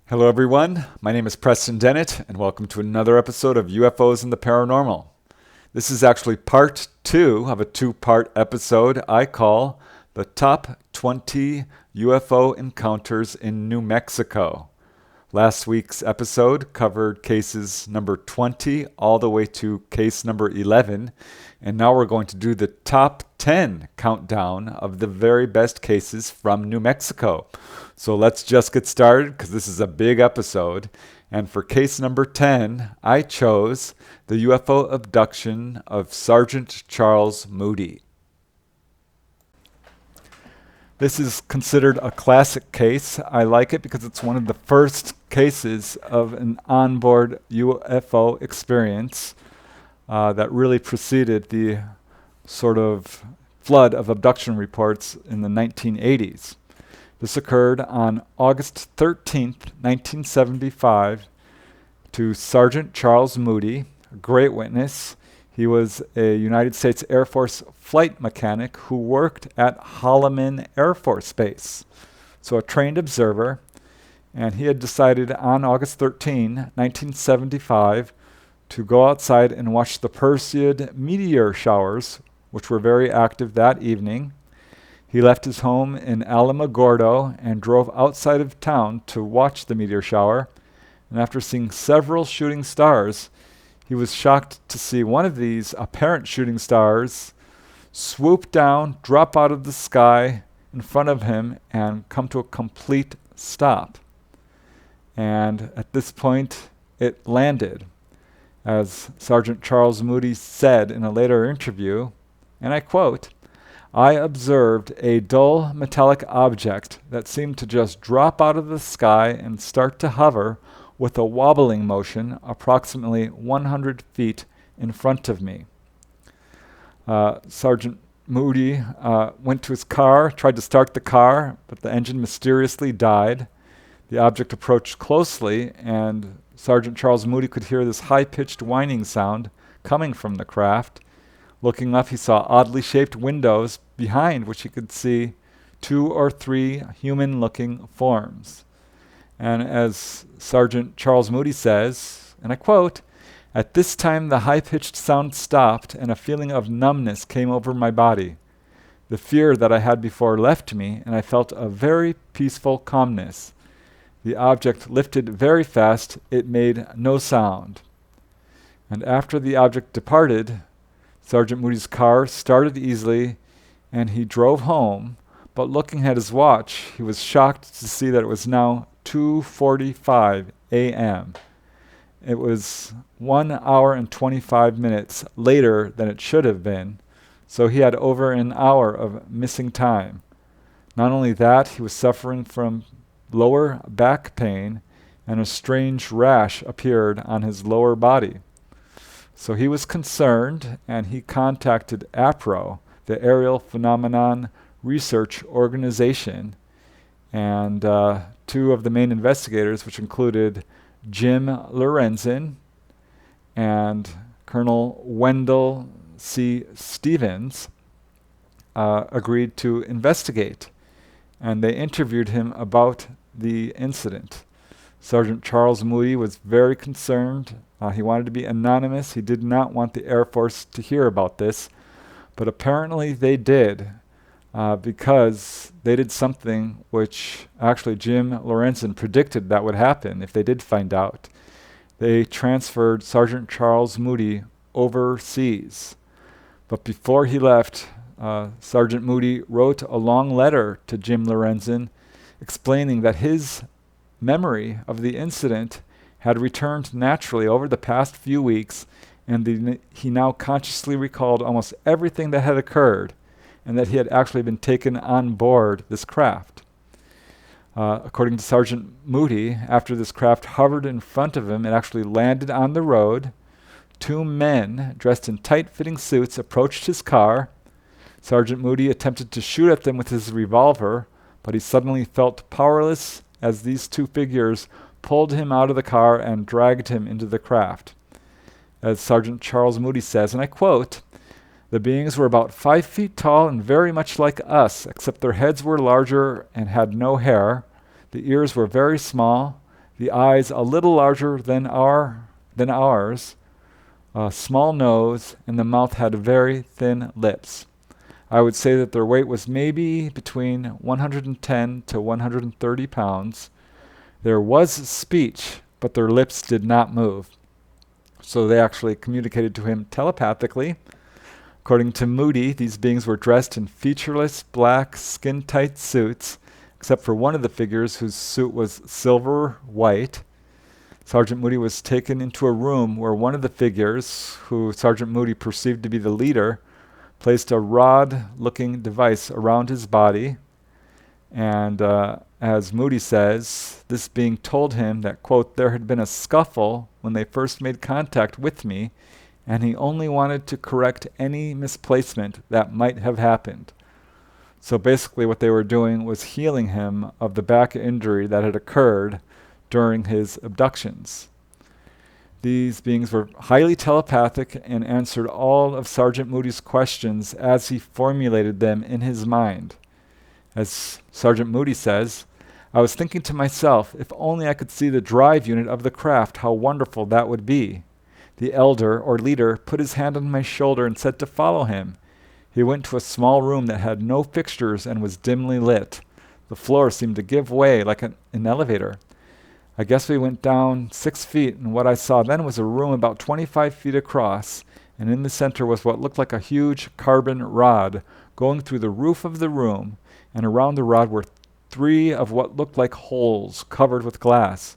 Hello everyone, my name is Preston Dennett and welcome to another episode of UFOs and the Paranormal. This is actually part 2 of a 2-part episode I call the Top 20 UFO Encounters in New Mexico. Last week's episode covered cases number 20 all the way to case number 11, and now we're going to do the top 10 countdown of the very best cases from New Mexico. So let's just get started because this is a big episode. And for case number 10, I chose the UFO abduction of Sgt. Charles Moody. This is considered a classic case. I like it because it's one of the first cases of an onboard UFO experience that really preceded the sort of flood of abduction reports in the 1980s. This occurred on August 13th, 1975, to Sgt. Charles Moody, a great witness. He was a United States Air Force flight mechanic who worked at Holloman Air Force Base, so a trained observer, and he had decided on August 13, 1975, to go outside and watch the Perseid meteor showers, which were very active that evening. He left his home in Alamogordo and drove outside of town to watch the meteor shower, and after seeing several shooting stars, he was shocked to see one of these apparent shooting stars swoop down, drop out of the sky in front of him, and come to a complete stop. And at this point, it landed. As Sgt. Charles Moody said in a later interview, and I quote, "I observed a dull metallic object that seemed to just drop out of the sky and start to hover with a wobbling motion approximately 100 feet in front of me." Sergeant Moody went to his car, tried to start the car, but the engine mysteriously died. The object approached closely, and Sergeant Charles Moody could hear this high-pitched whining sound coming from the craft. Looking up, he saw oddly shaped windows behind which he could see 2 or 3 human-looking forms. And as Sergeant Charles Moody says, and I quote, "At this time the high-pitched sound stopped and a feeling of numbness came over my body. The fear that I had before left me, and I felt a very peaceful calmness. The object lifted very fast. It made no sound." And after the object departed, Sergeant Moody's car started easily, and he drove home, but looking at his watch, he was shocked to see that it was now 2:45 a.m. It was 1 hour and 25 minutes later than it should have been, so he had over an hour of missing time. Not only that, he was suffering from lower back pain, and a strange rash appeared on his lower body. So he was concerned, and he contacted APRO, the Aerial Phenomenon Research Organization, and 2 of the main investigators, which included Jim Lorenzen and Colonel Wendell C. Stevens, agreed to investigate, and they interviewed him about the incident. Sergeant Charles Moody was very concerned. He wanted to be anonymous. He did not want the Air Force to hear about this, but apparently they did, because they did something which actually Jim Lorenzen predicted that would happen if they did find out. They transferred Sergeant Charles Moody overseas. But before he left, Sergeant Moody wrote a long letter to Jim Lorenzen explaining that his memory of the incident had returned naturally over the past few weeks, and he now consciously recalled almost everything that had occurred, and that he had actually been taken on board this craft. According to Sergeant Moody, after this craft hovered in front of him, it actually landed on the road. 2 men dressed in tight-fitting suits approached his car. Sergeant Moody attempted to shoot at them with his revolver, but he suddenly felt powerless as these 2 figures pulled him out of the car and dragged him into the craft. As Sergeant Charles Moody says, and I quote, "The beings were about 5 feet tall and very much like us, except their heads were larger and had no hair. The ears were very small, The eyes a little larger than ours, a small nose, and the mouth had very thin lips. I would say that their weight was maybe between 110 to 130 pounds. There was speech, but their lips did not move. So they actually communicated to him telepathically. According to Moody, these beings were dressed in featureless black skin-tight suits, except for one of the figures whose suit was silver white. Sergeant Moody was taken into a room where one of the figures, who Sergeant Moody perceived to be the leader, placed a rod-looking device around his body. And as Moody says, this being told him that, quote, there had been a scuffle when they first made contact with me, and he only wanted to correct any misplacement that might have happened. So basically what they were doing was healing him of the back injury that had occurred during his abductions. These beings were highly telepathic and answered all of Sergeant Moody's questions as he formulated them in his mind. As Sergeant Moody says, I was thinking to myself, if only I could see the drive unit of the craft, how wonderful that would be. The elder, or leader, put his hand on my shoulder and said to follow him. He went to a small room that had no fixtures and was dimly lit. The floor seemed to give way like an elevator. I guess we went down 6 feet, and what I saw then was a room about 25 feet across, and in the center was what looked like a huge carbon rod going through the roof of the room, and around the rod were 3 of what looked like holes covered with glass.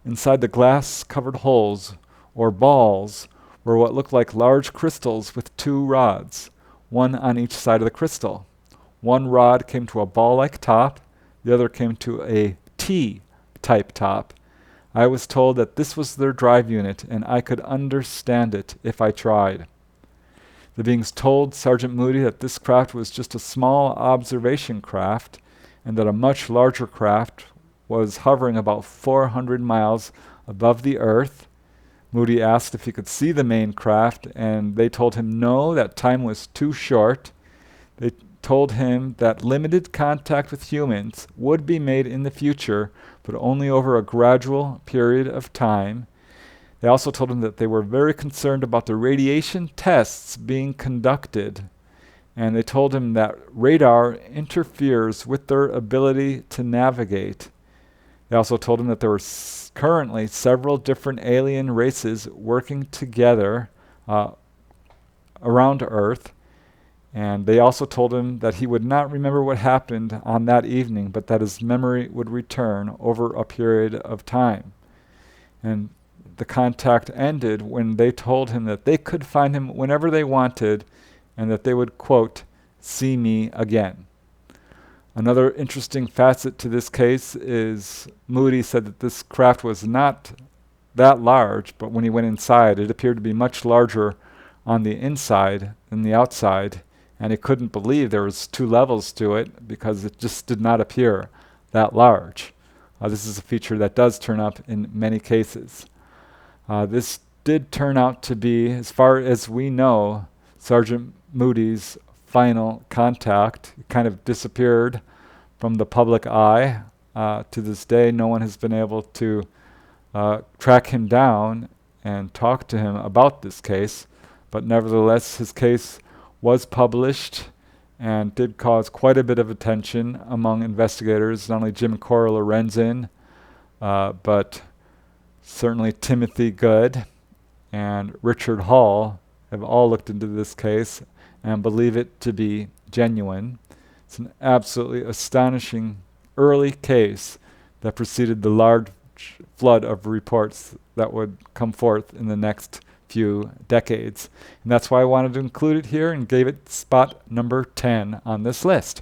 Inside the glass-covered holes, or balls, were what looked like large crystals with 2 rods, one on each side of the crystal. One rod came to a ball-like top, the other came to a T-type top. I was told that this was their drive unit, and I could understand it if I tried. The beings told Sergeant Moody that this craft was just a small observation craft, and that a much larger craft was hovering about 400 miles above the Earth. Moody asked if he could see the main craft, and they told him no, that time was too short. They told him that limited contact with humans would be made in the future, but only over a gradual period of time. They also told him that they were very concerned about the radiation tests being conducted, and they told him that radar interferes with their ability to navigate. They also told him that there were currently several different alien races working together around Earth, and they also told him that he would not remember what happened on that evening, but that his memory would return over a period of time. And the contact ended when they told him that they could find him whenever they wanted, and that they would, quote, see me again. Another interesting facet to this case is Moody said that this craft was not that large, but when he went inside, it appeared to be much larger on the inside than the outside, and he couldn't believe there was 2 levels to it because it just did not appear that large. This is a feature that does turn up in many cases. This did turn out to be, as far as we know, Sergeant Moody's final contact. It kind of disappeared from the public eye. To this day, no one has been able to track him down and talk to him about this case, but nevertheless, his case was published and did cause quite a bit of attention among investigators, not only Jim Cora Lorenzen, but certainly Timothy Good and Richard Hall have all looked into this case and believe it to be genuine. It's an absolutely astonishing early case that preceded the large flood of reports that would come forth in the next few decades. And that's why I wanted to include it here and gave it spot number 10 on this list.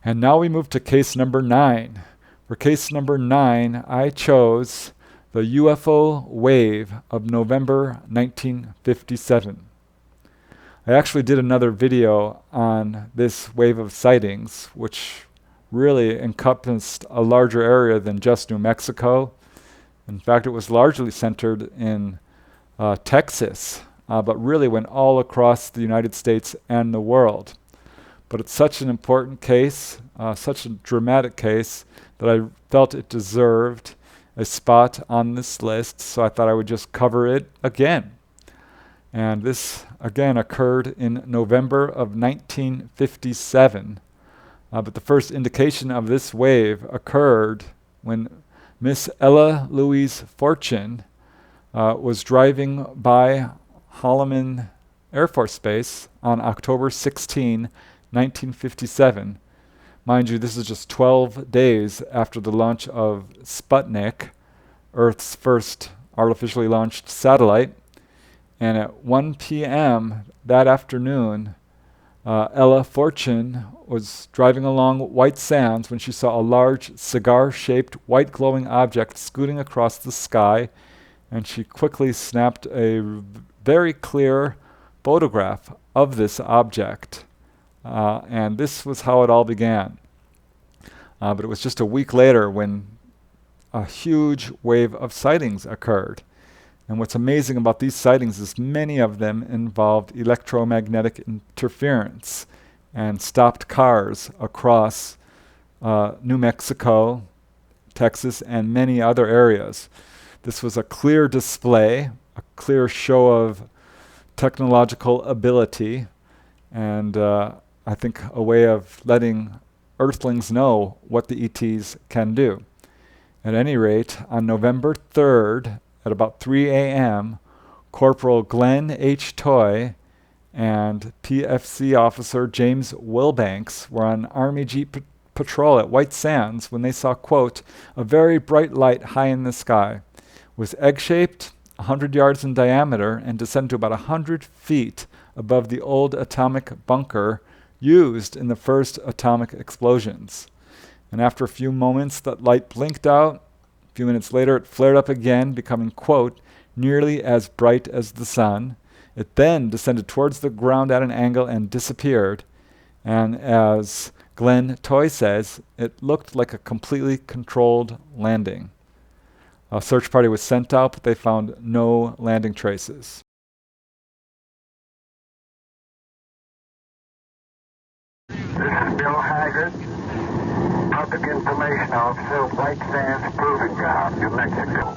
And now we move to case number 9. For case number 9, I chose the UFO Wave of November 1957. I actually did another video on this wave of sightings, which really encompassed a larger area than just New Mexico. In fact, it was largely centered in Texas, but really went all across the United States and the world. But it's such an important case, such a dramatic case, that I felt it deserved a spot on this list, so I thought I would just cover it again. And this, again, occurred in November of 1957. But the first indication of this wave occurred when Miss Ella Louise Fortune was driving by Holloman Air Force Base on October 16, 1957. Mind you, this is just 12 days after the launch of Sputnik, Earth's first artificially launched satellite. And at 1 p.m. that afternoon, Ella Fortune was driving along White Sands when she saw a large cigar-shaped white glowing object scooting across the sky, and she quickly snapped a very clear photograph of this object. And this was how it all began. But it was just a week later when a huge wave of sightings occurred. And what's amazing about these sightings is many of them involved electromagnetic interference and stopped cars across New Mexico, Texas, and many other areas. This was a clear display, a clear show of technological ability, and I think a way of letting Earthlings know what the ETs can do. At any rate, on November 3rd, at about 3 a.m., Corporal Glenn H. Toy and PFC Officer James Wilbanks were on Army Jeep patrol at White Sands when they saw, quote, a very bright light high in the sky. It was egg-shaped, 100 yards in diameter, and descended to about 100 feet above the old atomic bunker used in the first atomic explosions. And after a few moments, that light blinked out. A few minutes later, it flared up again, becoming, quote, nearly as bright as the sun. It then descended towards the ground at an angle and disappeared. And as Glenn Toy says, it looked like a completely controlled landing. A search party was sent out, but they found no landing traces. This is Bill Haggard, Public Information Officer of White Sands Proving Ground, New Mexico.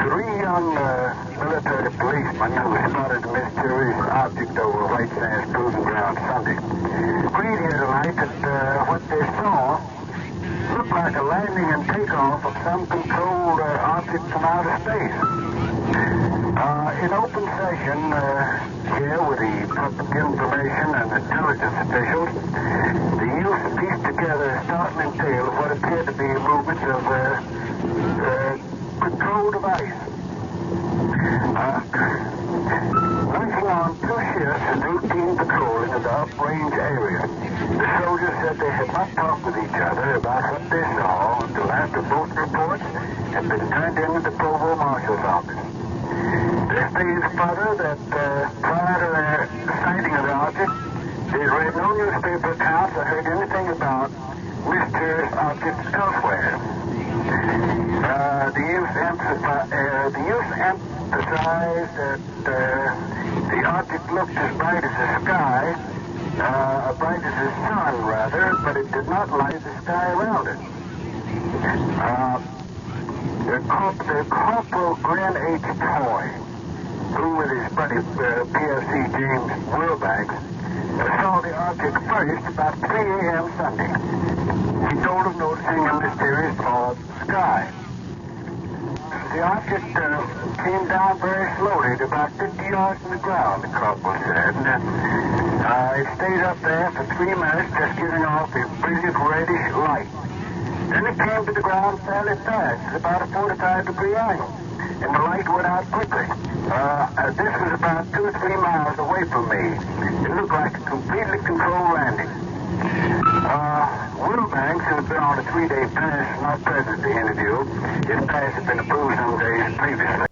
Three young military policemen who spotted a mysterious object over White Sands Proving Ground Sunday agreed here tonight that what they saw looked like a landing and takeoff of some controlled object from outer space. In open session here with the public information and intelligence officials, the youth pieced together a startling tale of what appeared to be movements of controlled device. Working on two shifts in routine patrolling in the uprange area, the soldiers said they had not talked with each other about what they saw until after both reports had been turned into the Provost Marshal's office. This states further that prior to their sighting of the object, they had read no newspaper accounts or heard anything about mysterious objects elsewhere. The youth emphasized that the object looked as bright as the sky, bright as the sun, rather, but it did not light the sky around it. The Corporal Glenn H. Toy, who with his buddy PFC James Wilbanks saw the object first about 3 a.m. Sunday. He told of noticing a mysterious false sky. The object came down very slowly to about 50 yards from the ground, the corporal said. It stayed up there for 3 minutes, just giving off a brilliant reddish light. Then it came to the ground fairly fast, at about a 45-degree angle, and the light went out quickly. This was about 2 or 3 miles away from me. It looked like a completely controlled landing. Wilbanks, who had been on a 3-day pass, not present at the interview. His pass had been approved some days previously.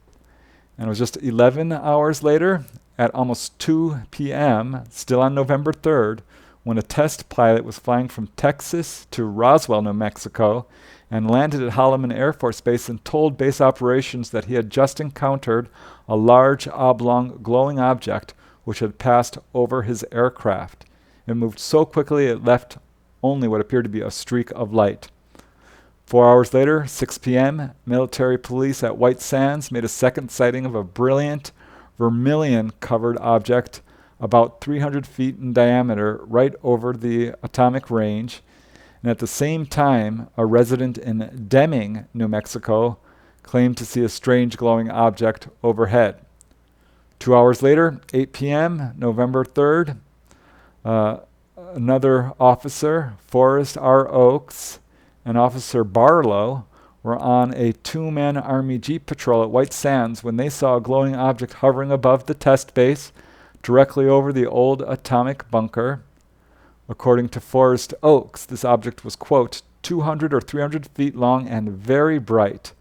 And it was just 11 hours later, at almost 2 p.m., still on November 3rd, when a test pilot was flying from Texas to Roswell, New Mexico, and landed at Holloman Air Force Base and told base operations that he had just encountered a large oblong glowing object which had passed over his aircraft. It moved so quickly it left only what appeared to be a streak of light. 4 hours later, 6 p.m., military police at White Sands made a second sighting of a brilliant vermilion-covered object about 300 feet in diameter right over the atomic range. And at the same time, a resident in Deming, New Mexico, claimed to see a strange glowing object overhead. 2 hours later, 8 p.m., November 3rd, another officer, Forrest R. Oakes, and Officer Barlow were on a two-man Army Jeep patrol at White Sands when they saw a glowing object hovering above the test base directly over the old atomic bunker. According to Forrest Oakes, this object was, quote, 200 or 300 feet long and very bright.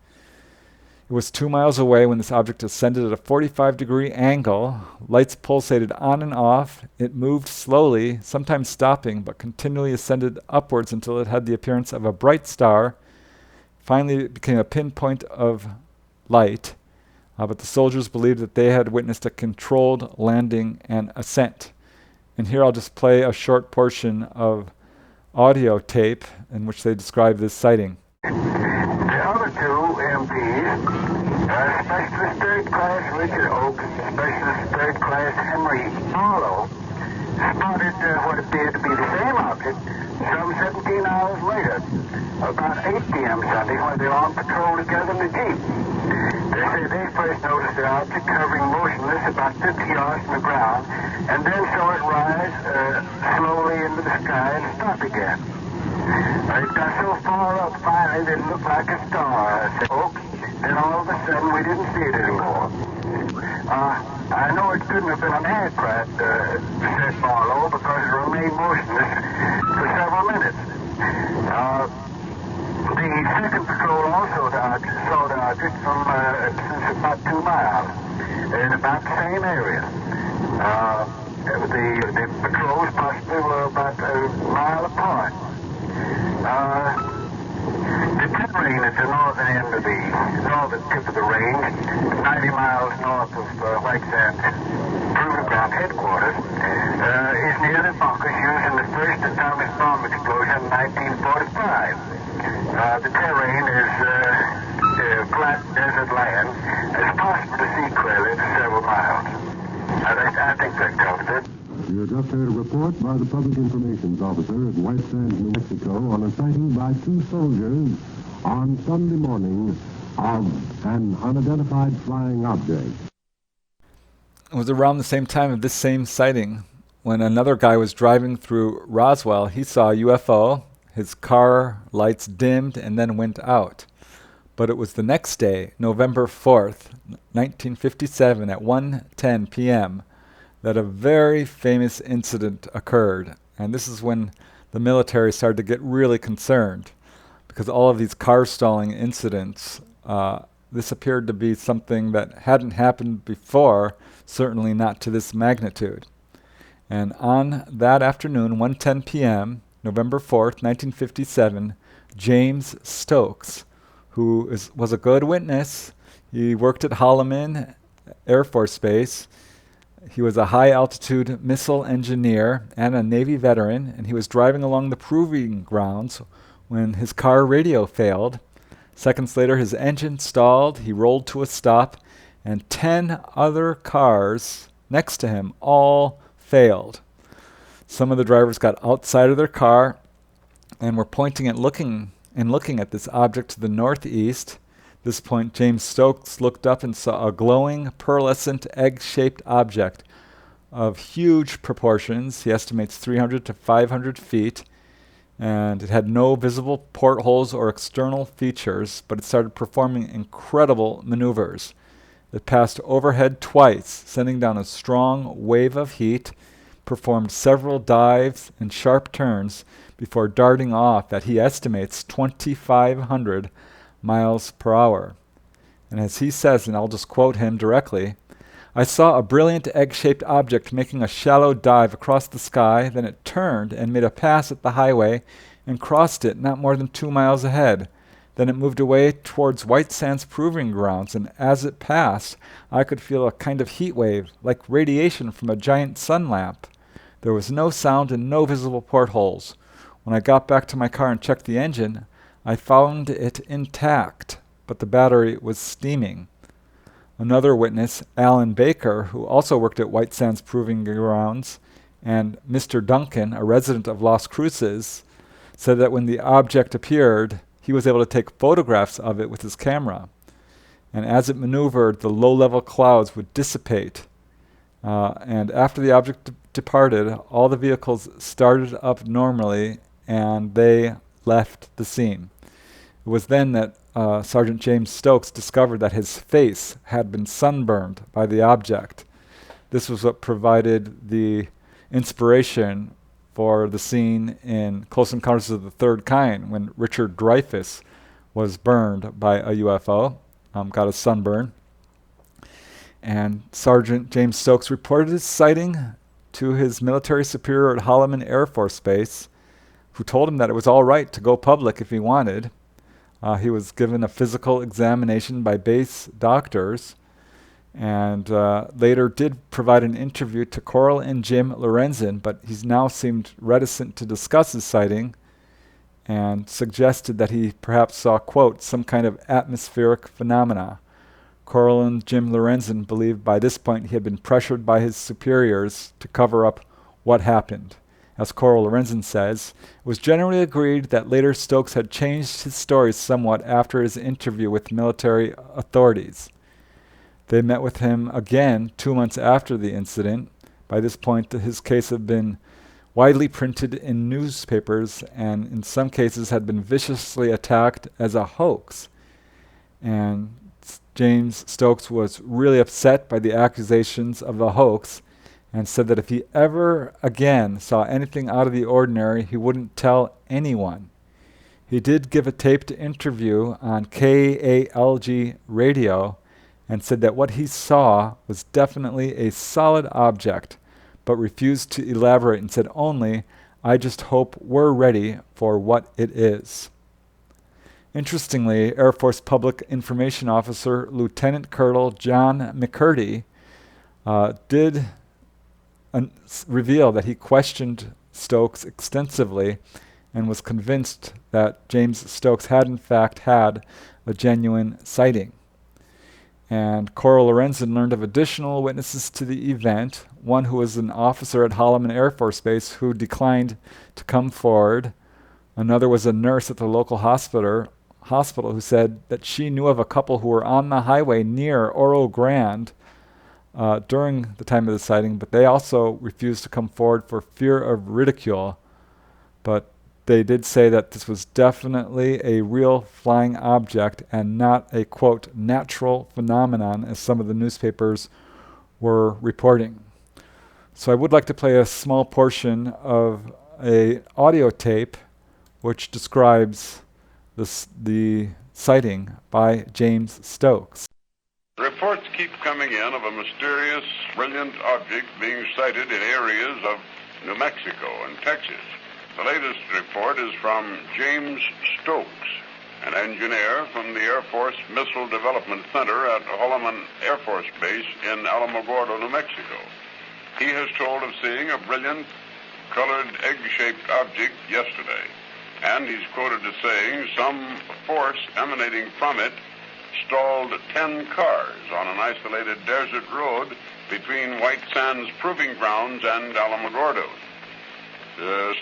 It was 2 miles away when this object ascended at a 45-degree angle. Lights pulsated on and off. It moved slowly, sometimes stopping, but continually ascended upwards until it had the appearance of a bright star. Finally, it became a pinpoint of light. But the soldiers believed that they had witnessed a controlled landing and ascent. And here I'll just play a short portion of audio tape in which they describe this sighting. The other two MPs, Specialist Third Class Richard Oakes and Specialist Third Class Henry Barlow, spotted what appeared to be the same object some 17 hours later, about 8 p.m. Sunday, when they were on patrol together in the Jeep. They say they first noticed the object hovering motionless about 50 yards from the ground, and then saw it rise slowly into the sky and stop again. It got so far up finally that it looked like a star, said Oakes. Then all of a sudden we didn't see it anymore. I know it couldn't have been an aircraft, said Barlow, because it remained motionless for several minutes. The second patrol also saw the object from about 2 miles in about the same area. The patrols possibly were about a mile apart. The terrain at the northern end of the northern tip of the range, 90 miles north of White Sands Proving Ground headquarters, is near the bunkers used in the first atomic bomb explosion in 1945. The terrain is flat desert land. It's possible to see clearly for several miles. I think that covers it. You just heard a report by the Public Information Officer at White Sands, New Mexico, on a sighting by 2 soldiers on Sunday morning of an unidentified flying object. It was around the same time of this same sighting when another guy was driving through Roswell. He saw a UFO. His car lights dimmed and then went out. But it was the next day, November 4th, 1957, at 1:10 p.m., that a very famous incident occurred. And this is when the military started to get really concerned, because all of these car stalling incidents, this appeared to be something that hadn't happened before, certainly not to this magnitude. And on that afternoon, 1:10 p.m., November 4th, 1957, James Stokes, who was a good witness, he worked at Holloman Air Force Base. He was a high-altitude missile engineer and a Navy veteran, and he was driving along the proving grounds when his car radio failed. Seconds later, his engine stalled, he rolled to a stop, and 10 other cars next to him all failed. Some of the drivers got outside of their car and were pointing and looking at this object to the northeast. At this point, James Stokes looked up and saw a glowing, pearlescent, egg-shaped object of huge proportions. He estimates 300 to 500 feet, and it had no visible portholes or external features, but it started performing incredible maneuvers. It passed overhead twice, sending down a strong wave of heat, performed several dives and sharp turns before darting off at, he estimates, 2,500 miles per hour. And as he says, and I'll just quote him directly, "I saw a brilliant egg-shaped object making a shallow dive across the sky, then it turned and made a pass at the highway and crossed it not more than 2 miles ahead. Then it moved away towards White Sands Proving Grounds, and as it passed, I could feel a kind of heat wave, like radiation from a giant sun lamp. There was no sound and no visible portholes. When I got back to my car and checked the engine, I found it intact, but the battery was steaming. Another witness, Alan Baker, who also worked at White Sands Proving Grounds, and Mr. Duncan, a resident of Las Cruces, said that when the object appeared, he was able to take photographs of it with his camera. And as it maneuvered, the low-level clouds would dissipate. And after the object departed, all the vehicles started up normally, and they left the scene. It was then that Sergeant James Stokes discovered that his face had been sunburned by the object. This was what provided the inspiration for the scene in Close Encounters of the Third Kind when Richard Dreyfuss was burned by a UFO, got a sunburn. And Sergeant James Stokes reported his sighting to his military superior at Holloman Air Force Base, who told him that it was all right to go public if he wanted. He was given a physical examination by base doctors, and later did provide an interview to Coral and Jim Lorenzen, but he's now seemed reticent to discuss his sighting and suggested that he perhaps saw, quote, some kind of atmospheric phenomena. Coral and Jim Lorenzen believed by this point he had been pressured by his superiors to cover up what happened. As Coral Lorenzen says, it was generally agreed that later Stokes had changed his story somewhat after his interview with military authorities. They met with him again 2 months after the incident. By this point, his case had been widely printed in newspapers and in some cases had been viciously attacked as a hoax. And James Stokes was really upset by the accusations of a hoax and said that if he ever again saw anything out of the ordinary, he wouldn't tell anyone. He did give a taped interview on KALG radio and said that what he saw was definitely a solid object, but refused to elaborate and said only, "I just hope we're ready for what it is." Interestingly, Air Force Public Information Officer Lieutenant Colonel John McCurdy did reveal that he questioned Stokes extensively and was convinced that James Stokes had in fact had a genuine sighting. And Coral Lorenzen learned of additional witnesses to the event, one who was an officer at Holloman Air Force Base who declined to come forward. Another was a nurse at the local hospital who said that she knew of a couple who were on the highway near Oro Grande during the time of the sighting, but they also refused to come forward for fear of ridicule. But they did say that this was definitely a real flying object and not a, quote, natural phenomenon, as some of the newspapers were reporting. So I would like to play a small portion of a audio tape which describes the sighting by James Stokes. Reports keep coming in of a mysterious, brilliant object being sighted in areas of New Mexico and Texas. The latest report is from James Stokes, an engineer from the Air Force Missile Development Center at Holloman Air Force Base in Alamogordo, New Mexico. He has told of seeing a brilliant, colored, egg-shaped object yesterday, and he's quoted as saying some force emanating from it stalled 10 cars on an isolated desert road between White Sands Proving Grounds and Alamogordo.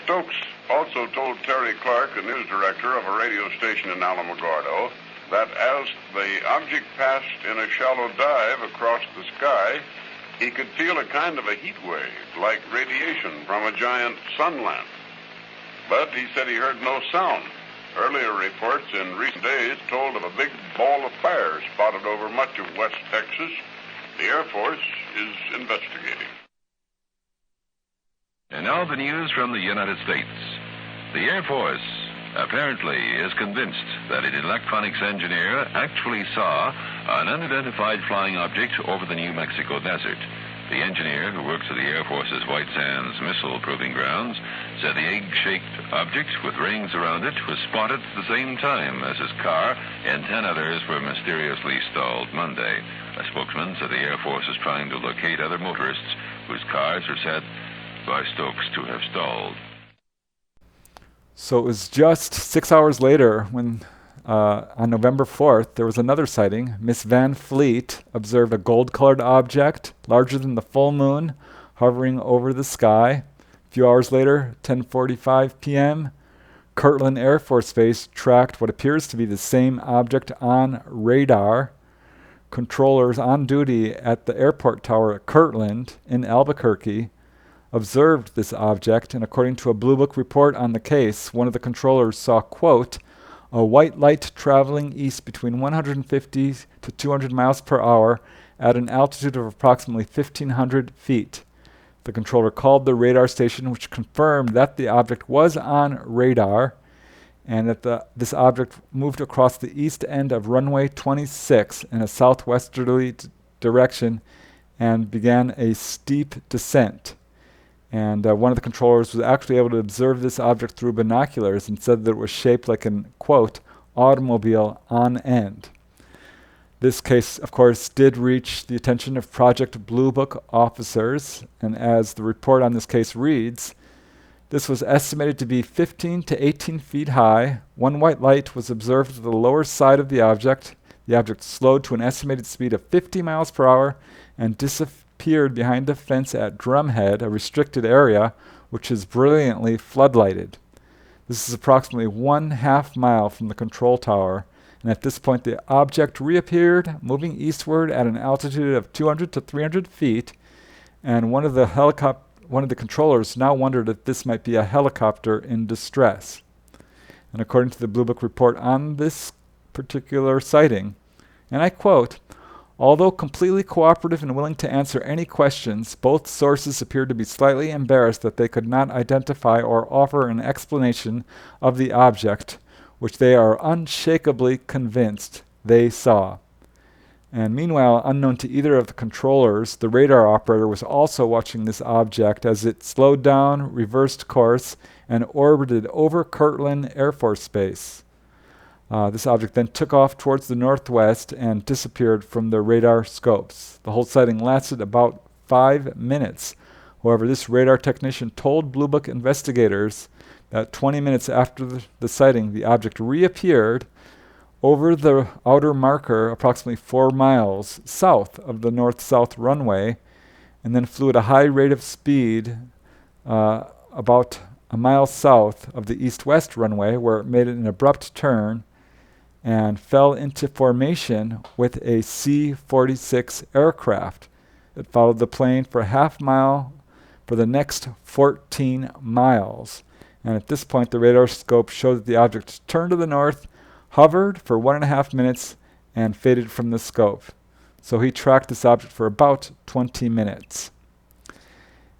Stokes also told Terry Clark, the news director of a radio station in Alamogordo, that as the object passed in a shallow dive across the sky, he could feel a kind of a heat wave, like radiation from a giant sun lamp. But he said he heard no sound. Earlier reports in recent days told of a big ball of fire spotted over much of West Texas. The Air Force is investigating. And now the news from the United States. The Air Force apparently is convinced that an electronics engineer actually saw an unidentified flying object over the New Mexico desert. The engineer, who works at the Air Force's White Sands Missile Proving Grounds, said the egg-shaped object with rings around it was spotted at the same time as his car, and 10 others were mysteriously stalled Monday. A spokesman said the Air Force is trying to locate other motorists whose cars are said by Stokes to have stalled. So it was just 6 hours later when, on November 4th, there was another sighting. Miss Van Fleet observed a gold-colored object larger than the full moon hovering over the sky. A few hours later, 10:45 p.m., Kirtland Air Force Base tracked what appears to be the same object on radar. Controllers on duty at the airport tower at Kirtland in Albuquerque observed this object, and according to a Blue Book report on the case, one of the controllers saw, quote, a white light traveling east between 150 to 200 miles per hour at an altitude of approximately 1,500 feet. The controller called the radar station, which confirmed that the object was on radar and that this object moved across the east end of runway 26 in a southwesterly direction and began a steep descent. And one of the controllers was actually able to observe this object through binoculars and said that it was shaped like an, quote, automobile on end. This case, of course, did reach the attention of Project Blue Book officers, and as the report on this case reads, this was estimated to be 15 to 18 feet high. One white light was observed at the lower side of the object. The object slowed to an estimated speed of 50 miles per hour and disappeared behind a fence at Drumhead, a restricted area, which is brilliantly floodlighted. This is approximately 1/2 mile from the control tower, and at this point the object reappeared, moving eastward at an altitude of 200 to 300 feet, and one of the controllers now wondered if this might be a helicopter in distress. And according to the Blue Book report on this particular sighting, and I quote, although completely cooperative and willing to answer any questions, both sources appeared to be slightly embarrassed that they could not identify or offer an explanation of the object, which they are unshakably convinced they saw. And meanwhile, unknown to either of the controllers, the radar operator was also watching this object as it slowed down, reversed course, and orbited over Kirtland Air Force Base. This object then took off towards the northwest and disappeared from the radar scopes. The whole sighting lasted about 5 minutes. However, this radar technician told Blue Book investigators that 20 minutes after the sighting, the object reappeared over the outer marker approximately 4 miles south of the north-south runway, and then flew at a high rate of speed about a mile south of the east-west runway, where it made an abrupt turn and fell into formation with a C-46 aircraft. It followed the plane for a half mile for the next 14 miles. And at this point, the radar scope showed that the object turned to the north, hovered for 1.5 minutes, and faded from the scope. So he tracked this object for about 20 minutes.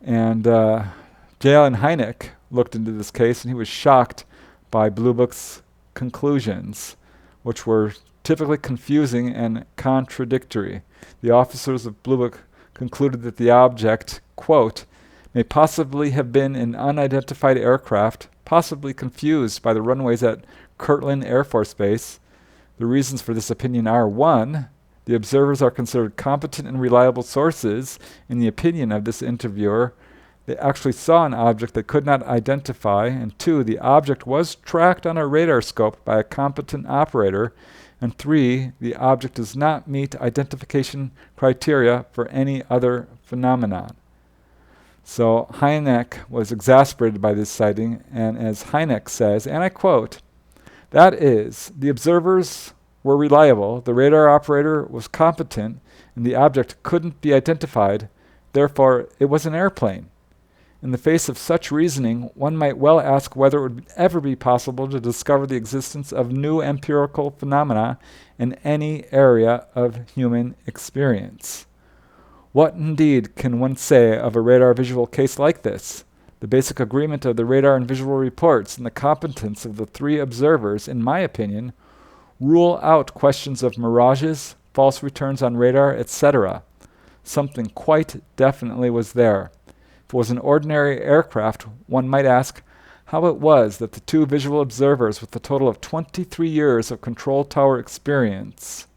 And J. Allen Hynek looked into this case, and he was shocked by Blue Book's conclusions, which were typically confusing and contradictory. The officers of Blue Book concluded that the object, quote, may possibly have been an unidentified aircraft, possibly confused by the runways at Kirtland Air Force Base. The reasons for this opinion are: 1, the observers are considered competent and reliable sources. In the opinion of this interviewer, they actually saw an object they could not identify. And 2, the object was tracked on a radar scope by a competent operator. And 3, the object does not meet identification criteria for any other phenomenon. So Hynek was exasperated by this sighting, and as Hynek says, and I quote, that is, the observers were reliable, the radar operator was competent, and the object couldn't be identified, therefore it was an airplane. In the face of such reasoning, one might well ask whether it would ever be possible to discover the existence of new empirical phenomena in any area of human experience. What indeed can one say of a radar visual case like this? The basic agreement of the radar and visual reports and the competence of the 3 observers, in my opinion, rule out questions of mirages, false returns on radar, etc. Something quite definitely was there. If it was an ordinary aircraft, one might ask how it was that the 2 visual observers with a total of 23 years of control tower experience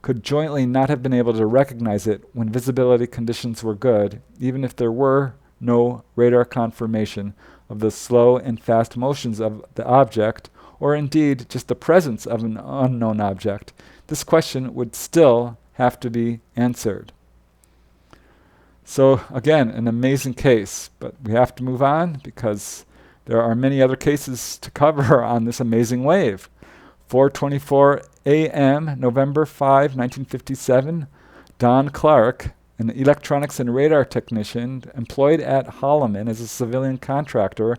could jointly not have been able to recognize it when visibility conditions were good, even if there were no radar confirmation of the slow and fast motions of the object, or indeed just the presence of an unknown object, this question would still have to be answered. So again, an amazing case, but we have to move on because there are many other cases to cover on this amazing wave. 4:24 a.m., November 5, 1957, Don Clark, an electronics and radar technician employed at Holloman as a civilian contractor,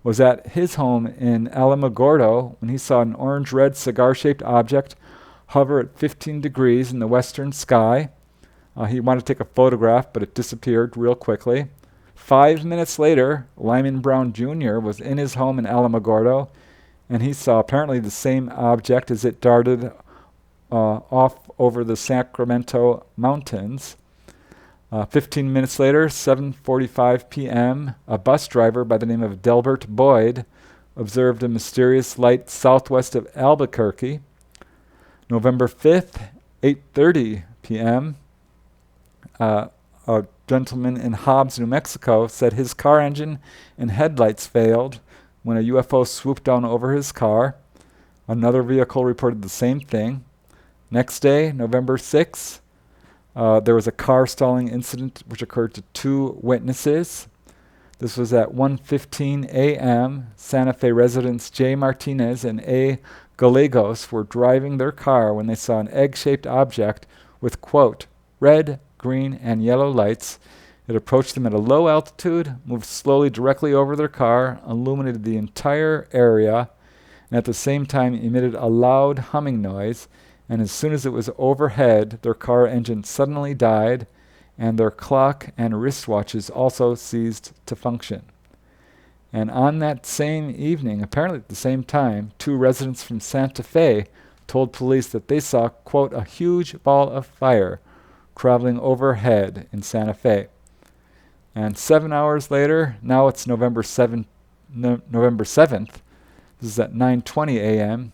was at his home in Alamogordo when he saw an orange-red cigar-shaped object hover at 15 degrees in the western sky. He wanted to take a photograph, but it disappeared real quickly. 5 minutes later, Lyman Brown Jr. was in his home in Alamogordo, and he saw apparently the same object as it darted off over the Sacramento mountains. 15 minutes later, 7:45 p.m., a bus driver by the name of Delbert Boyd observed a mysterious light southwest of Albuquerque. November 5th, 8:30 p.m., a gentleman in Hobbs, New Mexico, said his car engine and headlights failed when a UFO swooped down over his car. Another vehicle reported the same thing. Next day, November 6th, there was a car stalling incident which occurred to 2 witnesses. This was at 1:15 a.m. Santa Fe residents J. Martinez and A. Gallegos were driving their car when they saw an egg-shaped object with, quote, red, green, and yellow lights. It approached them at a low altitude, moved slowly directly over their car, illuminated the entire area, and at the same time emitted a loud humming noise. And as soon as it was overhead, their car engine suddenly died, and their clock and wristwatches also ceased to function. And on that same evening, apparently at the same time, 2 residents from Santa Fe told police that they saw, quote, a huge ball of fire traveling overhead in Santa Fe. And 7 hours later, now it's November 7th, this is at 9:20 a.m.,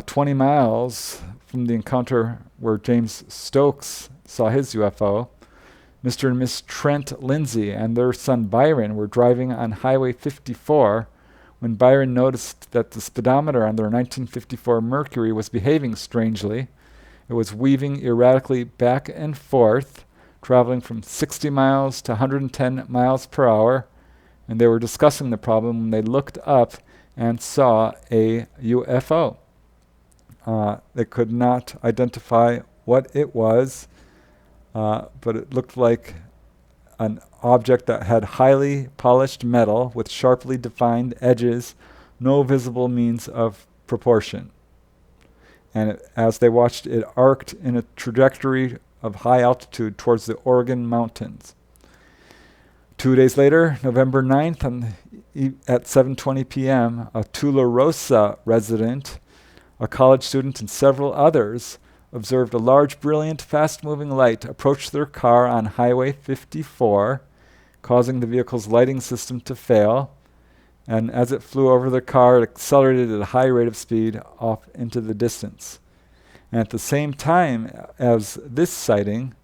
20 miles from the encounter where James Stokes saw his UFO, Mr. and Miss Trent Lindsay and their son Byron were driving on Highway 54 when Byron noticed that the speedometer on their 1954 Mercury was behaving strangely. It was weaving erratically back and forth, traveling from 60 miles to 110 miles per hour, and they were discussing the problem when they looked up and saw a UFO. They could not identify what it was, but it looked like an object that had highly polished metal with sharply defined edges, no visible means of proportion. And as they watched, it arced in a trajectory of high altitude towards the Oregon mountains. 2 days later, November 9th, at 7:20 p.m., a Tularosa resident, a college student, and several others observed a large, brilliant, fast-moving light approach their car on Highway 54, causing the vehicle's lighting system to fail. And as it flew over the car, it accelerated at a high rate of speed off into the distance. And at the same time as this sighting,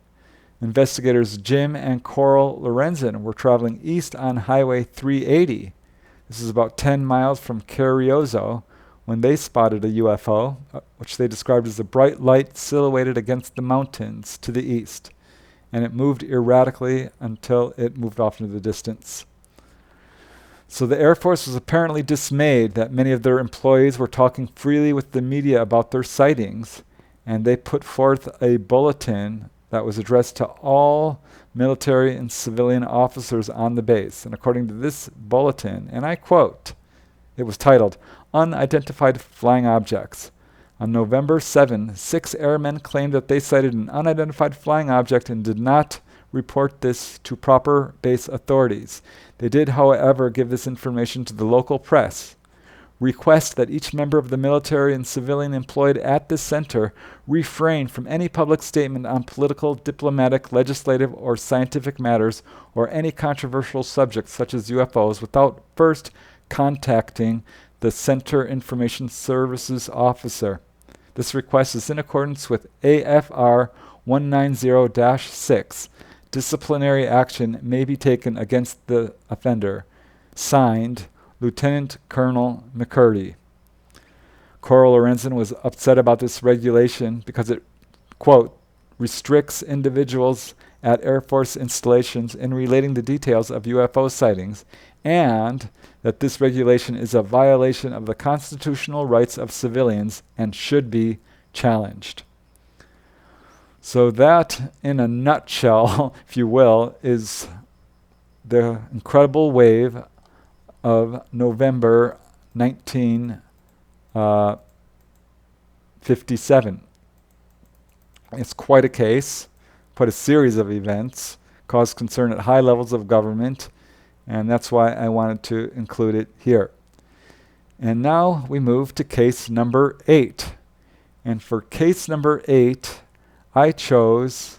investigators Jim and Coral Lorenzen were traveling east on Highway 380. This is about 10 miles from Carrizozo, when they spotted a UFO, which they described as a bright light silhouetted against the mountains to the east. And it moved erratically until it moved off into the distance. So the Air Force was apparently dismayed that many of their employees were talking freely with the media about their sightings, and they put forth a bulletin that was addressed to all military and civilian officers on the base. And according to this bulletin, and I quote, it was titled, Unidentified Flying Objects. On November 7, 6 airmen claimed that they sighted an unidentified flying object and did not report this to proper base authorities. They did, however, give this information to the local press. Request that each member of the military and civilian employed at this center refrain from any public statement on political, diplomatic, legislative, or scientific matters or any controversial subjects such as UFOs without first contacting the Center Information Services Officer. This request is in accordance with AFR 190-6. Disciplinary action may be taken against the offender. Signed, Lieutenant Colonel McCurdy. Coral Lorenzen was upset about this regulation because it, quote, restricts individuals at Air Force installations in relating the details of UFO sightings, and that this regulation is a violation of the constitutional rights of civilians and should be challenged. So that, in a nutshell, if you will, is the incredible wave of November 1957. It's quite a case, quite a series of events, caused concern at high levels of government, and that's why I wanted to include it here. And now we move to case number 8. And for case number 8, I chose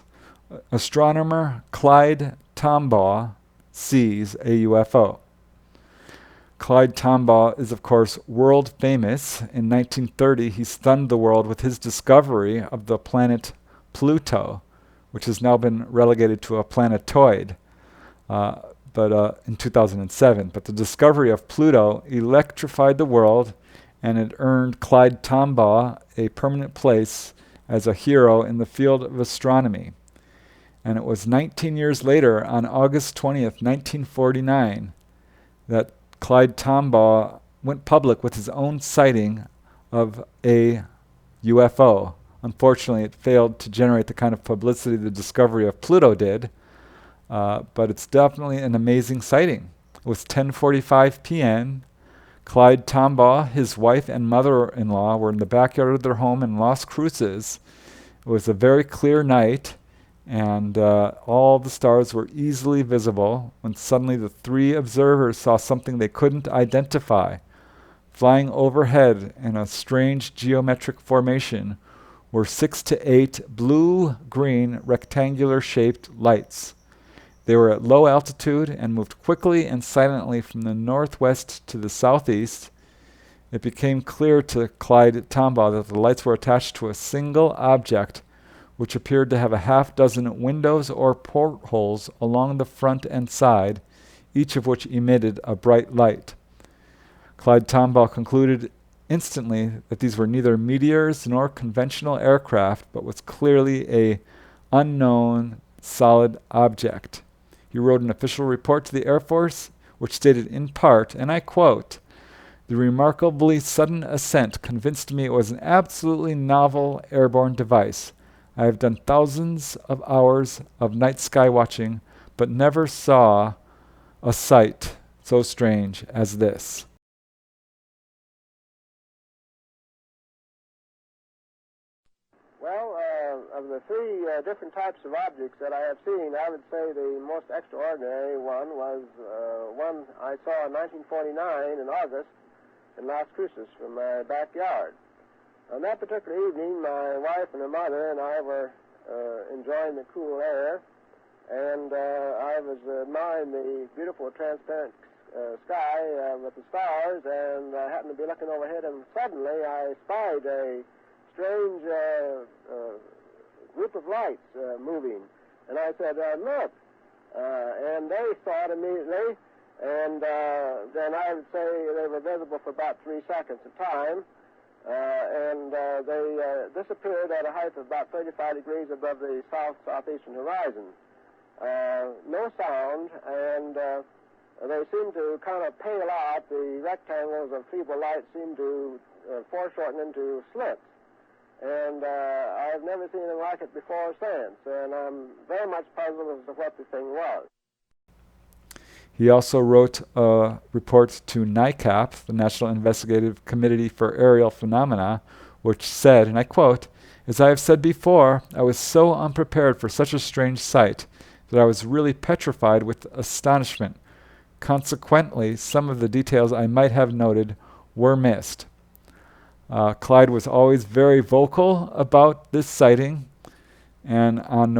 astronomer Clyde Tombaugh sees a UFO. Clyde Tombaugh is, of course, world famous. In 1930, he stunned the world with his discovery of the planet Pluto, which has now been relegated to a planetoid in 2007. But the discovery of Pluto electrified the world, and it earned Clyde Tombaugh a permanent place as a hero in the field of astronomy. And it was 19 years later, on August 20th, 1949, that Clyde Tombaugh went public with his own sighting of a UFO. Unfortunately, it failed to generate the kind of publicity the discovery of Pluto did, but it's definitely an amazing sighting. It was 10:45 p.m. Clyde Tombaugh, his wife and mother-in-law were in the backyard of their home in Las Cruces. It was a very clear night, and all the stars were easily visible when suddenly the three observers saw something they couldn't identify. Flying overhead in a strange geometric formation were 6 to 8 blue-green rectangular-shaped lights. They were at low altitude and moved quickly and silently from the northwest to the southeast. It became clear to Clyde Tombaugh that the lights were attached to a single object, which appeared to have a half-dozen windows or portholes along the front and side, each of which emitted a bright light. Clyde Tombaugh concluded instantly that these were neither meteors nor conventional aircraft, but was clearly a unknown solid object. He wrote an official report to the Air Force, which stated in part, and I quote, "The remarkably sudden ascent convinced me it was an absolutely novel airborne device. I have done thousands of hours of night sky watching, but never saw a sight so strange as this." Well, of the three different types of objects that I have seen, I would say the most extraordinary one was one I saw in 1949 in August in Las Cruces from my backyard. On that particular evening, my wife and her mother and I were enjoying the cool air, and I was admiring the beautiful transparent sky with the stars, and I happened to be looking overhead, and suddenly I spied a strange group of lights moving. And I said, look. And they saw it immediately, and then I would say they were visible for about 3 seconds of time, and they disappeared at a height of about 35 degrees above the southeastern horizon. No sound, and they seemed to kind of pale out. The rectangles of feeble light seemed to foreshorten into slits. And I've never seen anything like it before or since, and I'm very much puzzled as to what the thing was. He also wrote a report to NICAP, the National Investigative Committee for Aerial Phenomena, which said, and I quote, "As I have said before, I was so unprepared for such a strange sight that I was really petrified with astonishment. Consequently, some of the details I might have noted were missed." Clyde was always very vocal about this sighting, and on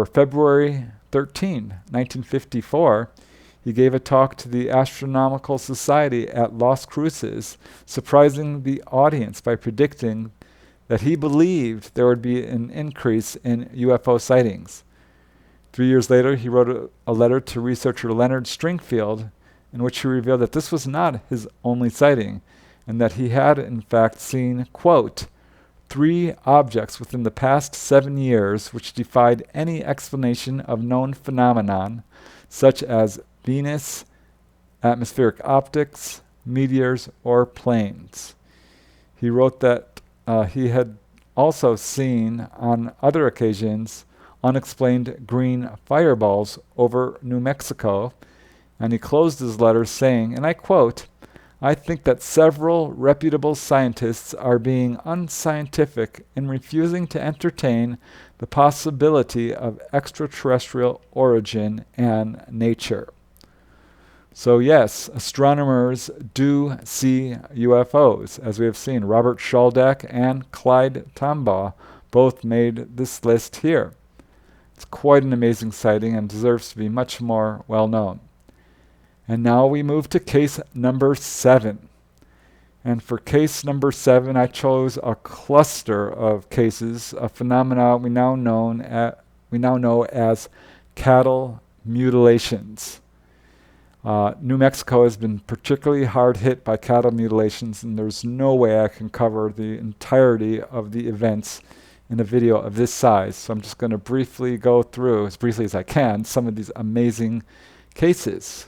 February 13, 1954, he gave a talk to the Astronomical Society at Las Cruces, surprising the audience by predicting that he believed there would be an increase in UFO sightings. 3 years later, he wrote a letter to researcher Leonard Stringfield in which he revealed that this was not his only sighting, and that he had in fact seen, quote, 3 objects within the past 7 years which defied any explanation of known phenomenon, such as Venus, atmospheric optics, meteors, or planes. He wrote that he had also seen, on other occasions, unexplained green fireballs over New Mexico, and he closed his letter saying, and I quote, "I think that several reputable scientists are being unscientific in refusing to entertain the possibility of extraterrestrial origin and nature." So yes, astronomers do see UFOs, as we have seen. Robert Shaldak and Clyde Tombaugh both made this list here. It's quite an amazing sighting and deserves to be much more well known. And now we move to case number 7. And for case number 7, I chose a cluster of cases, a phenomena we now know as cattle mutilations. New Mexico has been particularly hard hit by cattle mutilations, and there's no way I can cover the entirety of the events in a video of this size. So I'm just going to briefly go through, as briefly as I can, some of these amazing cases.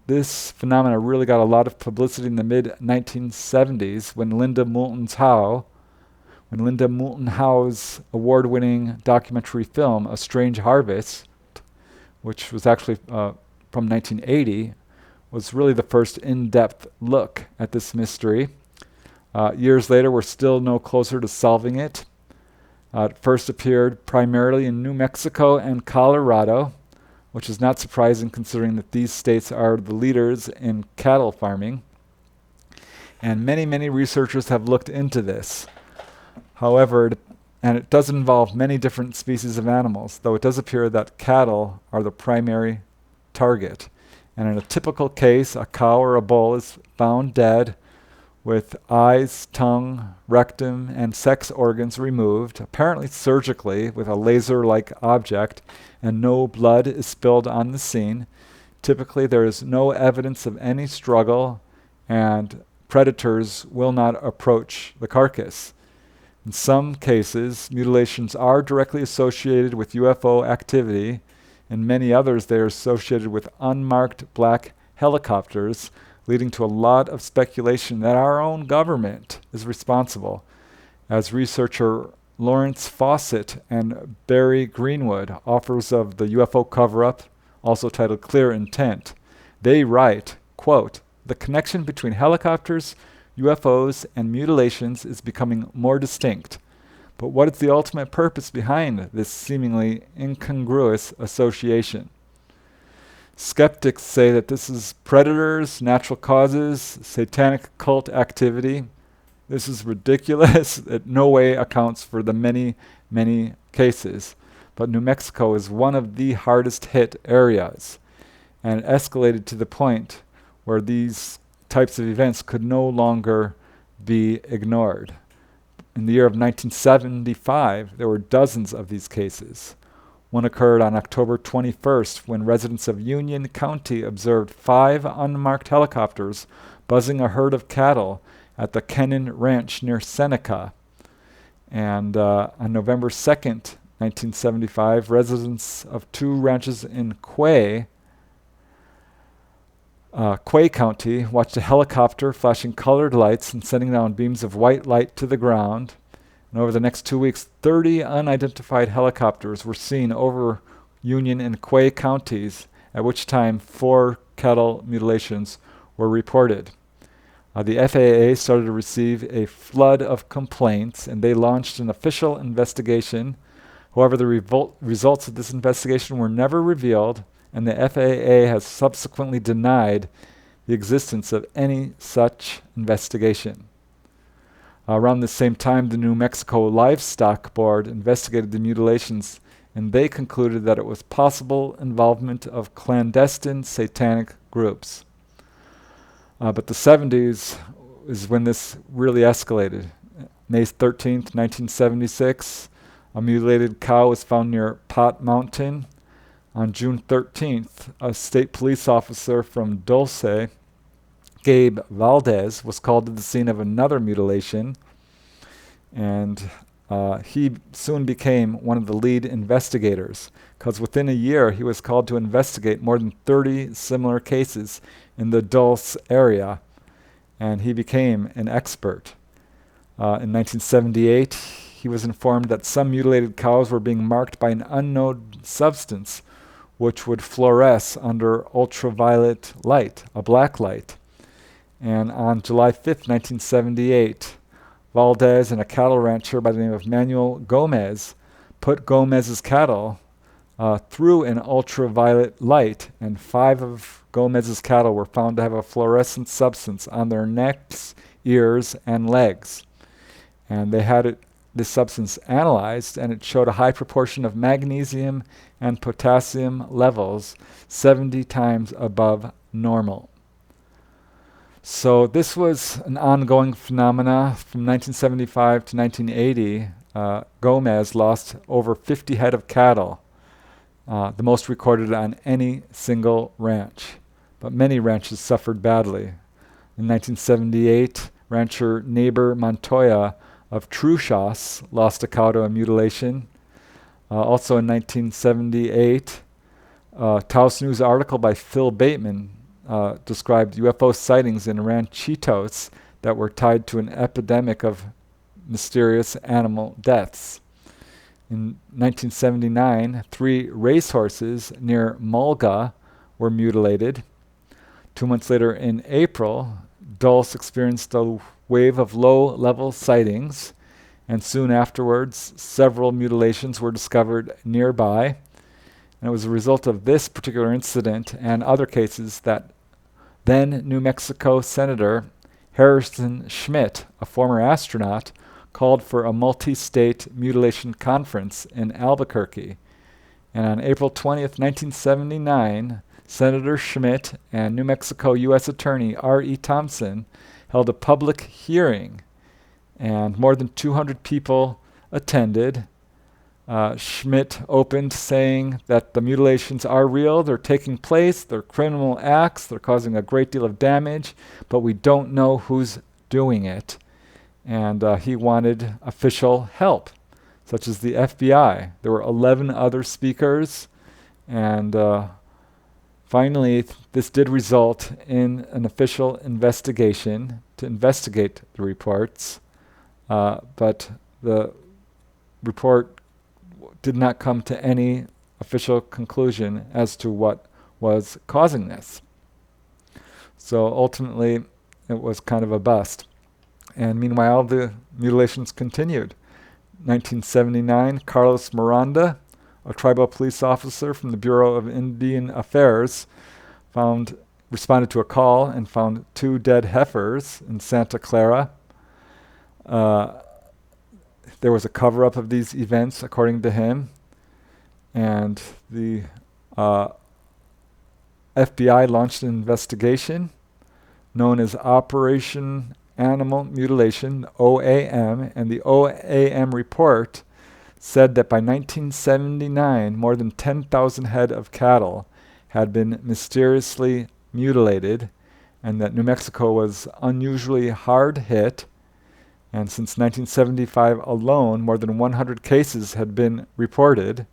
This phenomena really got a lot of publicity in the mid-1970s when Linda Moulton Howe's award-winning documentary film, A Strange Harvest, which was actually from 1980, was really the first in-depth look at this mystery. Years later, we're still no closer to solving it. It first appeared primarily in New Mexico and Colorado, which is not surprising considering that these states are the leaders in cattle farming. And many, many researchers have looked into this. However, and it does involve many different species of animals, though it does appear that cattle are the primary target. And in a typical case, a cow or a bull is found dead with eyes, tongue, rectum, and sex organs removed, apparently surgically with a laser-like object, and no blood is spilled on the scene. Typically, there is no evidence of any struggle, and predators will not approach the carcass. In some cases, mutilations are directly associated with UFO activity. In many others, they are associated with unmarked black helicopters, leading to a lot of speculation that our own government is responsible. As researcher Lawrence Fawcett and Barry Greenwood, authors of the UFO Cover-up, also titled Clear Intent, they write, quote, "The connection between helicopters, UFOs, and mutilations is becoming more distinct. But what is the ultimate purpose behind this seemingly incongruous association? Skeptics say that this is predators, natural causes, satanic cult activity. This is ridiculous. It no way accounts for the many, many cases. But New Mexico is one of the hardest hit areas, and it escalated to the point where these types of events could no longer be ignored. In the year of 1975, there were dozens of these cases. One occurred on October 21st when residents of Union County observed 5 unmarked helicopters buzzing a herd of cattle at the Kennan Ranch near Seneca. And on November 2nd, 1975, residents of 2 ranches in Quay County watched a helicopter flashing colored lights and sending down beams of white light to the ground. And over the next 2 weeks, 30 unidentified helicopters were seen over Union and Quay counties, at which time 4 cattle mutilations were reported. The FAA started to receive a flood of complaints, and they launched an official investigation. However, the results of this investigation were never revealed, and the FAA has subsequently denied the existence of any such investigation. Around the same time, the New Mexico Livestock Board investigated the mutilations, and they concluded that it was possible involvement of clandestine satanic groups. But the 70s is when this really escalated. May 13th, 1976, a mutilated cow was found near Pot Mountain. On June 13th, a state police officer from Dulce, Gabe Valdez, was called to the scene of another mutilation, and he soon became one of the lead investigators, because within a year he was called to investigate more than 30 similar cases in the Dulce area, and he became an expert. In 1978, he was informed that some mutilated cows were being marked by an unknown substance which would fluoresce under ultraviolet light, a black light. And on July 5th, 1978, Valdez and a cattle rancher by the name of Manuel Gomez put Gomez's cattle through an ultraviolet light, and 5 of Gomez's cattle were found to have a fluorescent substance on their necks, ears, and legs. And they had this substance analyzed, and it showed a high proportion of magnesium and potassium levels, 70 times above normal. So this was an ongoing phenomena from 1975 to 1980. Gomez lost over 50 head of cattle, the most recorded on any single ranch. But many ranches suffered badly. In 1978, rancher Neighbor Montoya of Truchas lost a cow to a mutilation. Also in 1978, Taos News article by Phil Bateman described UFO sightings in ranchitos that were tied to an epidemic of mysterious animal deaths. In 1979, 3 racehorses near Mulga were mutilated. 2 months later, in April, Dulce experienced a wave of low-level sightings, and soon afterwards, several mutilations were discovered nearby. And it was a result of this particular incident and other cases that then New Mexico Senator Harrison Schmitt, a former astronaut, called for a multi-state mutilation conference in Albuquerque. And on April 20th, 1979, Senator Schmitt and New Mexico U.S. Attorney R.E. Thompson held a public hearing, and more than 200 people attended. Schmitt opened saying that the mutilations are real, they're taking place, they're criminal acts, they're causing a great deal of damage, but we don't know who's doing it. And he wanted official help, such as the FBI. There were 11 other speakers, and finally this did result in an official investigation to investigate the reports, but the report did not come to any official conclusion as to what was causing this. So ultimately, it was kind of a bust. And meanwhile, the mutilations continued. 1979, Carlos Miranda, a tribal police officer from the Bureau of Indian Affairs, responded to a call and found 2 dead heifers in Santa Clara. There was a cover-up of these events, according to him, and the FBI launched an investigation known as Operation Animal Mutilation, OAM, and the OAM report said that by 1979, more than 10,000 head of cattle had been mysteriously mutilated, and that New Mexico was unusually hard hit. And since 1975 alone, more than 100 cases had been reported,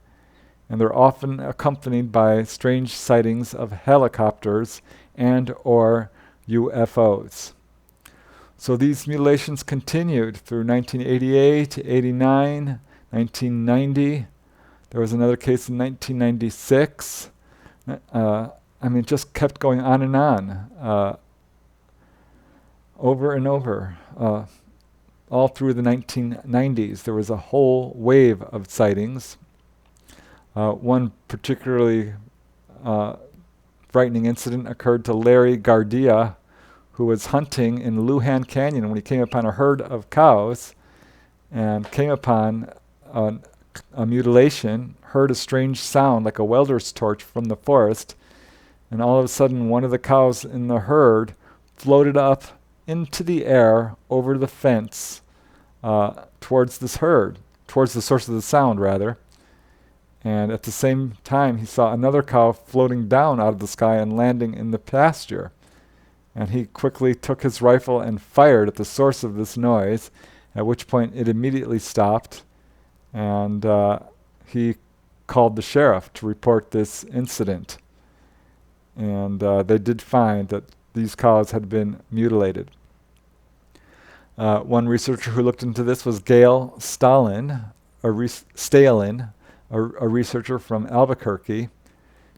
and they're often accompanied by strange sightings of helicopters and or UFOs. So these mutilations continued through 1988, 89, 1990. There was another case in 1996. It just kept going on and on, over and over. All through the 1990s, there was a whole wave of sightings. One particularly frightening incident occurred to Larry Gardia, who was hunting in Lujan Canyon when he came upon a herd of cows and came upon a mutilation, heard a strange sound like a welder's torch from the forest, and all of a sudden one of the cows in the herd floated up into the air over the fence towards this herd, towards the source of the sound rather. And at the same time, he saw another cow floating down out of the sky and landing in the pasture. And he quickly took his rifle and fired at the source of this noise, at which point it immediately stopped, and he called the sheriff to report this incident. And they did find that these cows had been mutilated. One researcher who looked into this was Gail Stalin, a researcher from Albuquerque.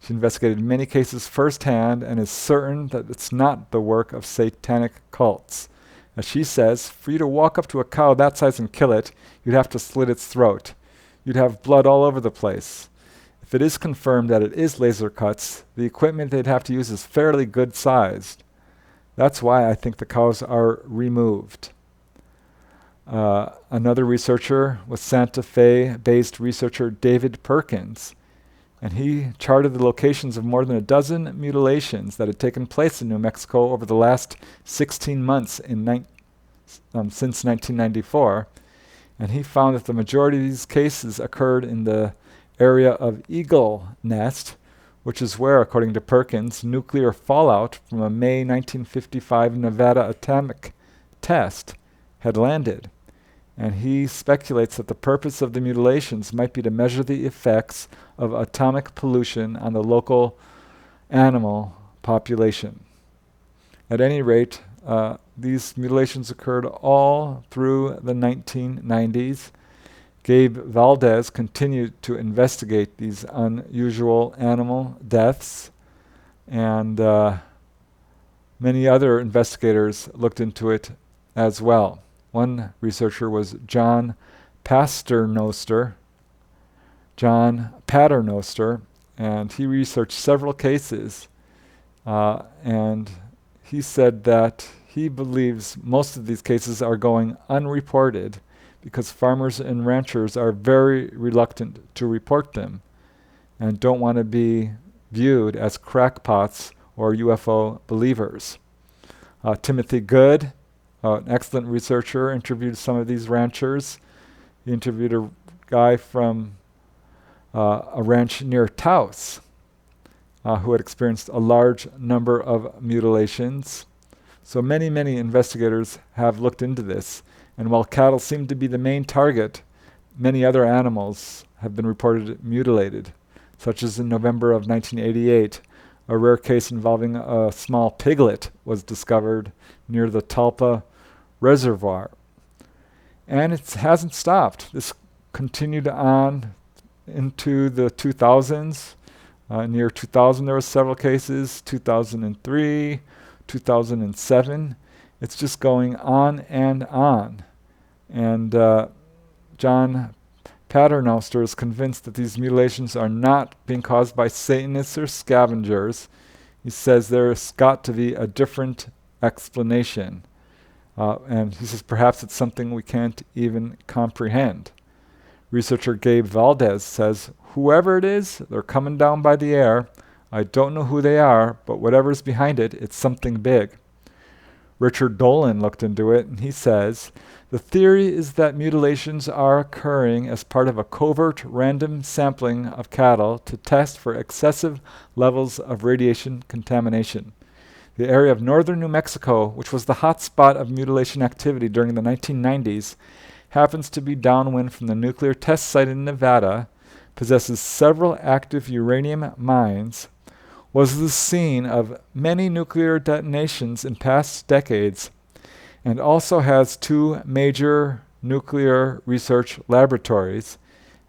She investigated many cases firsthand and is certain that it's not the work of satanic cults. As she says, for you to walk up to a cow that size and kill it, you'd have to slit its throat. You'd have blood all over the place. If it is confirmed that it is laser cuts, the equipment they'd have to use is fairly good sized. That's why I think the cows are removed. Another researcher was Santa Fe-based researcher David Perkins, and he charted the locations of more than a dozen mutilations that had taken place in New Mexico over the last 16 months since 1994, and he found that the majority of these cases occurred in the area of Eagle Nest, which is where, according to Perkins, nuclear fallout from a May 1955 Nevada atomic test had landed. And he speculates that the purpose of the mutilations might be to measure the effects of atomic pollution on the local animal population. At any rate, these mutilations occurred all through the 1990s. Gabe Valdez continued to investigate these unusual animal deaths, and many other investigators looked into it as well. One researcher was John Paternoster, and he researched several cases, and he said that he believes most of these cases are going unreported because farmers and ranchers are very reluctant to report them and don't want to be viewed as crackpots or UFO believers. Timothy Good, an excellent researcher, interviewed some of these ranchers. He interviewed a guy from a ranch near Taos who had experienced a large number of mutilations. So many investigators have looked into this, and while cattle seem to be the main target, many other animals have been reported mutilated, such as in November of 1988, a rare case involving a small piglet was discovered near the Talpa Reservoir. And it hasn't stopped. This continued on into the 2000s. Near 2000 there were several cases, 2003, 2007. It's just going on and on. And John Paternoster is convinced that these mutilations are not being caused by Satanists or scavengers. He says there's got to be a different explanation. And he says perhaps it's something we can't even comprehend. Researcher Gabe Valdez says, whoever it is, they're coming down by the air. I don't know who they are, but whatever's behind it, it's something big. Richard Dolan looked into it, and he says, the theory is that mutilations are occurring as part of a covert random sampling of cattle to test for excessive levels of radiation contamination. The area of northern New Mexico, which was the hot spot of mutilation activity during the 1990s, happens to be downwind from the nuclear test site in Nevada, possesses several active uranium mines, was the scene of many nuclear detonations in past decades, and also has 2 major nuclear research laboratories,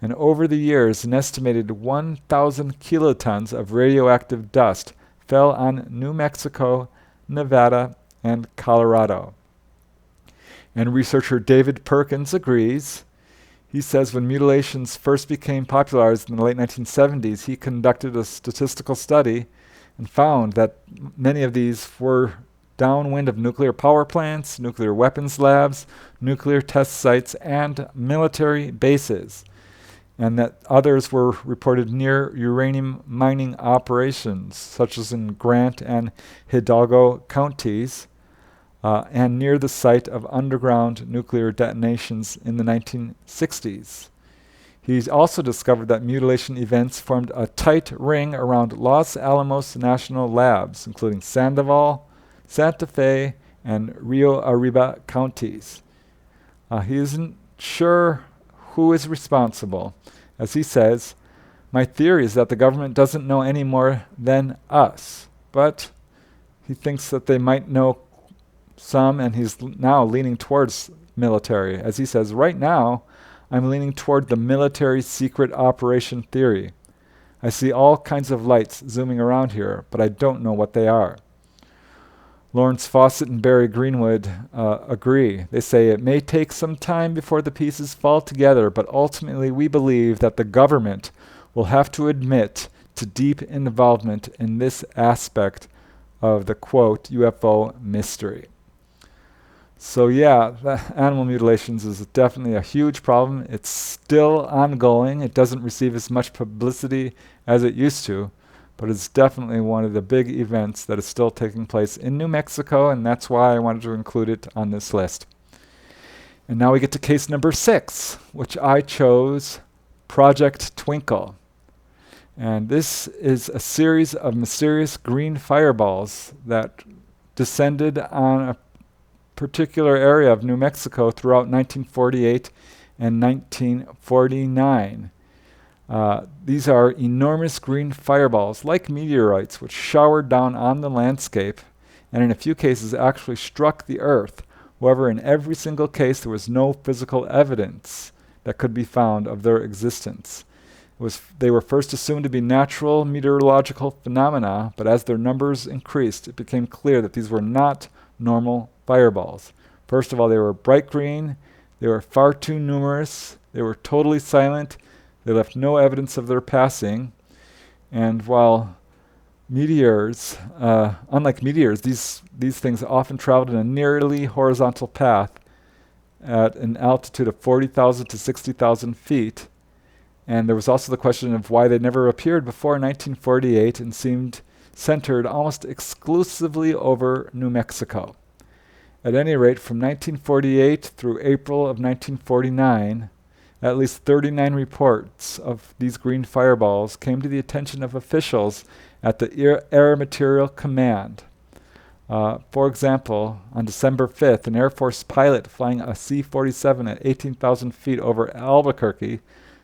and over the years an estimated 1,000 kilotons of radioactive dust fell on New Mexico, Nevada, and Colorado. And researcher David Perkins agrees. He says when mutilations first became popularized in the late 1970s, he conducted a statistical study and found that many of these were downwind of nuclear power plants, nuclear weapons labs, nuclear test sites, and military bases, and that others were reported near uranium mining operations, such as in Grant and Hidalgo counties, and near the site of underground nuclear detonations in the 1960s. He's also discovered that mutilation events formed a tight ring around Los Alamos National Labs, including Sandoval, Santa Fe, and Rio Arriba counties. He isn't sure who is responsible. As he says, "My theory is that the government doesn't know any more than us." But he thinks that they might know some, and he's now leaning towards military. As he says, "Right now, I'm leaning toward the military secret operation theory. I see all kinds of lights zooming around here, but I don't know what they are." Lawrence Fawcett and Barry Greenwood agree. They say it may take some time before the pieces fall together, but ultimately we believe that the government will have to admit to deep involvement in this aspect of the, quote, UFO mystery. So yeah, the animal mutilations is definitely a huge problem. It's still ongoing. It doesn't receive as much publicity as it used to, but it's definitely one of the big events that is still taking place in New Mexico, and that's why I wanted to include it on this list. And now we get to case number 6, which I chose Project Twinkle. And this is a series of mysterious green fireballs that descended on a particular area of New Mexico throughout 1948 and 1949. These are enormous green fireballs, like meteorites, which showered down on the landscape and in a few cases actually struck the earth. However, in every single case, there was no physical evidence that could be found of their existence. They were first assumed to be natural meteorological phenomena, but as their numbers increased, it became clear that these were not normal fireballs. First of all, they were bright green, they were far too numerous, they were totally silent, they left no evidence of their passing, and while meteors, unlike meteors, these things often traveled in a nearly horizontal path at an altitude of 40,000 to 60,000 feet. And there was also the question of why they never appeared before 1948 and seemed centered almost exclusively over New Mexico. At any rate, from 1948 through April of 1949, at least 39 reports of these green fireballs came to the attention of officials at the Air Material Command. For example, on December 5th, an Air Force pilot flying a C-47 at 18,000 feet over Albuquerque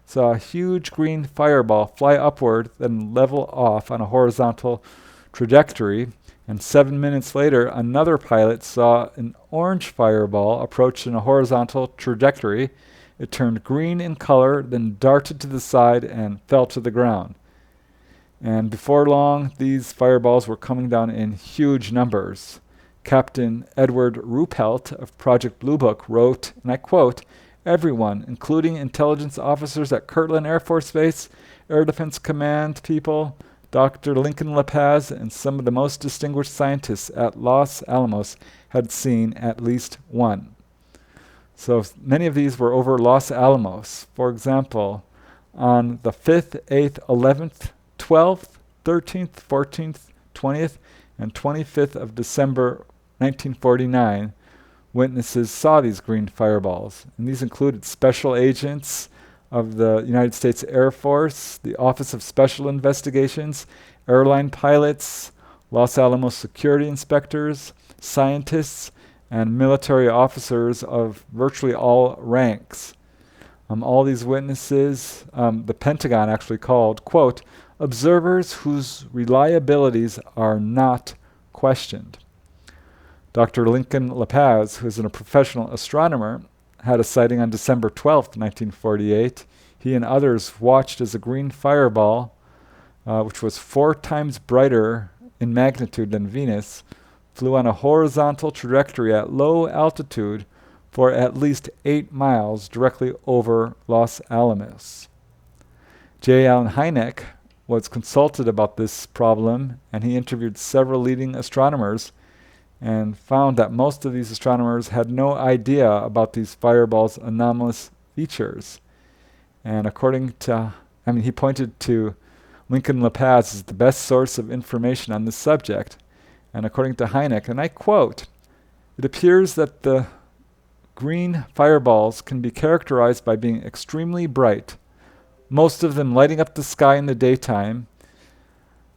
saw a huge green fireball fly upward, then level off on a horizontal trajectory. And 7 minutes later, another pilot saw an orange fireball approach in a horizontal trajectory. It turned green in color, then darted to the side and fell to the ground. And before long, these fireballs were coming down in huge numbers. Captain Edward Ruppelt of Project Blue Book wrote, and I quote, "Everyone, including intelligence officers at Kirtland Air Force Base, Air Defense Command people, Dr. Lincoln La Paz, and some of the most distinguished scientists at Los Alamos had seen at least one." So many of these were over Los Alamos. For example, on the 5th, 8th, 11th, 12th, 13th, 14th, 20th, and 25th of December 1949, witnesses saw these green fireballs. And these included special agents of the United States Air Force, the Office of Special Investigations, airline pilots, Los Alamos security inspectors, scientists, and military officers of virtually all ranks. All these witnesses, the Pentagon actually called, quote, "observers whose reliabilities are not questioned." Dr. Lincoln La Paz, who is a professional astronomer, had a sighting on December 12th, 1948. He and others watched as a green fireball, which was 4 times brighter in magnitude than Venus, flew on a horizontal trajectory at low altitude for at least 8 miles directly over Los Alamos. J. Allen Hynek was consulted about this problem, and he interviewed several leading astronomers and found that most of these astronomers had no idea about these fireballs' anomalous features. And he pointed to Lincoln La Paz as the best source of information on this subject. And according to Hynek, and I quote, "It appears that the green fireballs can be characterized by being extremely bright, most of them lighting up the sky in the daytime.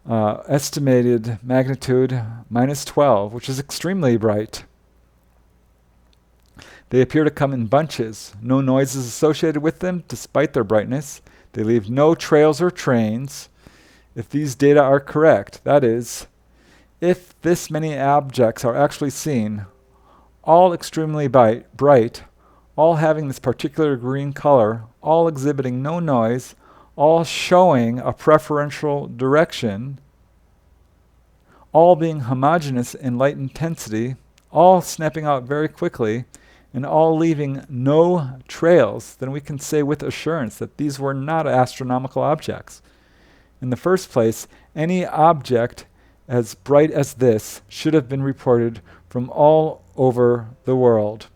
Estimated magnitude -12, which is extremely bright. They appear to come in bunches. No noises associated with them, despite their brightness. They leave no trails or trains. If these data are correct, that is, if this many objects are actually seen, all extremely bright, all having this particular green color, all exhibiting no noise, all showing a preferential direction, all being homogeneous in light intensity, all snapping out very quickly, and all leaving no trails, then we can say with assurance that these were not astronomical objects. In the first place, any object as bright as this should have been reported from all over the world.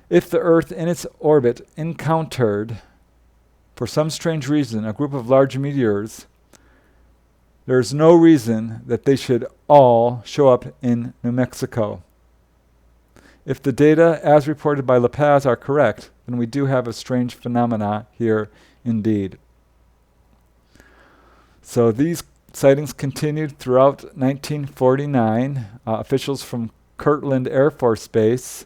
If the Earth in its orbit encountered, for some strange reason, a group of large meteors, there is no reason that they should all show up in New Mexico. If the data as reported by La Paz are correct, then we do have a strange phenomena here indeed. So these sightings continued throughout 1949. Officials from Kirtland Air Force Base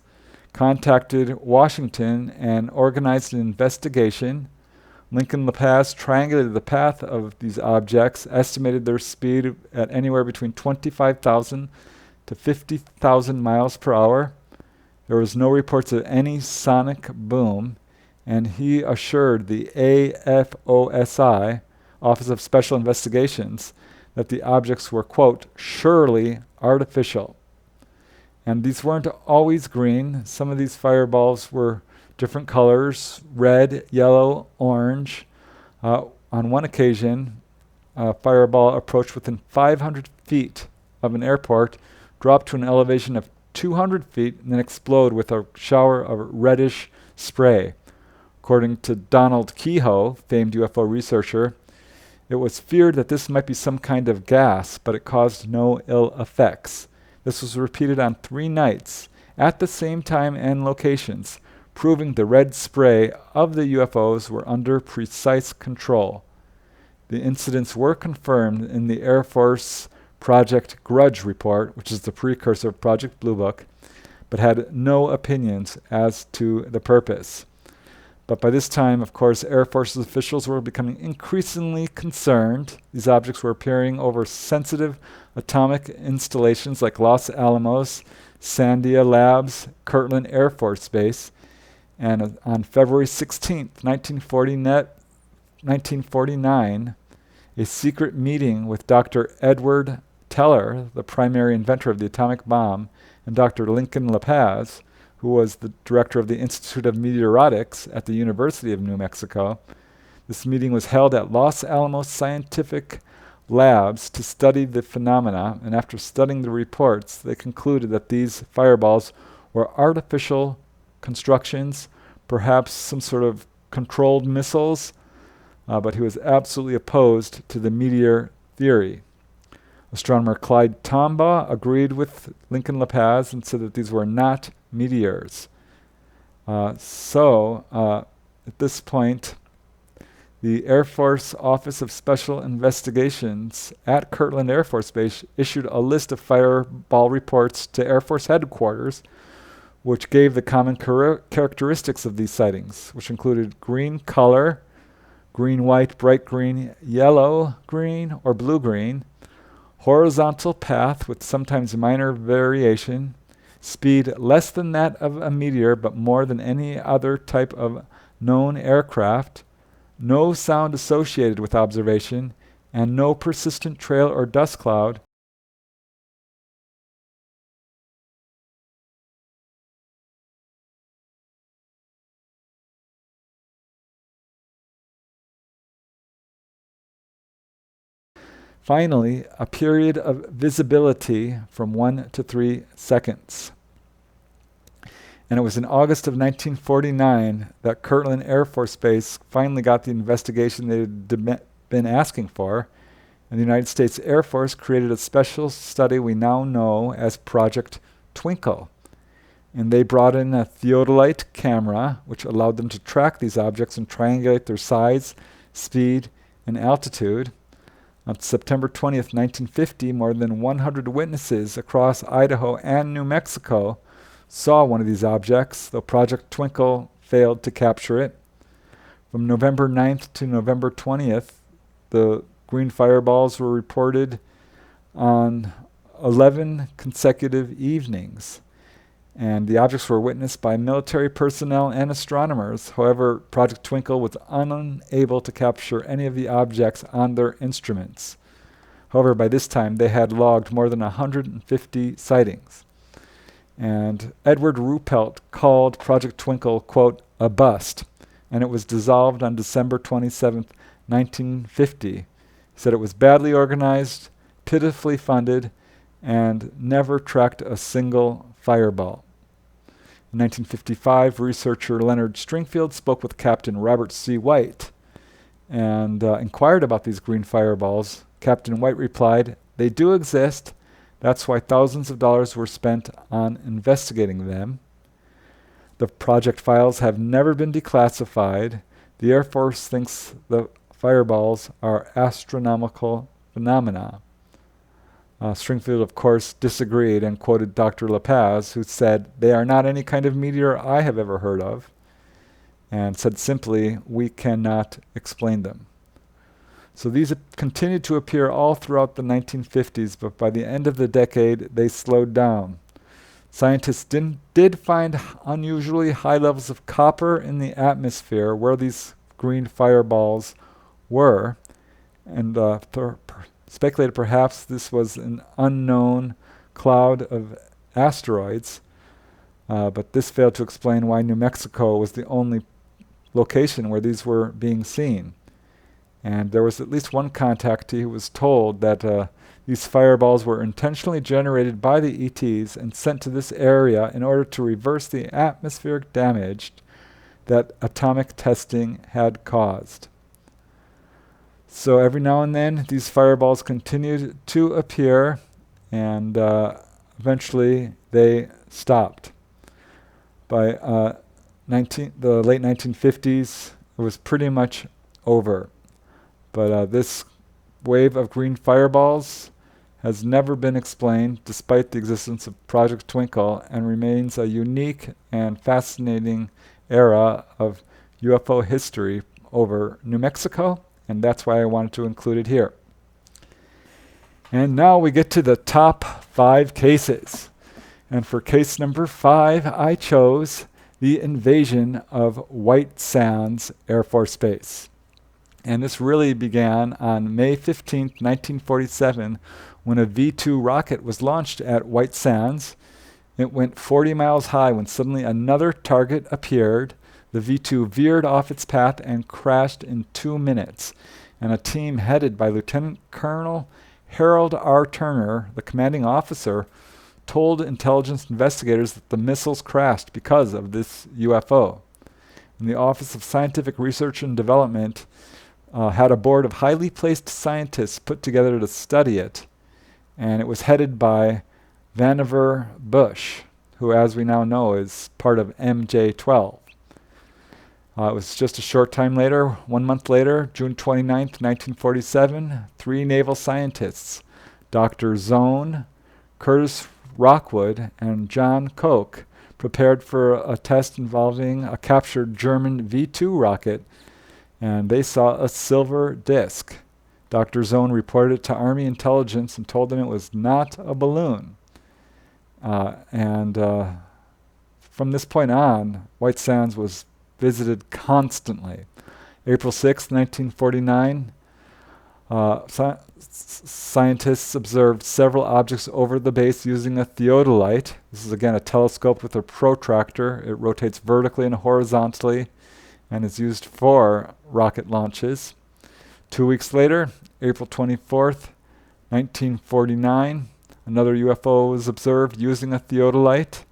contacted Washington and organized an investigation. Lincoln La Paz triangulated the path of these objects, estimated their speed at anywhere between 25,000 to 50,000 miles per hour. There was no reports of any sonic boom, and he assured the AFOSI, Office of Special Investigations, that the objects were, quote, surely artificial. And these weren't always green. Some of these fireballs were different colors, red, yellow, orange. On one occasion, a fireball approached within 500 feet of an airport, dropped to an elevation of 200 feet, and then explode with a shower of reddish spray. According to Donald Kehoe, famed UFO researcher, it was feared that this might be some kind of gas, but it caused no ill effects. This was repeated on 3 nights, at the same time and locations, proving the red spray of the UFOs were under precise control. The incidents were confirmed in the Air Force Project Grudge report, which is the precursor of Project Blue Book, but had no opinions as to the purpose. But by this time, of course, Air Force officials were becoming increasingly concerned. These objects were appearing over sensitive atomic installations like Los Alamos, Sandia Labs, Kirtland Air Force Base. And on February 16th, 1949, a secret meeting with Dr. Edward Teller, the primary inventor of the atomic bomb, and Dr. Lincoln La Paz, who was the director of the Institute of Meteorotics at the University of New Mexico. This meeting was held at Los Alamos Scientific Labs to study the phenomena, and after studying the reports, they concluded that these fireballs were artificial constructions, perhaps some sort of controlled missiles, but he was absolutely opposed to the meteor theory. Astronomer Clyde Tombaugh agreed with Lincoln La Paz and said that these were not meteors. At this point, the Air Force Office of Special Investigations at Kirtland Air Force Base issued a list of fireball reports to Air Force headquarters, which gave the common characteristics of these sightings, which included green color, green-white, bright green, yellow-green, or blue-green, horizontal path with sometimes minor variation, speed less than that of a meteor but more than any other type of known aircraft, no sound associated with observation, and no persistent trail or dust cloud. Finally, a period of visibility from 1 to 3 seconds. And it was in August of 1949 that Kirtland Air Force Base finally got the investigation they had been asking for, and the United States Air Force created a special study we now know as Project Twinkle. And they brought in a theodolite camera, which allowed them to track these objects and triangulate their size, speed, and altitude. On September 20th, 1950, more than 100 witnesses across Idaho and New Mexico saw one of these objects, though Project Twinkle failed to capture it. From November 9th to November 20th, the green fireballs were reported on 11 consecutive evenings, and the objects were witnessed by military personnel and astronomers. However, Project Twinkle was unable to capture any of the objects on their instruments. However, by this time, they had logged more than 150 sightings. And Edward Ruppelt called Project Twinkle, quote, a bust, and it was dissolved on December 27, 1950. He said it was badly organized, pitifully funded, and never tracked a single fireball. In 1955, researcher Leonard Stringfield spoke with Captain Robert C. White and inquired about these green fireballs. Captain White replied, "They do exist. That's why thousands of dollars were spent on investigating them. The project files have never been declassified. The Air Force thinks the fireballs are astronomical phenomena." Stringfield, of course, disagreed and quoted Dr. La Paz, who said, "They are not any kind of meteor I have ever heard of," and said simply, "We cannot explain them." So these continued to appear all throughout the 1950s, but by the end of the decade, they slowed down. Scientists did find unusually high levels of copper in the atmosphere where these green fireballs were, and speculated perhaps this was an unknown cloud of asteroids, but this failed to explain why New Mexico was the only location where these were being seen. And there was at least one contactee who was told that these fireballs were intentionally generated by the ETs and sent to this area in order to reverse the atmospheric damage that atomic testing had caused. So every now and then, these fireballs continued to appear, and eventually they stopped. By the late 1950s, it was pretty much over. But this wave of green fireballs has never been explained, despite the existence of Project Twinkle, and remains a unique and fascinating era of UFO history over New Mexico, and that's why I wanted to include it here. And now we get to the top 5 cases. And for case number 5, I chose the invasion of White Sands Air Force Base. And this really began on May 15, 1947, when a V-2 rocket was launched at White Sands. It went 40 miles high when suddenly another target appeared. The V-2 veered off its path and crashed in 2 minutes. And a team headed by Lieutenant Colonel Harold R. Turner, the commanding officer, told intelligence investigators that the missiles crashed because of this UFO. And the Office of Scientific Research and Development had a board of highly placed scientists put together to study it, and it was headed by Vannevar Bush, who, as we now know, is part of MJ-12. It was just a short time later, 1 month later, June 29th, 1947, 3 naval scientists, Dr. Zone, Curtis Rockwood, and John Koch, prepared for a test involving a captured German V-2 rocket, and they saw a silver disc. Dr. Zone reported it to Army intelligence and told them it was not a balloon. From this point on, White Sands was visited constantly. April 6, 1949, scientists observed several objects over the base using a theodolite. This is again a telescope with a protractor. It rotates vertically and horizontally and is used for rocket launches. 2 weeks later, April 24th, 1949, another UFO was observed using a theodolite.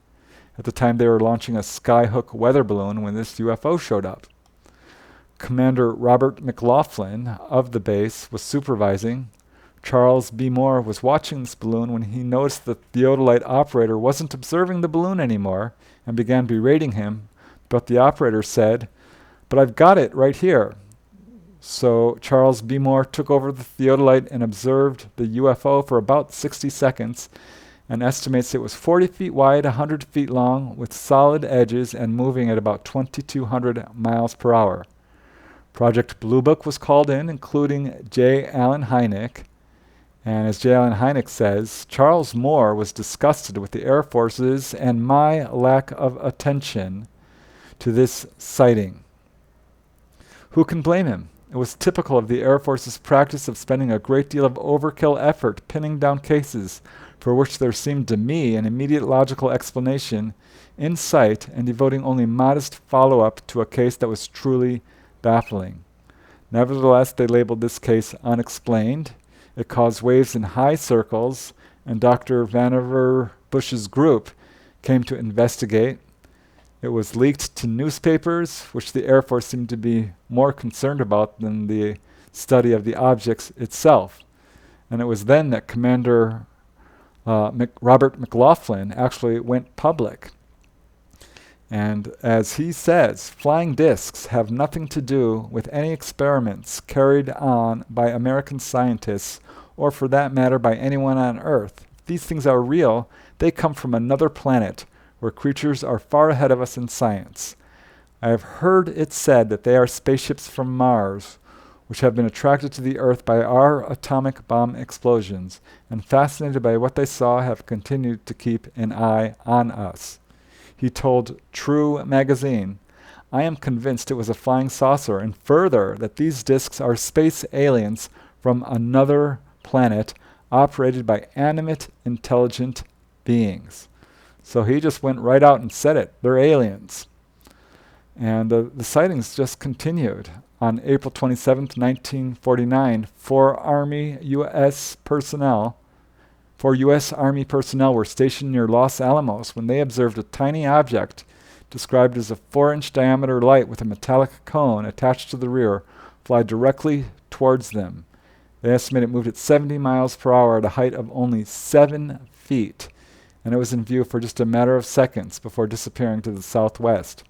At the time, they were launching a skyhook weather balloon when this UFO showed up. Commander Robert McLaughlin of the base was supervising. Charles B. Moore was watching this balloon when he noticed the theodolite operator wasn't observing the balloon anymore and began berating him, but the operator said, "But I've got it right here." So Charles B. Moore took over the theodolite and observed the UFO for about 60 seconds and estimates it was 40 feet wide, 100 feet long, with solid edges and moving at about 2,200 miles per hour. Project Blue Book was called in, including J. Allen Hynek. And as J. Allen Hynek says, Charles Moore was disgusted with the Air Force's and my lack of attention to this sighting. Who can blame him? It was typical of the Air Force's practice of spending a great deal of overkill effort pinning down cases for which there seemed to me an immediate logical explanation in sight and devoting only modest follow-up to a case that was truly baffling. Nevertheless, they labeled this case unexplained. It caused waves in high circles, and Dr. Vannevar Bush's group came to investigate. It was leaked to newspapers, which the Air Force seemed to be more concerned about than the study of the objects itself. And it was then that Commander Robert McLaughlin actually went public. And as he says, flying discs have nothing to do with any experiments carried on by American scientists, or for that matter by anyone on Earth. If these things are real, they come from another planet, where creatures are far ahead of us in science. I have heard it said that they are spaceships from Mars, which have been attracted to the Earth by our atomic bomb explosions, and fascinated by what they saw have continued to keep an eye on us. He told True magazine, I am convinced it was a flying saucer, and further, that these discs are space aliens from another planet operated by animate, intelligent beings. So he just went right out and said it. They're aliens. And the sightings just continued. On April 27, 1949, four U.S. Army personnel were stationed near Los Alamos when they observed a tiny object described as a 4-inch diameter light with a metallic cone attached to the rear fly directly towards them. They estimate it moved at 70 miles per hour at a height of only 7 feet, and it was in view for just a matter of seconds before disappearing to the southwest.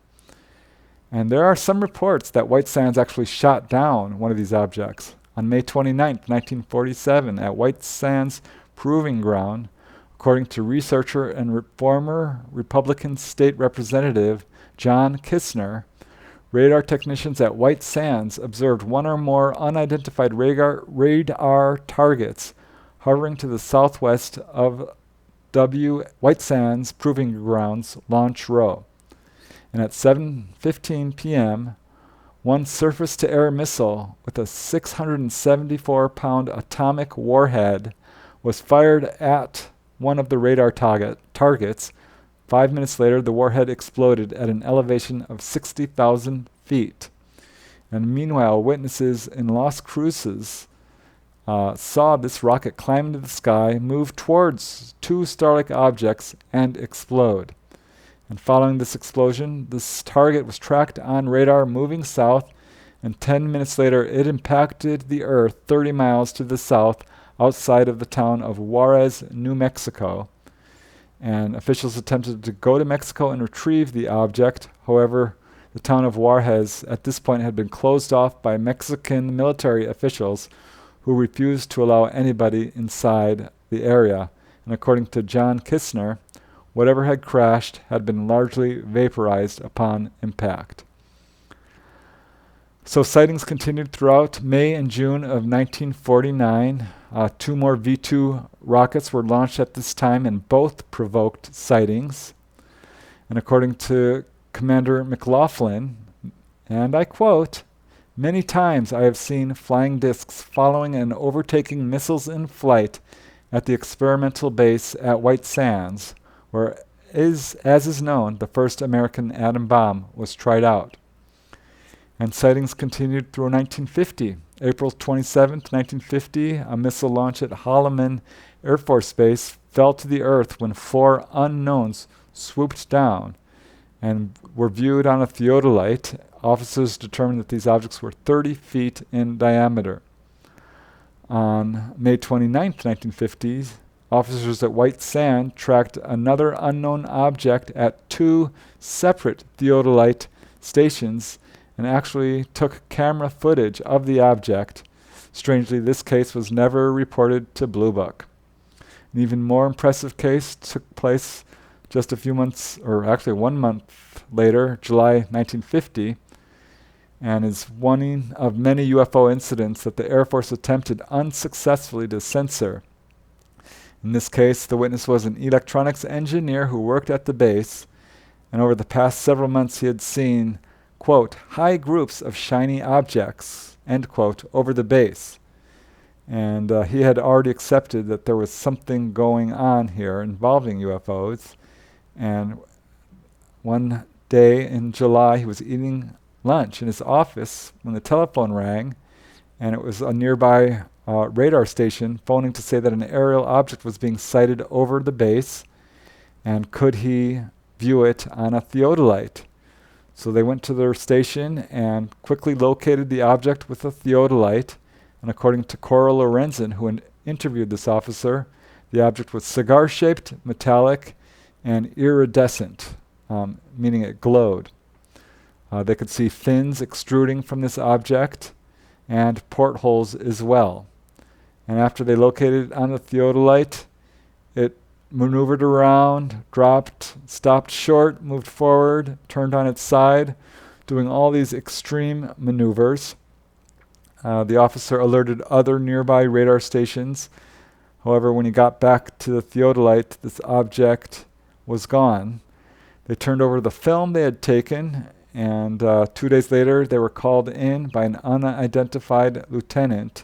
And there are some reports that White Sands actually shot down one of these objects. On May 29, 1947, at White Sands Proving Ground, according to researcher and former Republican State Representative John Kistner, radar technicians at White Sands observed one or more unidentified radar targets hovering to the southwest of White Sands Proving Grounds launch row. And at 7:15 p.m., one surface-to-air missile with a 674-pound atomic warhead was fired at one of the radar targets. 5 minutes later, the warhead exploded at an elevation of 60,000 feet. And meanwhile, witnesses in Las Cruces saw this rocket climb into the sky, move towards two star-like objects, and explode. And following this explosion, this target was tracked on radar moving south, and 10 minutes later it impacted the Earth 30 miles to the south outside of the town of Juarez, New Mexico. And officials attempted to go to Mexico and retrieve the object. However, the town of Juarez at this point had been closed off by Mexican military officials who refused to allow anybody inside the area. And according to John Kistner, whatever had crashed had been largely vaporized upon impact. So sightings continued throughout May and June of 1949. Two more V-2 rockets were launched at this time, and both provoked sightings. And according to Commander McLaughlin, and I quote, "Many times I have seen flying discs following and overtaking missiles in flight at the experimental base at White Sands, where, as is known, the first American atom bomb was tried out." And sightings continued through 1950. April 27, 1950, a missile launch at Holloman Air Force Base fell to the earth when four unknowns swooped down and were viewed on a theodolite. Officers determined that these objects were 30 feet in diameter. On May 29, 1950, officers at White Sand tracked another unknown object at two separate theodolite stations and actually took camera footage of the object. Strangely, this case was never reported to Blue Book. An even more impressive case took place just a few months, or actually 1 month later, July 1950, and is one of many UFO incidents that the Air Force attempted unsuccessfully to censor. In this case, the witness was an electronics engineer who worked at the base, and over the past several months he had seen, quote, high groups of shiny objects, end quote, over the base. And he had already accepted that there was something going on here involving UFOs. And one day in July, he was eating lunch in his office when the telephone rang, and it was a nearby radar station phoning to say that an aerial object was being sighted over the base, and could he view it on a theodolite. So they went to their station and quickly located the object with a theodolite, and according to Cora Lorenzen, who interviewed this officer, the object was cigar-shaped, metallic, and iridescent, meaning it glowed. They could see fins extruding from this object and portholes as well. And after they located it on the theodolite, it maneuvered around, dropped, stopped short, moved forward, turned on its side, doing all these extreme maneuvers. The officer alerted other nearby radar stations. However, when he got back to the theodolite, this object was gone. They turned over the film they had taken, and 2 days later they were called in by an unidentified lieutenant,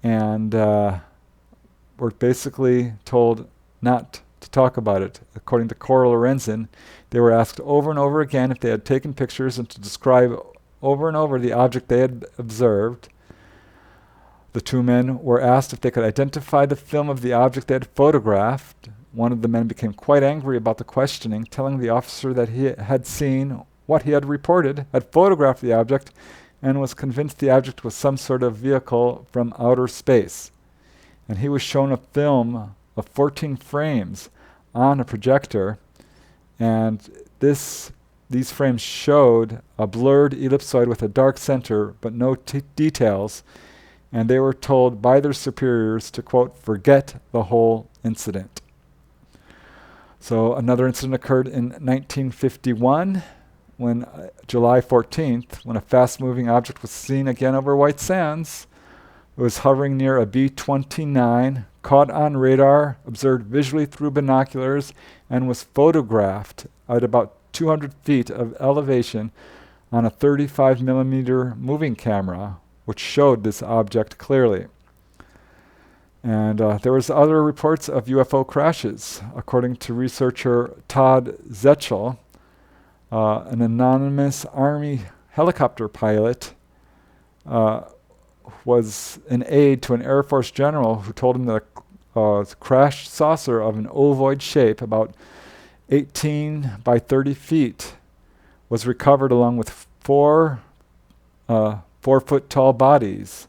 and were basically told not to talk about it. According to Cora Lorenzen, they were asked over and over again if they had taken pictures and to describe over and over the object they had observed. The two men were asked if they could identify the film of the object they had photographed. One of the men became quite angry about the questioning, telling the officer that he had seen what he had reported, had photographed the object, and was convinced the object was some sort of vehicle from outer space. And he was shown a film of 14 frames on a projector, and these frames showed a blurred ellipsoid with a dark center, but no details, and they were told by their superiors to, quote, forget the whole incident. So another incident occurred in 1951, when July 14th, when a fast-moving object was seen again over White Sands. It was hovering near a B-29, caught on radar, observed visually through binoculars, and was photographed at about 200 feet of elevation on a 35 millimeter moving camera, which showed this object clearly. And there was other reports of UFO crashes. According to researcher Todd Zetchell, an anonymous Army helicopter pilot was an aide to an Air Force general who told him that a crashed saucer of an ovoid shape, about 18 by 30 feet, was recovered along with four 4-foot tall bodies,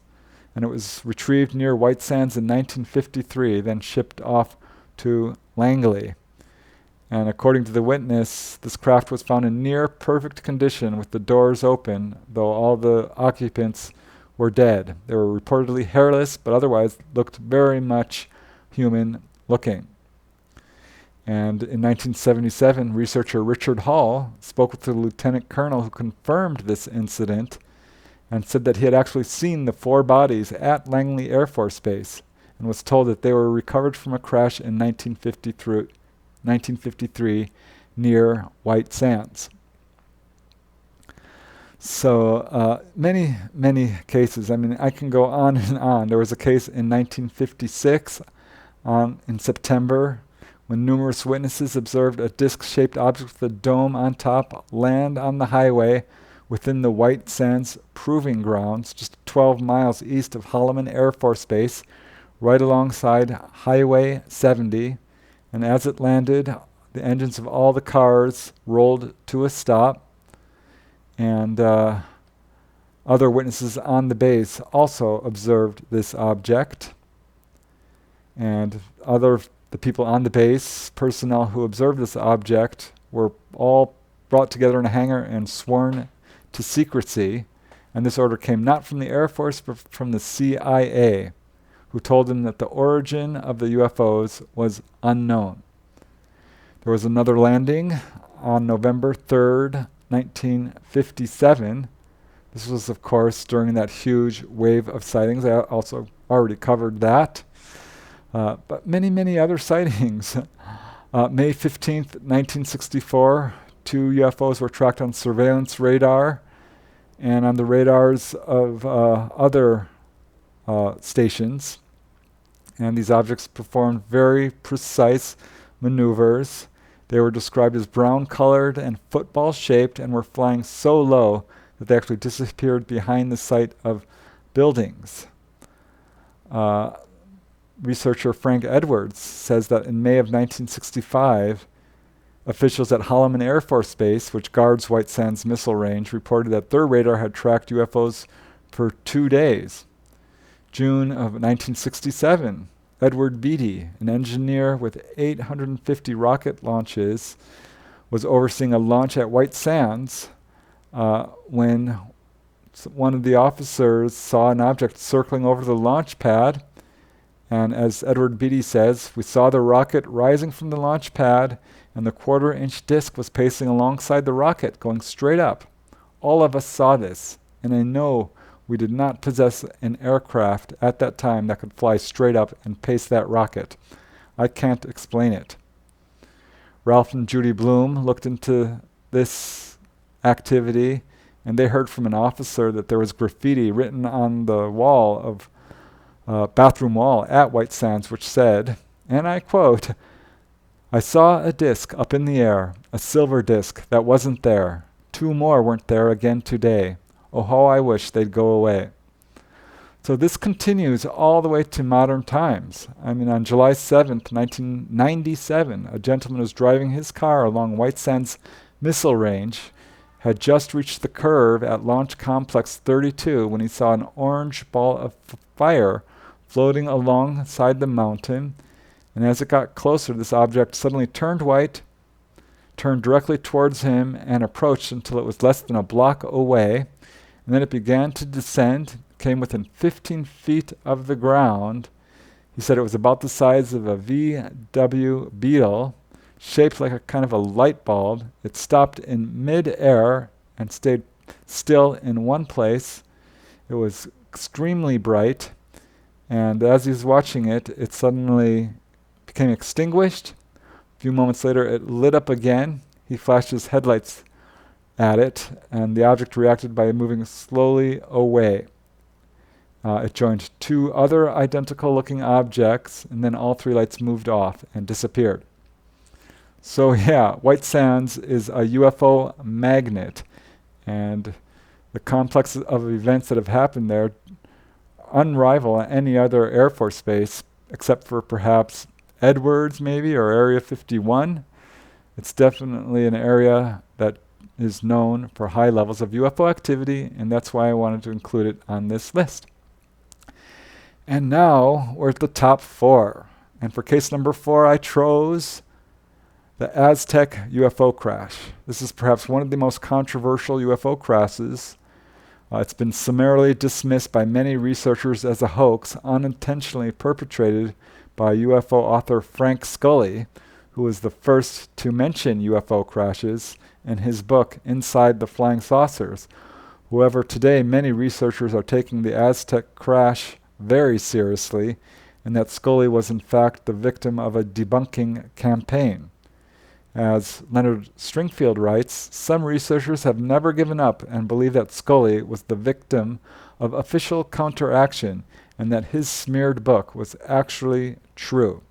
and it was retrieved near White Sands in 1953, then shipped off to Langley. And according to the witness, this craft was found in near perfect condition with the doors open, though all the occupants were dead. They were reportedly hairless, but otherwise looked very much human looking. And in 1977, researcher Richard Hall spoke with the lieutenant colonel who confirmed this incident and said that he had actually seen the 4 bodies at Langley Air Force Base and was told that they were recovered from a crash in 1953 near White Sands. So many, many cases. I mean, I can go on and on. There was a case in 1956 in September when numerous witnesses observed a disc-shaped object with a dome on top land on the highway within the White Sands Proving Grounds, just 12 miles east of Holloman Air Force Base, right alongside Highway 70. And as it landed, the engines of all the cars rolled to a stop. And other witnesses on the base also observed this object. And the people on the base, personnel who observed this object, were all brought together in a hangar and sworn to secrecy, and this order came not from the Air Force but from the CIA, who told him that the origin of the UFOs was unknown. There was another landing on November 3rd, 1957. This was, of course, during that huge wave of sightings. I also already covered that. But many, many other sightings. May 15th, 1964, 2 UFOs were tracked on surveillance radar and on the radars of other stations. And these objects performed very precise maneuvers. They were described as brown-colored and football-shaped and were flying so low that they actually disappeared behind the site of buildings. Researcher Frank Edwards says that in May of 1965, officials at Holloman Air Force Base, which guards White Sands Missile Range, reported that their radar had tracked UFOs for 2 days. June of 1967, Edward Beatty, an engineer with 850 rocket launches, was overseeing a launch at White Sands when one of the officers saw an object circling over the launch pad. And as Edward Beatty says, we saw the rocket rising from the launch pad, and the 1/4-inch disc was pacing alongside the rocket, going straight up. All of us saw this, and I know we did not possess an aircraft at that time that could fly straight up and pace that rocket. I can't explain it. Ralph and Judy Bloom looked into this activity, and they heard from an officer that there was graffiti written on the wall of bathroom wall at White Sands, which said, and I quote, "I saw a disc up in the air, a silver disc that wasn't there. 2 more weren't there again today. Oh, how I wish they'd go away." So this continues all the way to modern times. I mean, on July 7th, 1997, a gentleman was driving his car along White Sands Missile Range, had just reached the curve at Launch Complex 32 when he saw an orange ball of fire floating alongside the mountain, and as it got closer, this object suddenly turned white, turned directly towards him, and approached until it was less than a block away, and then it began to descend, came within 15 feet of the ground. He said it was about the size of a VW Beetle, shaped like a kind of a light bulb. It stopped in mid-air and stayed still in one place. It was extremely bright, and as he was watching it, it suddenly became extinguished. A few moments later, it lit up again. He flashed his headlights at it, and the object reacted by moving slowly away. It joined 2 other identical-looking objects, and then all 3 lights moved off and disappeared. So yeah, White Sands is a UFO magnet, and the complex of events that have happened there unrival any other Air Force base, except for perhaps Edwards maybe, or Area 51. It's definitely an area that is known for high levels of UFO activity, and that's why I wanted to include it on this list. And now we're at the top 4. And for case number 4, I chose the Aztec UFO Crash. This is perhaps one of the most controversial UFO crashes. It's been summarily dismissed by many researchers as a hoax unintentionally perpetrated by UFO author Frank Scully, who was the first to mention UFO crashes in his book Inside the Flying Saucers. However, today many researchers are taking the Aztec crash very seriously, and that Scully was in fact the victim of a debunking campaign. As Leonard Stringfield writes, some researchers have never given up and believe that Scully was the victim of official counteraction and that his smeared book was actually true.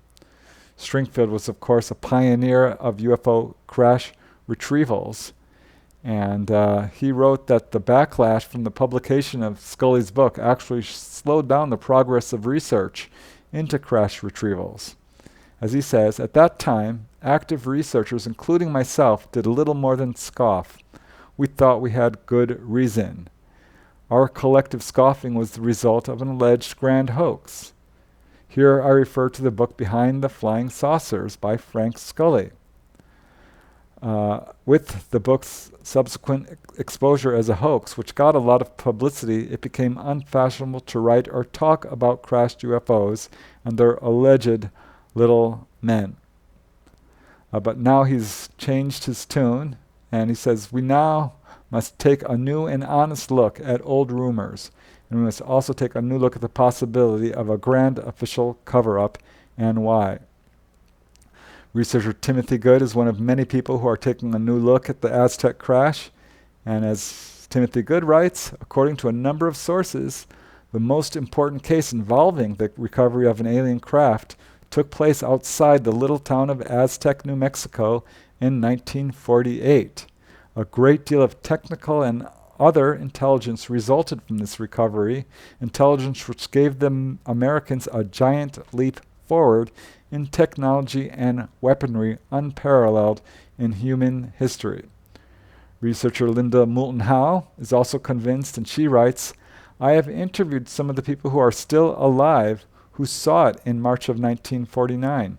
Stringfield was, of course, a pioneer of UFO crash retrievals, and he wrote that the backlash from the publication of Scully's book actually slowed down the progress of research into crash retrievals. As he says, at that time, active researchers, including myself, did little more than scoff. We thought we had good reason. Our collective scoffing was the result of an alleged grand hoax. Here I refer to the book Behind the Flying Saucers by Frank Scully. With the book's subsequent exposure as a hoax, which got a lot of publicity, it became unfashionable to write or talk about crashed UFOs and their alleged little men. But now he's changed his tune, and he says, we now must take a new and honest look at old rumors, and we must also take a new look at the possibility of a grand official cover-up and why. Researcher Timothy Good is one of many people who are taking a new look at the Aztec crash, and as Timothy Good writes, according to a number of sources, the most important case involving the recovery of an alien craft took place outside the little town of Aztec, New Mexico in 1948. A great deal of technical and other intelligence resulted from this recovery, intelligence which gave the Americans a giant leap forward in technology and weaponry unparalleled in human history. Researcher Linda Moulton Howe is also convinced, and she writes, I have interviewed some of the people who are still alive who saw it in March of 1949.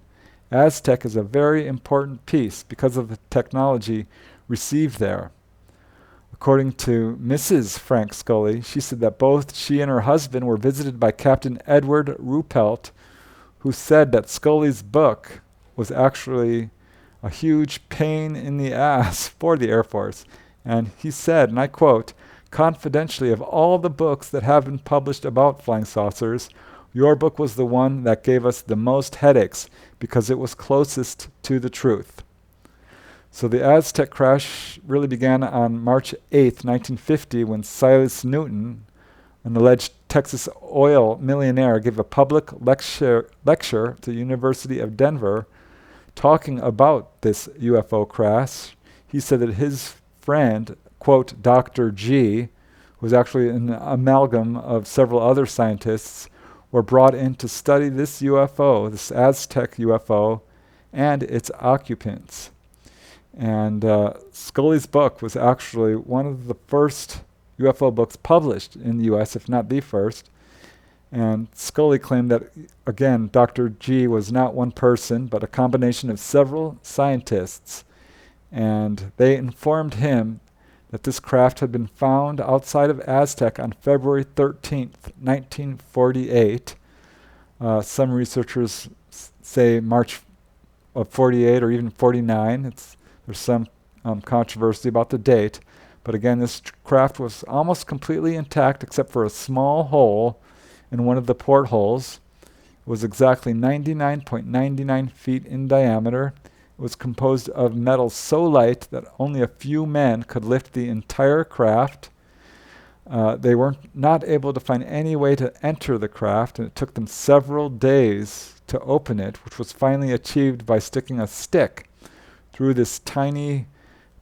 Aztec is a very important piece because of the technology received there. According to Mrs. Frank Scully, she said that both she and her husband were visited by Captain Edward Ruppelt, who said that Scully's book was actually a huge pain in the ass for the Air Force. And he said, and I quote, confidentially, of all the books that have been published about flying saucers, your book was the one that gave us the most headaches because it was closest to the truth. So the Aztec crash really began on March 8th, 1950, when Silas Newton, an alleged Texas oil millionaire, gave a public lecture to the University of Denver talking about this UFO crash. He said that his friend, quote, Dr. G, who was actually an amalgam of several other scientists, were brought in to study this UFO, this Aztec UFO, and its occupants. And Scully's book was actually one of the first UFO books published in the U.S., if not the first. And Scully claimed that, again, Dr. G was not one person, but a combination of several scientists. And they informed him that this craft had been found outside of Aztec on February 13th, 1948. Some researchers say March of 48 or even 49. There's some controversy about the date. But again, this craft was almost completely intact except for a small hole in one of the portholes. It was exactly 99.99 feet in diameter. It was composed of metal so light that only a few men could lift the entire craft. They were not able to find any way to enter the craft, and it took them several days to open it, which was finally achieved by sticking a stick through this tiny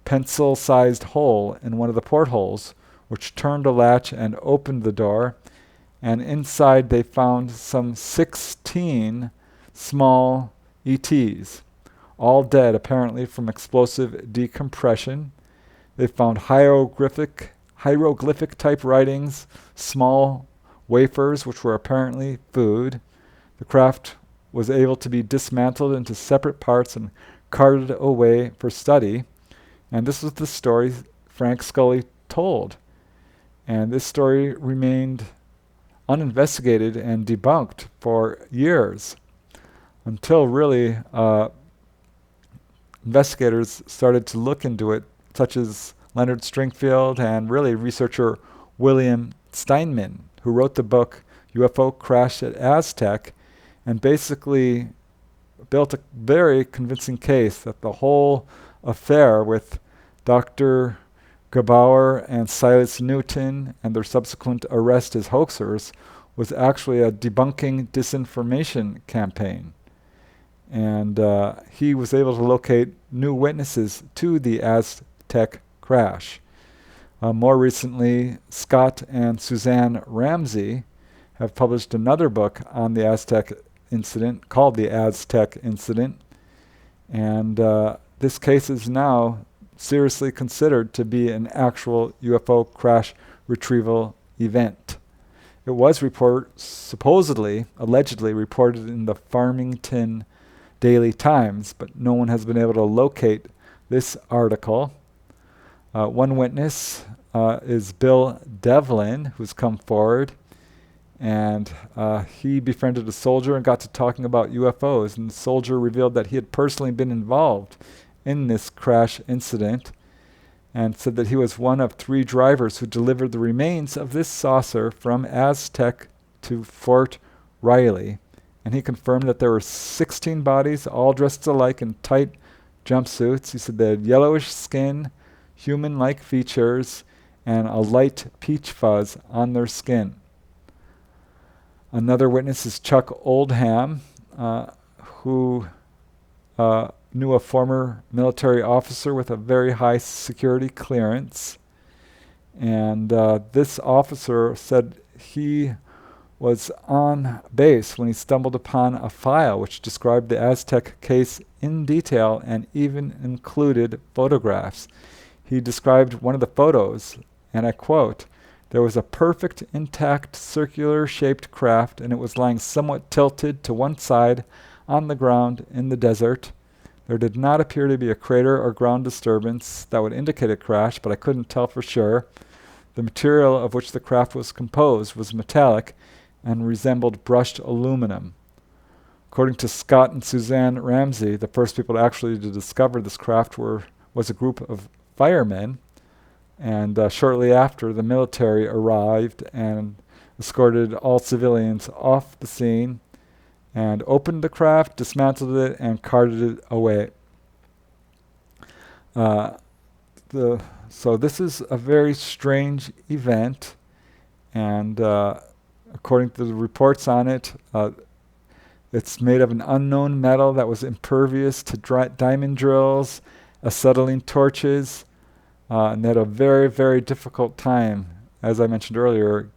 pencil-sized hole in one of the portholes, which turned a latch and opened the door. And inside they found some 16 small ETs, all dead apparently from explosive decompression. They found hieroglyphic type writings, small wafers which were apparently food. The craft was able to be dismantled into separate parts and carted away for study. And this was the story Frank Scully told. And this story remained uninvestigated and debunked for years until really investigators started to look into it, such as Leonard Stringfield and really researcher William Steinman, who wrote the book UFO Crash at Aztec, and basically built a very convincing case that the whole affair with Dr. Gebauer and Silas Newton and their subsequent arrest as hoaxers was actually a debunking disinformation campaign. And he was able to locate new witnesses to the Aztec crash. More recently, Scott and Suzanne Ramsey have published another book on the Aztec incident called The Aztec Incident. And this case is now seriously considered to be an actual UFO crash retrieval event. It was allegedly reported in the Farmington Daily Times, but no one has been able to locate this article. One witness is Bill Devlin, who's come forward, and he befriended a soldier and got to talking about UFOs, and the soldier revealed that he had personally been involved in this crash incident and said that he was one of 3 drivers who delivered the remains of this saucer from Aztec to Fort Riley. And he confirmed that there were 16 bodies, all dressed alike in tight jumpsuits. He said they had yellowish skin, human-like features, and a light peach fuzz on their skin. Another witness is Chuck Oldham, who knew a former military officer with a very high security clearance. And this officer said he was on base when he stumbled upon a file which described the Aztec case in detail and even included photographs. He described one of the photos, and I quote, "There was a perfect, intact, circular-shaped craft, and it was lying somewhat tilted to one side on the ground in the desert. There did not appear to be a crater or ground disturbance that would indicate a crash, but I couldn't tell for sure. The material of which the craft was composed was metallic and resembled brushed aluminum." According to Scott and Suzanne Ramsey, the first people to discover this craft was a group of firemen, and shortly after, the military arrived and escorted all civilians off the scene and opened the craft, dismantled it, and carted it away. So this is a very strange event, and according to the reports on it, it's made of an unknown metal that was impervious to diamond drills, acetylene torches, and they had a very, very difficult time, as I mentioned earlier,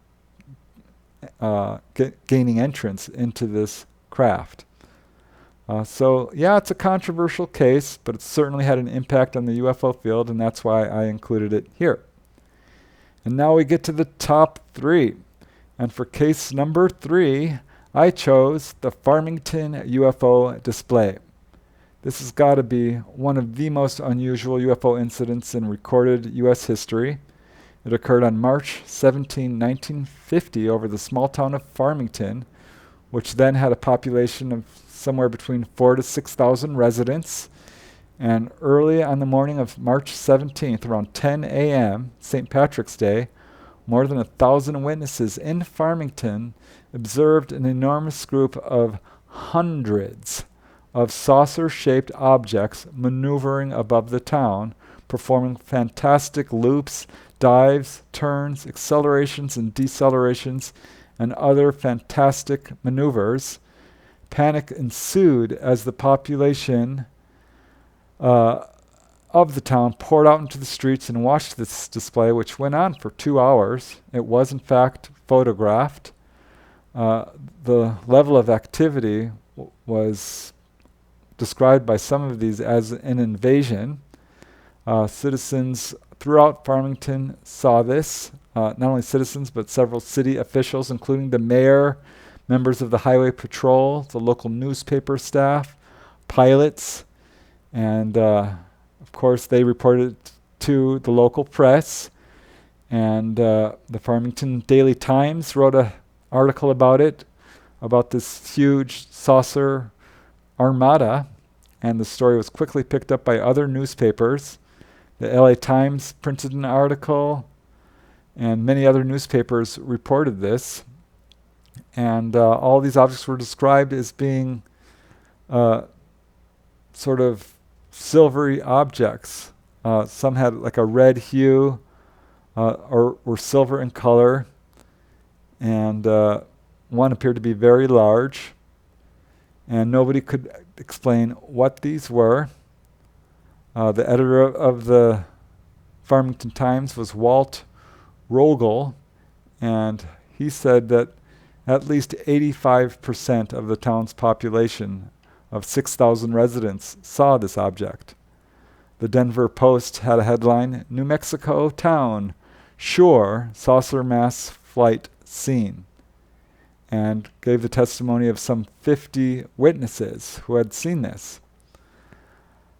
gaining entrance into this craft. So yeah, it's a controversial case, but it certainly had an impact on the UFO field, and that's why I included it here. And now we get to the top 3. And for case number 3, I chose the Farmington UFO display. This has got to be one of the most unusual UFO incidents in recorded U.S. history. It occurred on March 17, 1950 over the small town of Farmington, which then had a population of somewhere between 4,000 to 6,000 residents. And early on the morning of March 17th, around 10 a.m., St. Patrick's Day, more than 1,000 witnesses in Farmington observed an enormous group of hundreds of saucer-shaped objects maneuvering above the town, performing fantastic loops, dives, turns, accelerations and decelerations, and other fantastic maneuvers. Panic ensued as the population of the town poured out into the streets and watched this display, which went on for 2 hours. It was, in fact, photographed. The level of activity was described by some of these as an invasion. Citizens throughout Farmington saw this. Not only citizens, but several city officials, including the mayor, members of the highway patrol, the local newspaper staff, pilots, and of course they reported to the local press. And the Farmington Daily Times wrote an article about it, about this huge saucer armada, and the story was quickly picked up by other newspapers. The LA Times printed an article, and many other newspapers reported this. And all these objects were described as being sort of silvery objects. Some had like a red hue or were silver in color, and one appeared to be very large, and nobody could explain what these were. The editor of the Farmington Times was Walt Rogel, and he said that at least 85% of the town's population of 6,000 residents saw this object. The Denver Post had a headline, "New Mexico Town, Sure Saucer Mass Flight Seen," and gave the testimony of some 50 witnesses who had seen this.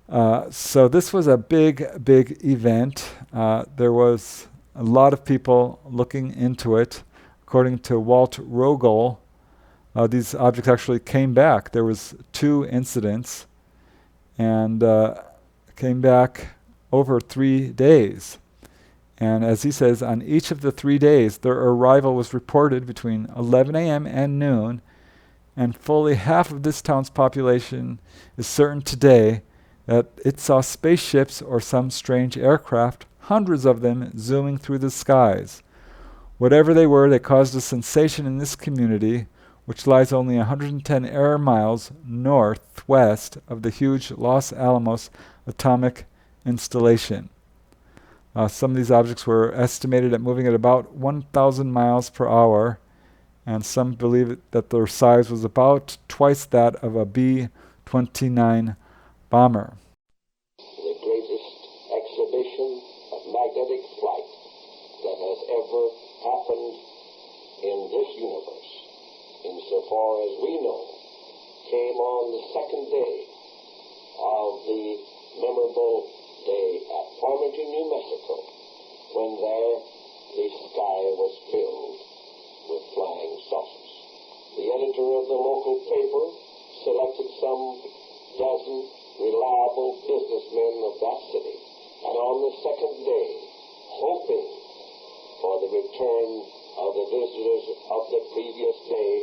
So this was a big, big event. There was a lot of people looking into it. According to Walt Rogel, these objects actually came back. There was 2 incidents, and came back over 3 days. And as he says, on each of the 3 days, their arrival was reported between 11 a.m. and noon, and fully half of this town's population is certain today that it saw spaceships or some strange aircraft, hundreds of them zooming through the skies. Whatever they were, they caused a sensation in this community, which lies only 110 air miles northwest of the huge Los Alamos atomic installation. Some of these objects were estimated at moving at about 1,000 miles per hour, and some believe that their size was about twice that of a B-29 bomber. The greatest exhibition of magnetic flight that has ever happened in this universe, insofar as we know, came on the second day of the memorable day at Farmington, New Mexico, when there the sky was filled with flying saucers. The editor of the local paper selected some dozen reliable businessmen of that city, and on the second day, hoping for the return of the visitors of the previous day,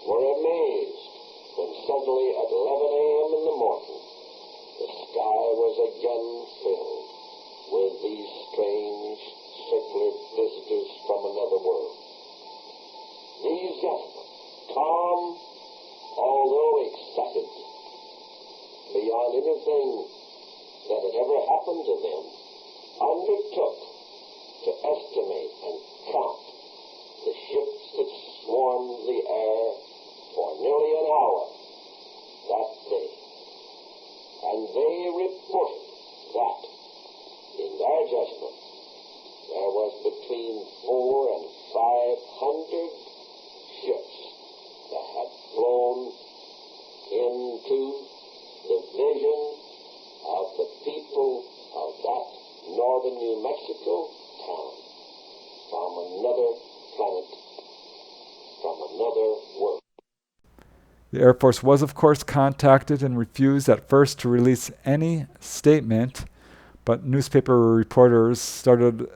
were amazed when suddenly at 11 a.m. in the morning, the sky was again filled with these strange circular visitors from another world. These gentlemen, calm, although excited beyond anything that had ever happened to them, undertook to estimate and count the ships that swarmed the air for nearly an hour that day. And they reported that, in their judgment, there was between 400 and 500 ships that had flown into the vision of the people of that northern New Mexico town from another planet, from another world. The Air Force was, of course, contacted and refused at first to release any statement, but newspaper reporters started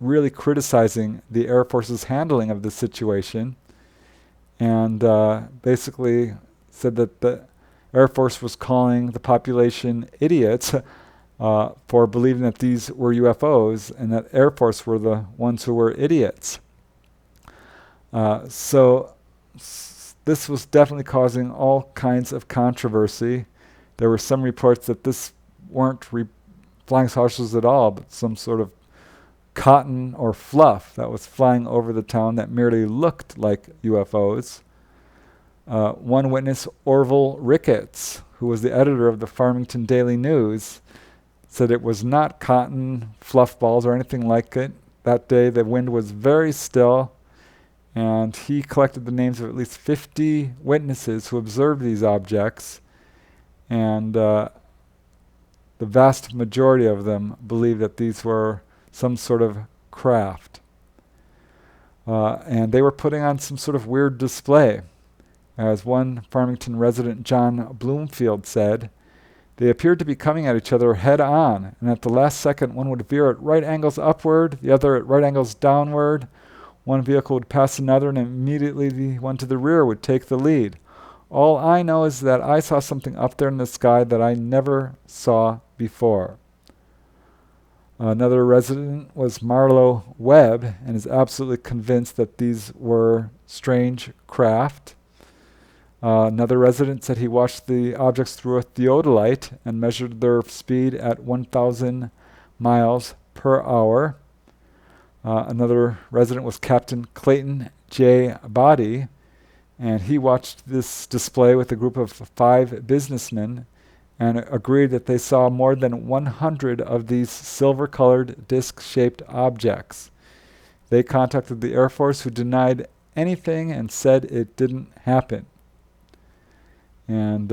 really criticizing the Air Force's handling of the situation, and basically said that the Air Force was calling the population idiots for believing that these were UFOs, and that Air Force were the ones who were idiots. This was definitely causing all kinds of controversy. There were some reports that this weren't flying saucers at all, but some sort of cotton or fluff that was flying over the town that merely looked like UFOs. One witness, Orville Ricketts, who was the editor of the Farmington Daily News, said it was not cotton, fluff balls, or anything like it. That day the wind was very still, and he collected the names of at least 50 witnesses who observed these objects, and the vast majority of them believed that these were some sort of craft. And they were putting on some sort of weird display. As one Farmington resident, John Bloomfield, said, they appeared to be coming at each other head on, and at the last second one would veer at right angles upward, the other at right angles downward. One vehicle would pass another, and immediately the one to the rear would take the lead. All I know is that I saw something up there in the sky that I never saw before. Another resident was Marlowe Webb, and is absolutely convinced that these were strange craft. Another resident said he watched the objects through a theodolite and measured their speed at 1,000 miles per hour. Another resident was Captain Clayton J. Body, and he watched this display with a group of 5 businessmen and agreed that they saw more than 100 of these silver-colored disc-shaped objects. They contacted the Air Force, who denied anything and said it didn't happen. And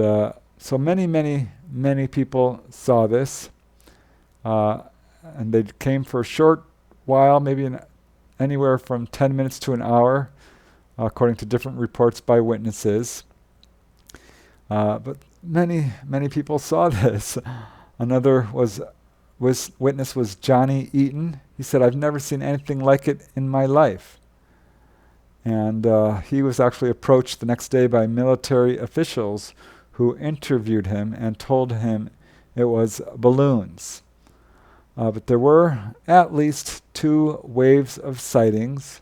So many people saw this, and they came for a short while, maybe anywhere from 10 minutes to an hour, according to different reports by witnesses. But many people saw this. Another witness was Johnny Eaton. He said, "I've never seen anything like it in my life." And he was actually approached the next day by military officials who interviewed him and told him it was balloons. But there were at least 2 waves of sightings.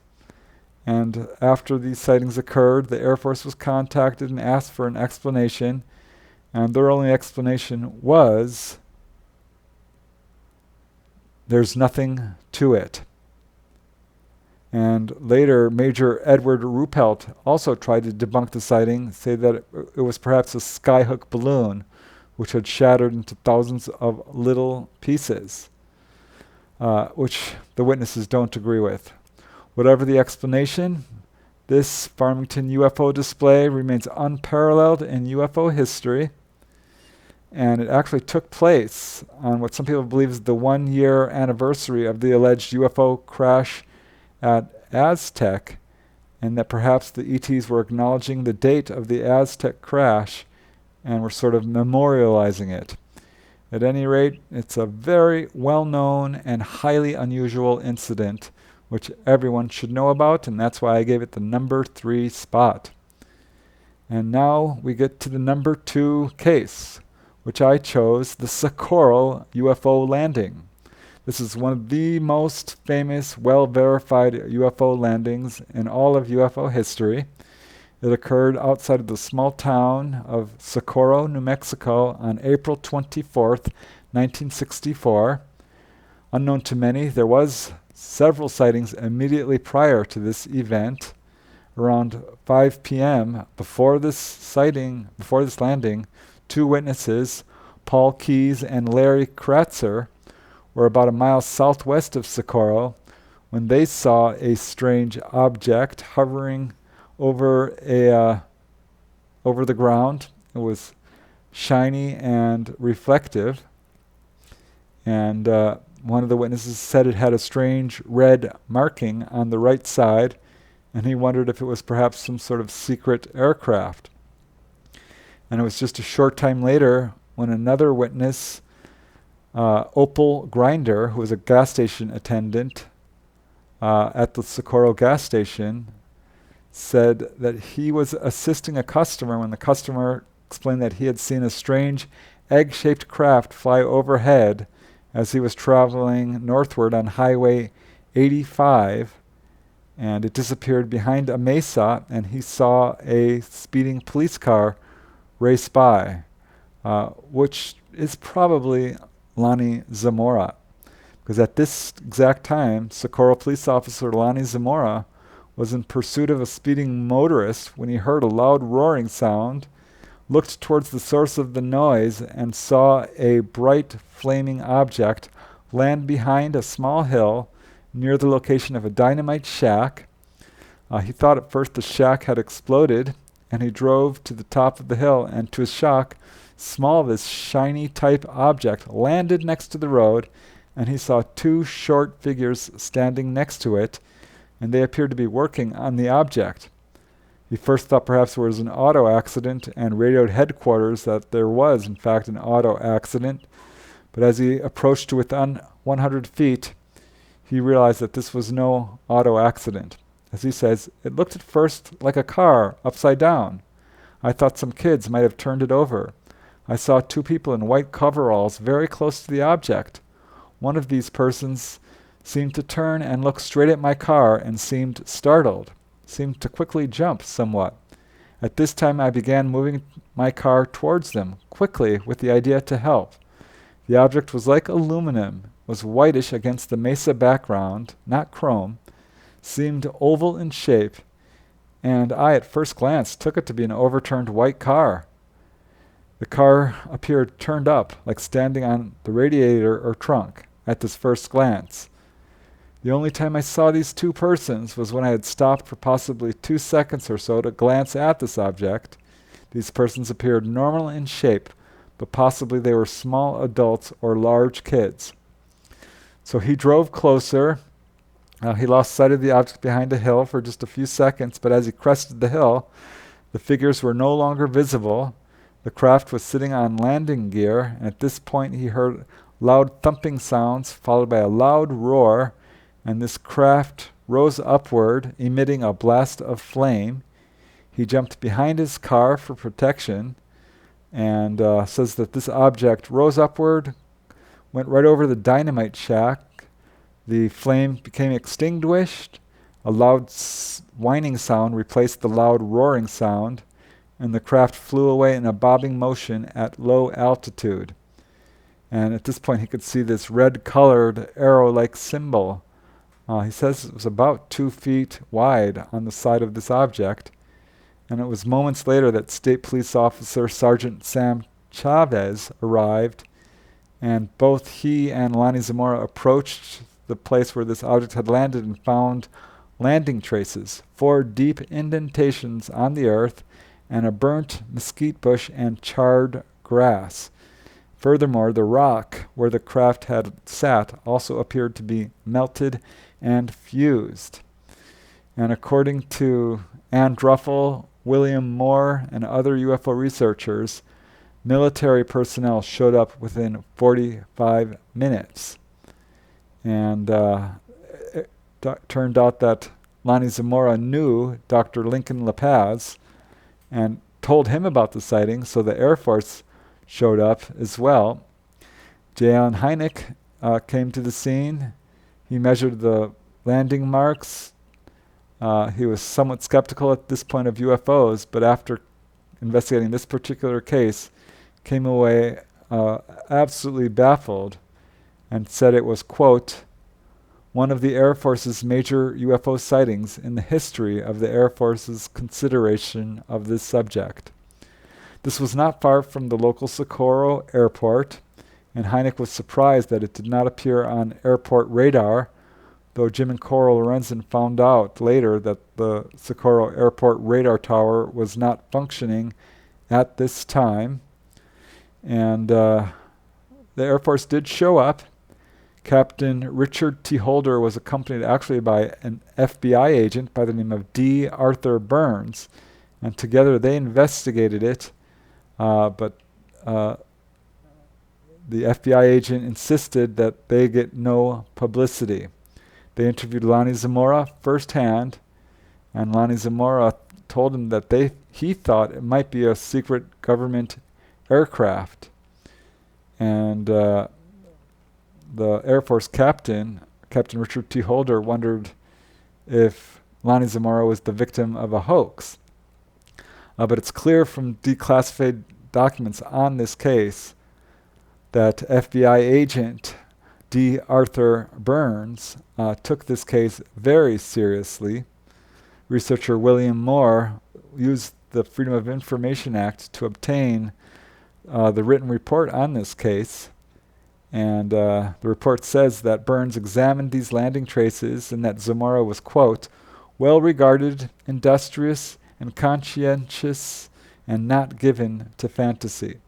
And after these sightings occurred, the Air Force was contacted and asked for an explanation. And their only explanation was, there's nothing to it. And later, Major Edward Ruppelt also tried to debunk the sighting, say that it was perhaps a skyhook balloon, which had shattered into thousands of little pieces, which the witnesses don't agree with. Whatever the explanation, this Farmington UFO display remains unparalleled in UFO history, and it actually took place on what some people believe is the 1-year anniversary of the alleged UFO crash at Aztec, and that perhaps the ETs were acknowledging the date of the Aztec crash and were sort of memorializing it. At any rate, it's a very well-known and highly unusual incident which everyone should know about, and that's why I gave it the number 3 spot. And now we get to the number 2 case, which I chose, the Socorro UFO landing. This is one of the most famous, well-verified UFO landings in all of UFO history. It occurred outside of the small town of Socorro, New Mexico on April 24th, 1964. Unknown to many, there was several sightings immediately prior to this event. Around 5 p.m. before this landing, 2 witnesses, Paul Keyes and Larry Kratzer, were about a mile southwest of Socorro when they saw a strange object hovering over the ground. It was shiny and reflective, and one of the witnesses said it had a strange red marking on the right side, and he wondered if it was perhaps some sort of secret aircraft. And it was just a short time later when another witness, Opal Grinder, who was a gas station attendant at the Socorro gas station, said that he was assisting a customer when the customer explained that he had seen a strange egg-shaped craft fly overhead as he was traveling northward on Highway 85, and it disappeared behind a mesa, and he saw a speeding police car race by, which is probably Lonnie Zamora, because at this exact time, Socorro police officer Lonnie Zamora was in pursuit of a speeding motorist when he heard a loud roaring sound, looked towards the source of the noise, and saw a bright flaming object land behind a small hill near the location of a dynamite shack. He thought at first the shack had exploded, and he drove to the top of the hill, and to his shock, this shiny type object landed next to the road, and he saw 2 short figures standing next to it, and they appeared to be working on the object. He first thought perhaps it was an auto accident and radioed headquarters that there was, in fact, an auto accident. But as he approached to within 100 feet, he realized that this was no auto accident. As he says, it looked at first like a car upside down. I thought some kids might have turned it over. I saw 2 people in white coveralls very close to the object. One of these persons seemed to turn and look straight at my car and seemed startled, seemed to quickly jump somewhat. At this time I began moving my car towards them, quickly, with the idea to help. The object was like aluminum, was whitish against the mesa background, not chrome, seemed oval in shape, and I at first glance took it to be an overturned white car. The car appeared turned up, like standing on the radiator or trunk, at this first glance. The only time I saw these 2 persons was when I had stopped for possibly 2 seconds or so to glance at this object. These persons appeared normal in shape, but possibly they were small adults or large kids. So he drove closer. He lost sight of the object behind a hill for just a few seconds, but as he crested the hill, the figures were no longer visible. The craft was sitting on landing gear, and at this point he heard loud thumping sounds followed by a loud roar, and this craft rose upward, emitting a blast of flame. He jumped behind his car for protection, and says that this object rose upward, went right over the dynamite shack. The flame became extinguished. A loud whining sound replaced the loud roaring sound, and the craft flew away in a bobbing motion at low altitude. And at this point he could see this red-colored arrow-like symbol. He says it was about 2 feet wide on the side of this object. And it was moments later that State Police Officer Sergeant Sam Chavez arrived, and both he and Lonnie Zamora approached the place where this object had landed and found landing traces, 4 deep indentations on the earth, and a burnt mesquite bush and charred grass. Furthermore, the rock where the craft had sat also appeared to be melted and fused. And according to Ann Druffel, William Moore, and other UFO researchers, military personnel showed up within 45 minutes. And it turned out that Lonnie Zamora knew Dr. Lincoln LaPaz and told him about the sighting, so the Air Force showed up as well. J. Allen Hynek came to the scene. He measured the landing marks. He was somewhat skeptical at this point of UFOs, but after investigating this particular case, came away absolutely baffled and said it was, quote, one of the Air Force's major UFO sightings in the history of the Air Force's consideration of this subject. This was not far from the local Socorro airport, and Hynek was surprised that it did not appear on airport radar, though Jim and Coral Lorenzen found out later that the Socorro Airport radar tower was not functioning at this time. And the Air Force did show up. Captain Richard T. Holder was accompanied actually by an FBI agent by the name of D. Arthur Burns, and together they investigated it, but the FBI agent insisted that they get no publicity. They interviewed Lonnie Zamora firsthand, and Lonnie Zamora told him that he thought it might be a secret government aircraft. And the Air Force captain, Captain Richard T. Holder, wondered if Lonnie Zamora was the victim of a hoax. But it's clear from declassified documents on this case that FBI agent D. Arthur Burns took this case very seriously. Researcher William Moore used the Freedom of Information Act to obtain the written report on this case. And the report says that Burns examined these landing traces and that Zamora was, quote, well-regarded, industrious, and conscientious, and not given to fantasy.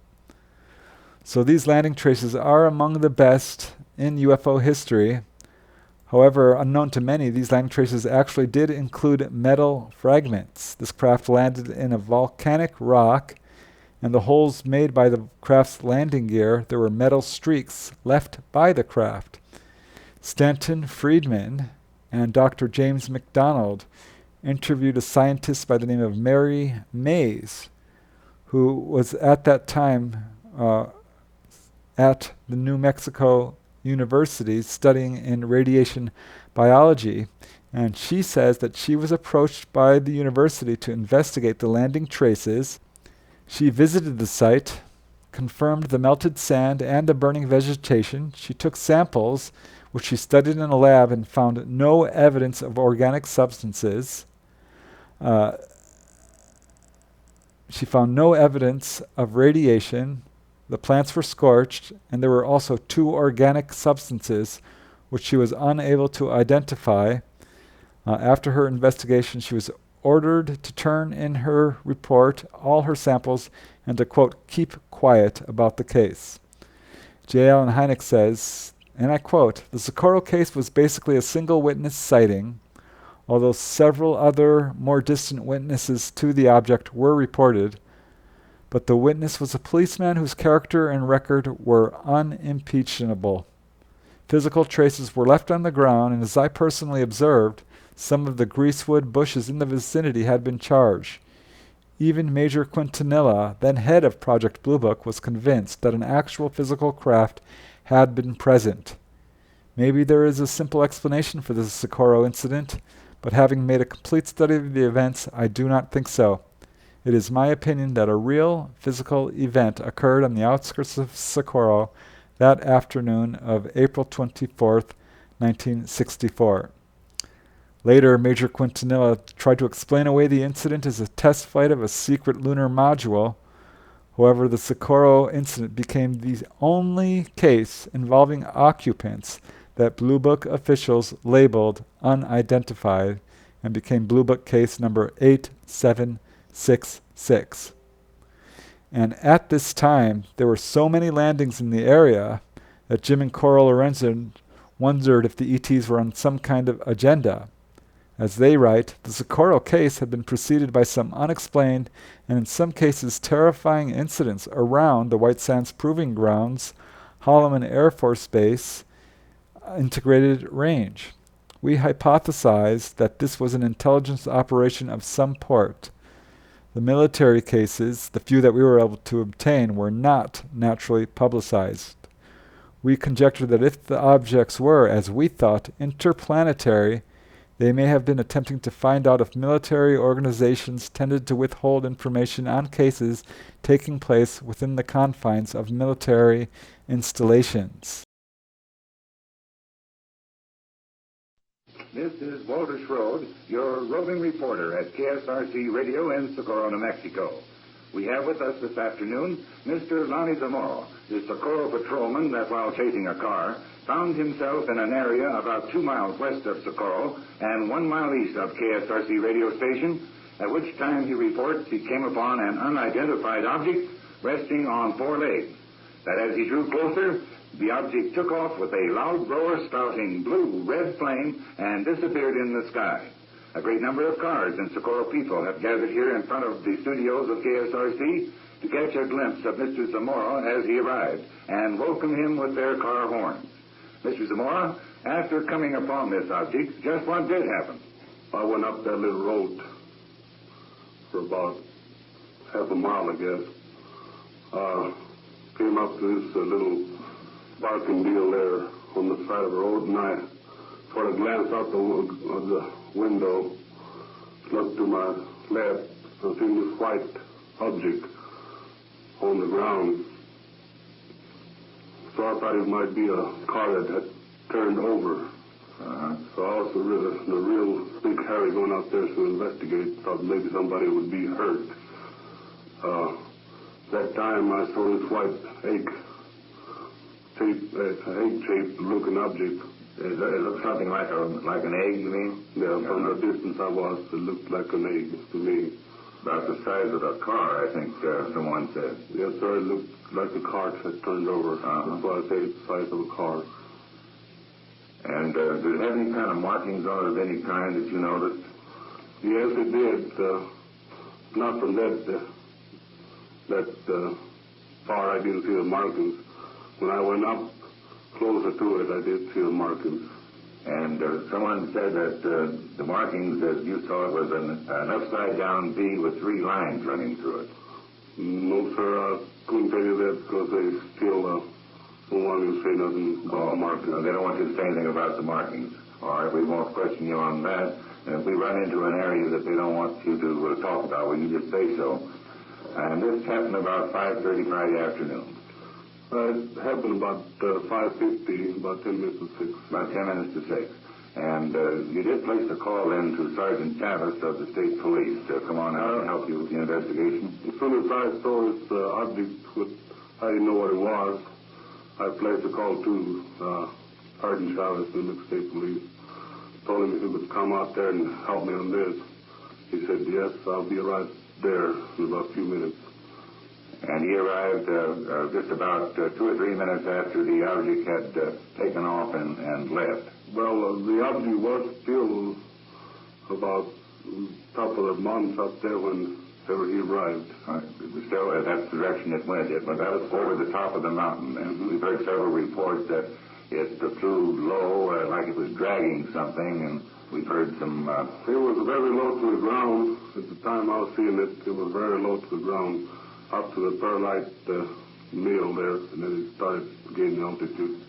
So these landing traces are among the best in UFO history. However, unknown to many, these landing traces actually did include metal fragments. This craft landed in a volcanic rock, and the holes made by the craft's landing gear, there were metal streaks left by the craft. Stanton Friedman and Dr. James McDonald interviewed a scientist by the name of Mary Mays, who was at that time at the New Mexico University studying in radiation biology, and she says that she was approached by the university to investigate the landing traces. She visited the site, confirmed the melted sand and the burning vegetation. She took samples, which she studied in a lab, and found no evidence of organic substances. She found no evidence of radiation. The plants were scorched, and there were also 2 organic substances which she was unable to identify. After her investigation, she was ordered to turn in her report all her samples and to, quote, keep quiet about the case. J. Allen Hynek says, and I quote, "The Socorro case was basically a single witness sighting, although several other more distant witnesses to the object were reported, but the witness was a policeman whose character and record were unimpeachable. Physical traces were left on the ground, and as I personally observed, some of the greasewood bushes in the vicinity had been charged. Even Major Quintanilla, then head of Project Blue Book, was convinced that an actual physical craft had been present. Maybe there is a simple explanation for the Socorro incident, but having made a complete study of the events, I do not think so. It is my opinion that a real physical event occurred on the outskirts of Socorro that afternoon of April 24th, 1964. Later, Major Quintanilla tried to explain away the incident as a test flight of a secret lunar module. However, the Socorro incident became the only case involving occupants that Blue Book officials labeled unidentified and became Blue Book case number 8766. And at this time, there were so many landings in the area that Jim and Coral Lorenzen wondered if the ETs were on some kind of agenda. As they write, the Socorro case had been preceded by some unexplained and in some cases terrifying incidents around the White Sands Proving Grounds, Holloman Air Force Base, integrated range. We hypothesized that this was an intelligence operation of some port. The military cases, the few that we were able to obtain, were not naturally publicized. We conjectured that if the objects were, as we thought, interplanetary, they may have been attempting to find out if military organizations tended to withhold information on cases taking place within the confines of military installations. This is Walter Schroed, your roving reporter at KSRC Radio in Socorro, New Mexico. We have with us this afternoon Mr. Lonnie Zamora, the Socorro patrolman that while chasing a car found himself in an area about 2 miles west of Socorro and 1 mile east of KSRC radio station, at which time he reports he came upon an unidentified object resting on 4 legs. That as he drew closer, the object took off with a loud roar spouting blue-red flame and disappeared in the sky. A great number of cars and Socorro people have gathered here in front of the studios of KSRC to catch a glimpse of Mr. Zamora as he arrived and welcome him with their car horns. Mr. Zamora, after coming upon this object, just what did happen? I went up that little road for about half a mile, I guess. Came up to this little barking deal there on the side of the road, and I sort of glanced out the window, looked to my left, and seen this white object on the ground. So I thought it might be a car that had turned over. So I was a real big hurry going out there to investigate. Thought maybe somebody would be hurt. That time I saw this white egg-shaped looking object. It looks something like an egg, you mean? Yeah, from the distance I was, it looked like an egg to me. About the size of a car, I think someone said. Yes, sir, it looked like the car had turned over. That's why I say it's the size of a car. And did it have any kind of markings on it of any kind that you noticed? Yes, it did. Not from that far I didn't see the markings. When I went up closer to it, I did see the markings. And someone said that the markings, as you saw it, was an upside-down V with 3 lines running through it. No, sir, I couldn't tell you that because they still don't want you to say nothing about the markings. They don't want you to say anything about the markings. All right, we won't question you on that. And if we run into an area that they don't want you to talk about, well, you just say so. And this happened about 5:30 Friday afternoon. It happened about 5:50, about 10 minutes to 6. About 10 minutes to 6. And you did place a call in to Sergeant Tavis of the State Police to come on out and help you with the investigation. As soon as I saw this object, I didn't know what it was. I placed a call to Sergeant Tavis of the State Police. Told him if he would come out there and help me on this. He said, yes, I'll be right there in about a few minutes. And he arrived just about 2 or 3 minutes after the object had taken off and left. Well, the object was still about a couple of months up there whenever he arrived. It was still, that's the direction it went. It went up over the top of the mountain. And we've heard several reports that it flew low, like it was dragging something, and we've heard some... It was very low to the ground. At the time I was seeing it, it was very low to the ground, up to the perlite mill there, and then it started gaining altitude.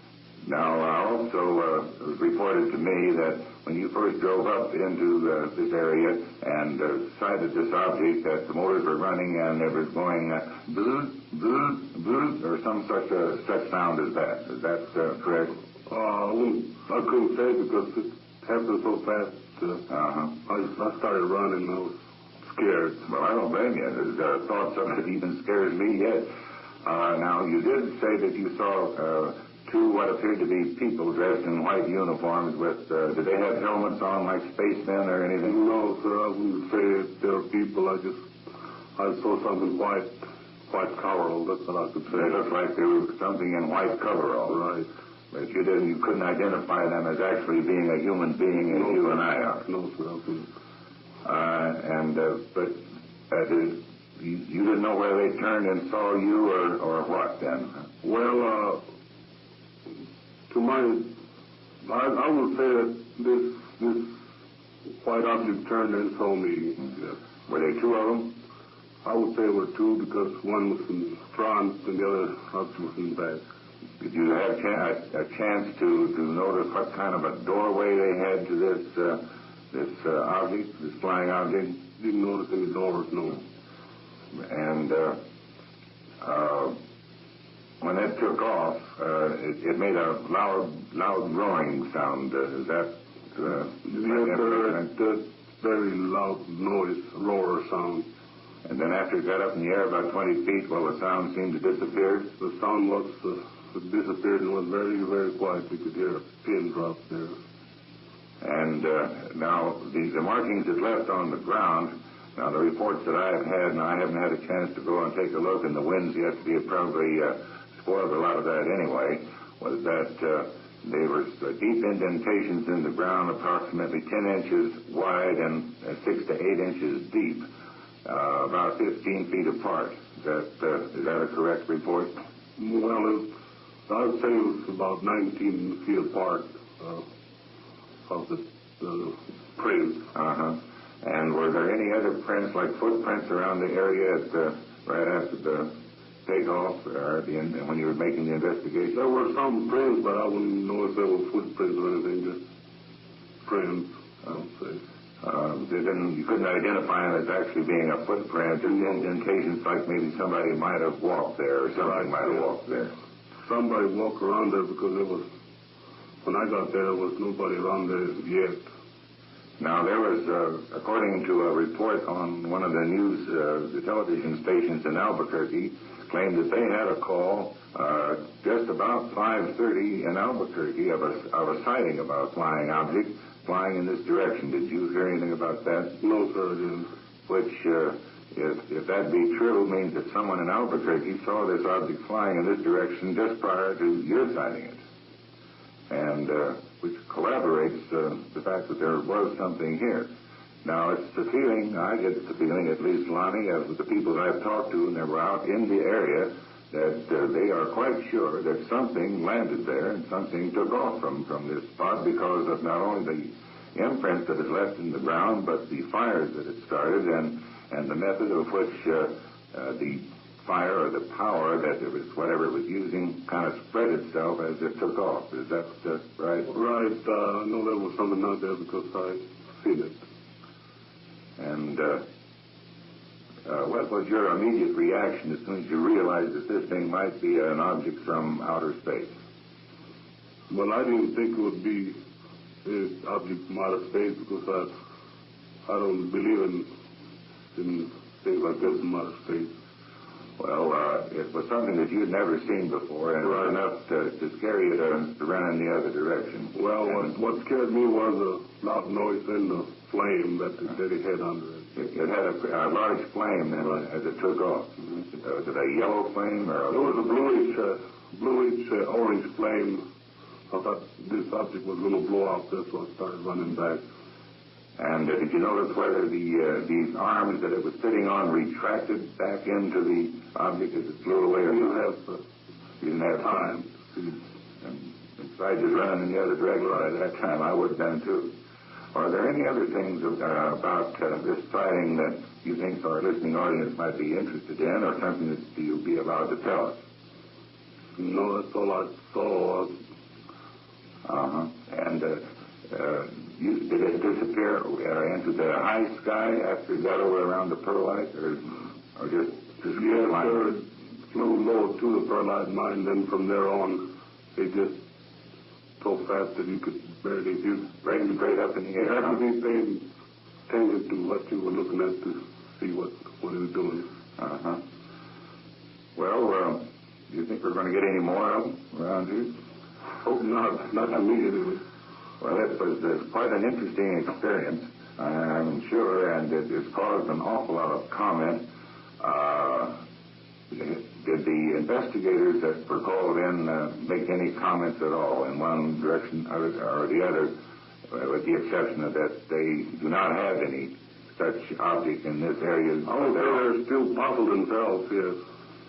Now, also, it was reported to me that when you first drove up into this area and sighted this object, that the motors were running and it was going bzzz, bzzz, bzzz, or some such sound as that. Is that correct? I couldn't say because it happened so fast. I started running. I was scared. Well, I don't blame you. The thoughts of it even scares me yet. Now, you did say that you saw... two what appeared to be people dressed in white uniforms with, did they have helmets on like spacemen or anything? No, sir, I wouldn't say they were people. I saw something white coverall, that's what I could say. They looked like there was something in white coverall. Right. But you couldn't identify them as actually being a human being as you and I are. No, sir, I couldn't. But you didn't know whether they turned and saw you or what then? Well, I would say that this white object turned and saw me. Yes. Were there two of them? I would say there were two because one was in front and the other object was in back. Did you have a chance to notice what kind of a doorway they had to this object, this flying object? Didn't notice any doors, no. And when it took off, it made a loud roaring sound. Is that? Yes, sir. That very loud noise, roar sound. And then after it got up in the air about 20 feet, the sound seemed to disappear. The sound was disappeared and was very, very quiet. You could hear a pin drop there. And now the markings it left on the ground. Now the reports that I have had, and I haven't had a chance to go and take a look, and the winds yesterday have probably spoiled a lot of that anyway, was that there was deep indentations in the ground, approximately 10 inches wide and 6 to 8 inches deep, about 15 feet apart. Is that a correct report? Well, I would say it was about 19 feet apart of the prints. And were there any other prints, like footprints around the area right after the takeoff, when you were making the investigation? There were some prints, but I wouldn't know if there were footprints or anything, just prints, I would say. You couldn't identify them as actually being a footprint, just indentations like maybe somebody might have walked there or something might have walked there. Somebody walked around there because when I got there was nobody around there yet. Now, there was, according to a report on one of the news, the television stations in Albuquerque, claimed that they had a call just about 5:30 in Albuquerque of a sighting of a flying object flying in this direction. Did you hear anything about that? No, sir, I didn't. Which, if that be true, means that someone in Albuquerque saw this object flying in this direction just prior to your sighting it. And which corroborates the fact that there was something here. Now, it's the feeling, I get the feeling, at least Lonnie, as with the people I've talked to and they were out in the area, that they are quite sure that something landed there and something took off from this spot because of not only the imprint that is left in the ground, but the fires that it started and the method of which the fire or the power that it was, whatever it was using, kind of spread itself as it took off. Is that right? Right. I know there was something out there because I seen it. And what was your immediate reaction as soon as you realized that this thing might be an object from outer space? Well, I didn't think it would be an object from outer space because I don't believe in things like this from outer space. Well, it was something that you'd never seen before, and it was enough to scare you to run in the other direction. Well, what scared me was the loud noise and the flame that it had under it. It had a large flame then as it took off. Was it a yellow flame or? It was a bluish, orange flame. I thought this object was going to blow out. That's why I started running back. And did you notice whether these arms that it was sitting on retracted back into the object as it flew away? Or you didn't have time. And besides just running in the other direction by that time, I would have done too. Are there any other things about this sighting that you think our listening audience might be interested in, or something that you'll be allowed to tell us? No, that's all I saw. And did it disappear into the high sky after it got over around the perlite, or just Yes, it flew low to the perlite mine, then from there on, it just so fast that you could barely view. Right straight up in the air? You had to be paying attention to what you were looking at to see what it was doing. Well, do you think we're going to get any more of them around here? Hope not immediately. Well, it was quite an interesting experience, I'm sure, and it has caused an awful lot of comment. Did the investigators that were called in make any comments at all in one direction or the other, with the exception of that they do not have any such object in this area? Oh, they're still puzzled themselves, yes.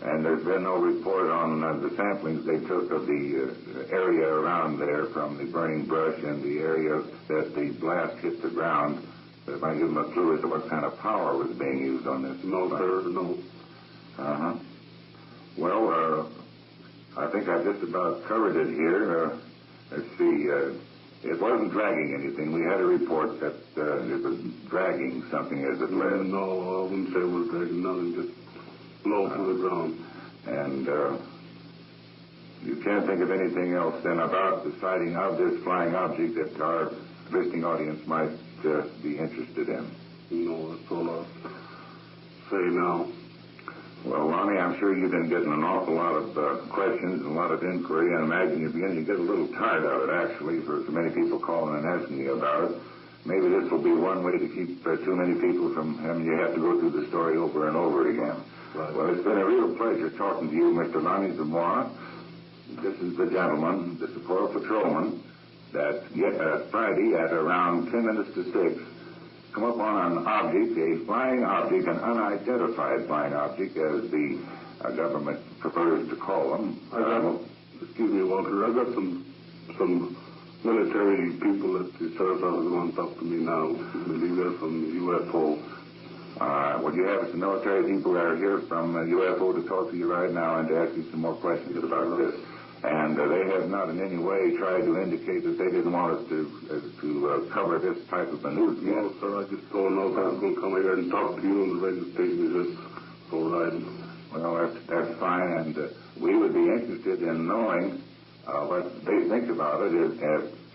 And there's been no report on the samplings they took of the area around there from the burning brush and the area that the blast hit the ground. That might give them a clue as to what kind of power was being used on this. No, sir, no. Well, I think I've just about covered it here. Let's see. It wasn't dragging anything. We had a report that it was dragging something as it led. No, I wouldn't say it was dragging nothing, just low to the ground. And you can't think of anything else then about the sighting of this flying object that our listening audience might be interested in? No, that's all I'll say now. Well, Lonnie, I'm sure you've been getting an awful lot of questions and a lot of inquiry, and I imagine you're beginning to get a little tired of it, actually, for so many people calling and asking you about it. Maybe this will be one way to keep too many people from having you have to go through the story over and over again. Right. Well, it's been a real pleasure talking to you, Mr. Lonnie Zamora. This is the gentleman, the Socorro patrolman, that Friday at around 10 minutes to 6 come up on an object, a flying object, an unidentified flying object, as the government prefers to call them. Excuse me, Walter, I've got some military people that the service officer want to talk to me now. I believe they're from UFO. Well, you have some military people that are here from UFO to talk to you right now and to ask you some more questions about this. And they have not in any way tried to indicate that they didn't want us to cover this type of a news. No, sir, I just don't know if I was going to come here and talk to you on the radio station. Is this all right? Well, that's fine, and we would be interested in knowing what they think about it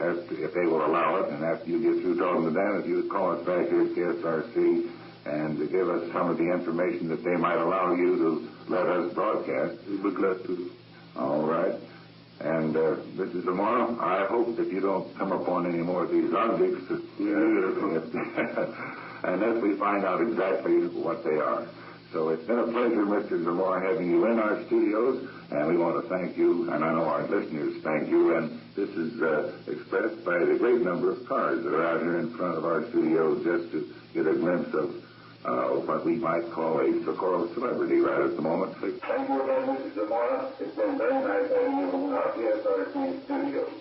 if they will allow it. And after you get through talking to them, if you would call us back here at KSRC and to give us some of the information that they might allow you to let us broadcast. We'd be glad to. All right. And Mr. Zamora, I hope that you don't come upon any more of these objects unless we find out exactly what they are. So it's been a pleasure, Mr. Zamora, having you in our studios, and we want to thank you, and I know our listeners thank you, and this is expressed by the great number of cars that are out here in front of our studios just to get a glimpse of what we might call a Socorro celebrity right at the moment. Thank you again, Mr. Zamora. It's been very nice having you in our KSRC studios.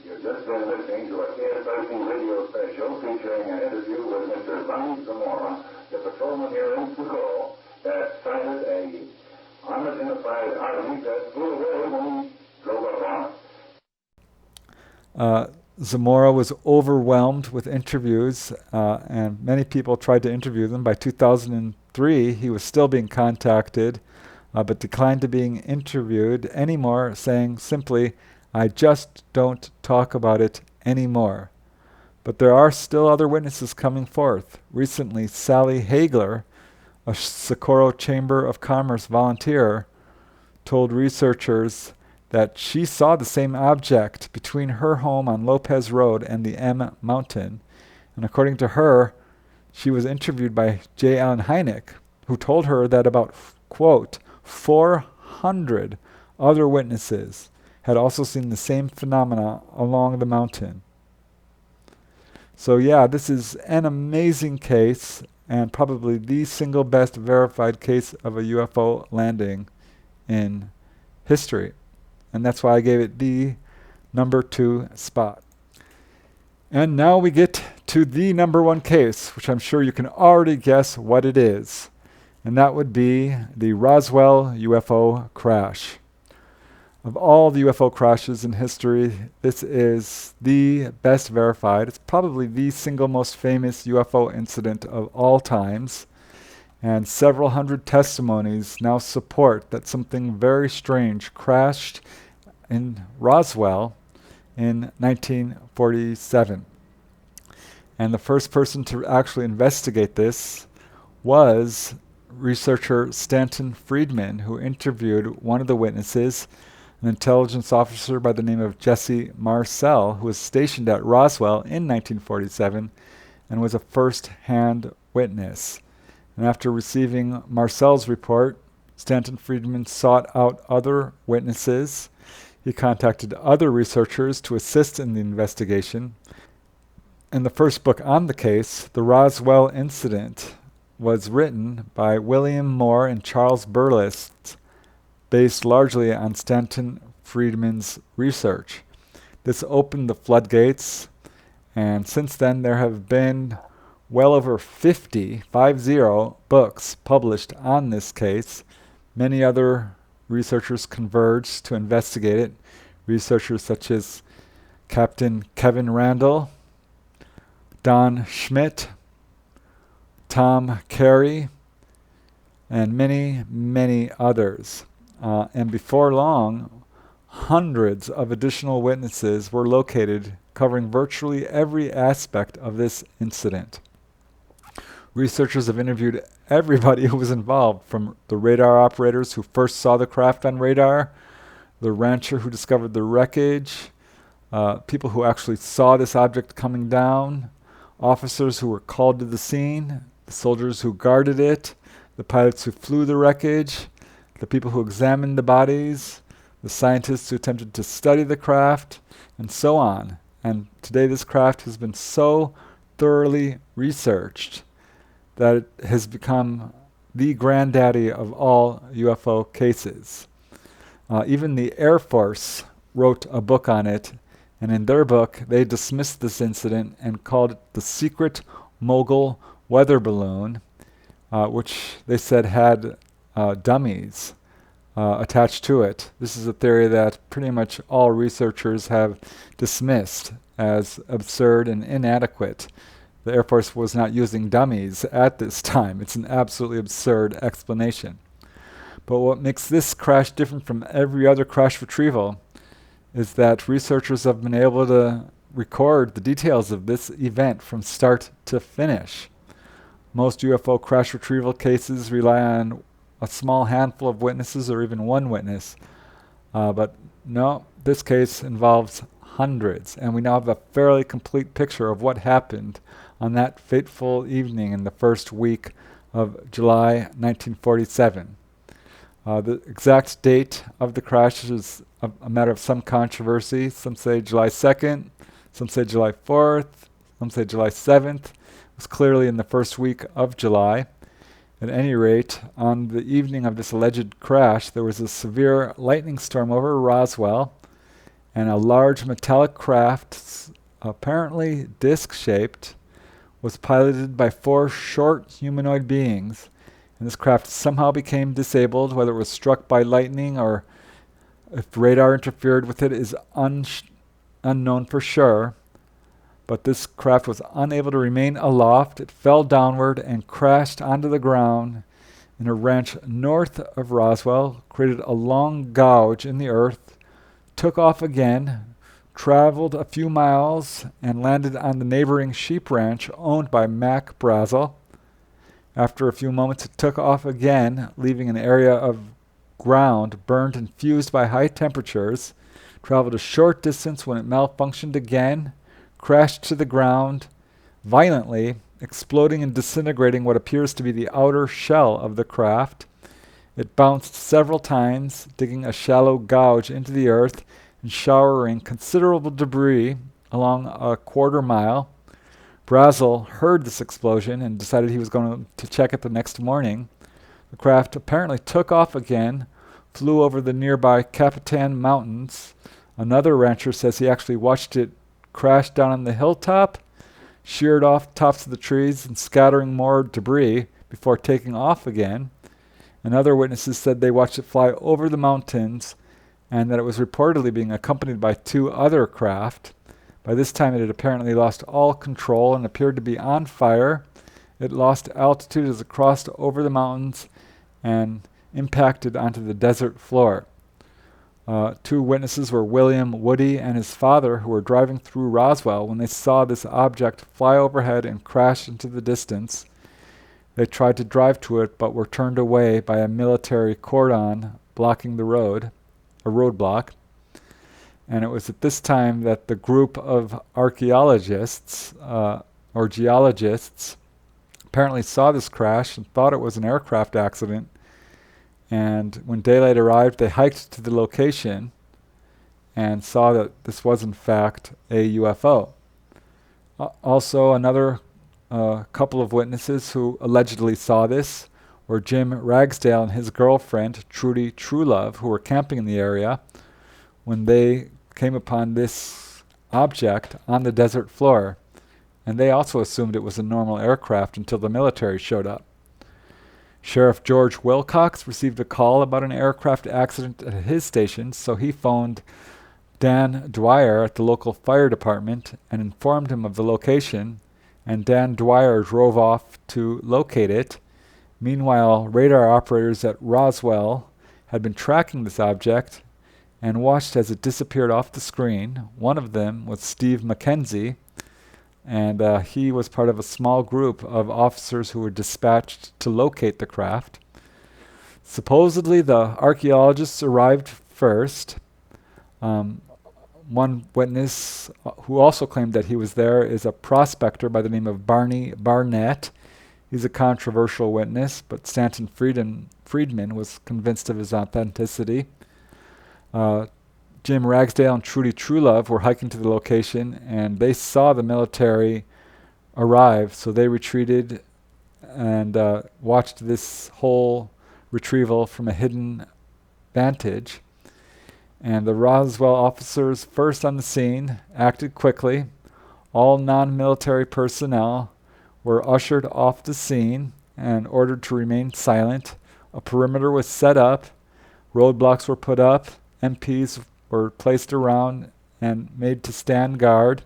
You've just been listening to a KSRC radio special featuring an interview with Mr. Lonnie Zamora, the patrolman here in Socorro, that sighted a unidentified object that flew away when he drove up on it. Zamora was overwhelmed with interviews, and many people tried to interview them. By 2003, he was still being contacted, but declined to being interviewed anymore, saying simply, "I just don't talk about it anymore." But there are still other witnesses coming forth. Recently, Sally Hagler, a Socorro Chamber of Commerce volunteer, told researchers that she saw the same object between her home on Lopez Road and the M Mountain. And according to her, she was interviewed by J. Allen Hynek, who told her that about, quote, 400 other witnesses had also seen the same phenomena along the mountain. So yeah, this is an amazing case, and probably the single best verified case of a UFO landing in history. And that's why I gave it the number 2 spot. And now we get to the number 1 case, which I'm sure you can already guess what it is. And that would be the Roswell UFO Crash. Of all the UFO crashes in history, this is the best verified. It's probably the single most famous UFO incident of all times. And several hundred testimonies now support that something very strange crashed in Roswell in 1947. And the first person to actually investigate this was researcher Stanton Friedman, who interviewed one of the witnesses, an intelligence officer by the name of Jesse Marcel, who was stationed at Roswell in 1947 and was a first-hand witness. And after receiving Marcel's report, Stanton Friedman sought out other witnesses. He contacted other researchers to assist in the investigation. And the first book on the case, The Roswell Incident, was written by William Moore and Charles Burlist, based largely on Stanton Friedman's research. This opened the floodgates, and since then there have been well over 50 books published on this case. Many other researchers converged to investigate it. Researchers such as Captain Kevin Randall, Don Schmidt, Tom Carey, and many, many others. And before long, hundreds of additional witnesses were located covering virtually every aspect of this incident. Researchers have interviewed everybody who was involved, from the radar operators who first saw the craft on radar, the rancher who discovered the wreckage, people who actually saw this object coming down, officers who were called to the scene, the soldiers who guarded it, the pilots who flew the wreckage, the people who examined the bodies, the scientists who attempted to study the craft, and so on. And today this craft has been so thoroughly researched that it has become the granddaddy of all UFO cases. Even the Air Force wrote a book on it, and in their book they dismissed this incident and called it the secret mogul weather balloon, which they said had dummies attached to it. This is a theory that pretty much all researchers have dismissed as absurd and inadequate. The Air Force was not using dummies at this time. It's an absolutely absurd explanation. But what makes this crash different from every other crash retrieval is that researchers have been able to record the details of this event from start to finish. Most UFO crash retrieval cases rely on a small handful of witnesses or even one witness. But no, this case involves hundreds, and we now have a fairly complete picture of what happened on that fateful evening in the first week of July 1947. The exact date of the crash is a matter of some controversy. Some say July 2nd, some say July 4th, some say July 7th. It was clearly in the first week of July. At any rate, on the evening of this alleged crash, there was a severe lightning storm over Roswell, and a large metallic craft, apparently disc-shaped, was piloted by 4 short humanoid beings. And this craft somehow became disabled. Whether it was struck by lightning or if radar interfered with it is unknown for sure. But this craft was unable to remain aloft. It fell downward and crashed onto the ground in a ranch north of Roswell, created a long gouge in the earth, took off again, traveled a few miles, and landed on the neighboring sheep ranch owned by Mac Brazel. After a few moments, it took off again, leaving an area of ground burned and fused by high temperatures, traveled a short distance when it malfunctioned again, crashed to the ground violently, exploding and disintegrating what appears to be the outer shell of the craft. It bounced several times, digging a shallow gouge into the earth and showering considerable debris along a quarter mile. Brazel heard this explosion and decided he was going to check it the next morning. The craft apparently took off again, flew over the nearby Capitan Mountains. Another rancher says he actually watched it crash down on the hilltop, sheared off tops of the trees and scattering more debris before taking off again. And other witnesses said they watched it fly over the mountains and that it was reportedly being accompanied by 2 other craft. By this time it had apparently lost all control and appeared to be on fire. It lost altitude as it crossed over the mountains and impacted onto the desert floor. 2 witnesses were William Woody and his father, who were driving through Roswell when they saw this object fly overhead and crash into the distance. They tried to drive to it, but were turned away by a military cordon blocking the road, a roadblock. And it was at this time that the group of archaeologists or geologists apparently saw this crash and thought it was an aircraft accident. And when daylight arrived, they hiked to the location and saw that this was in fact a UFO. Also, another couple of witnesses who allegedly saw this were Jim Ragsdale and his girlfriend, Trudy Truelove, who were camping in the area when they came upon this object on the desert floor. And they also assumed it was a normal aircraft until the military showed up. Sheriff George Wilcox received a call about an aircraft accident at his station, so he phoned Dan Dwyer at the local fire department and informed him of the location, and Dan Dwyer drove off to locate it. Meanwhile, radar operators at Roswell had been tracking this object and watched as it disappeared off the screen. One of them was Steve McKenzie, and he was part of a small group of officers who were dispatched to locate the craft. Supposedly, the archaeologists arrived first. One witness who also claimed that he was there is a prospector by the name of Barney Barnett. He's a controversial witness, but Stanton Friedman was convinced of his authenticity. Jim Ragsdale and Trudy Truelove were hiking to the location, and they saw the military arrive, so they retreated and watched this whole retrieval from a hidden vantage. And the Roswell officers first on the scene acted quickly. All non-military personnel were ushered off the scene and ordered to remain silent. A perimeter was set up. Roadblocks were put up. MPs were placed around and made to stand guard.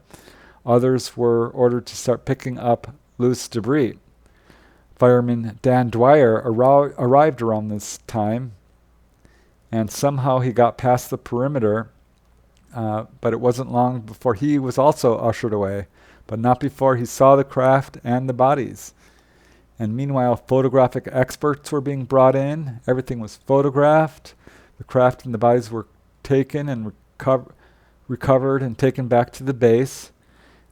Others were ordered to start picking up loose debris. Fireman Dan Dwyer arrived around this time, and somehow he got past the perimeter, but it wasn't long before he was also ushered away, but not before he saw the craft and the bodies. And meanwhile, photographic experts were being brought in. Everything was photographed. The craft and the bodies were taken and recovered and taken back to the base,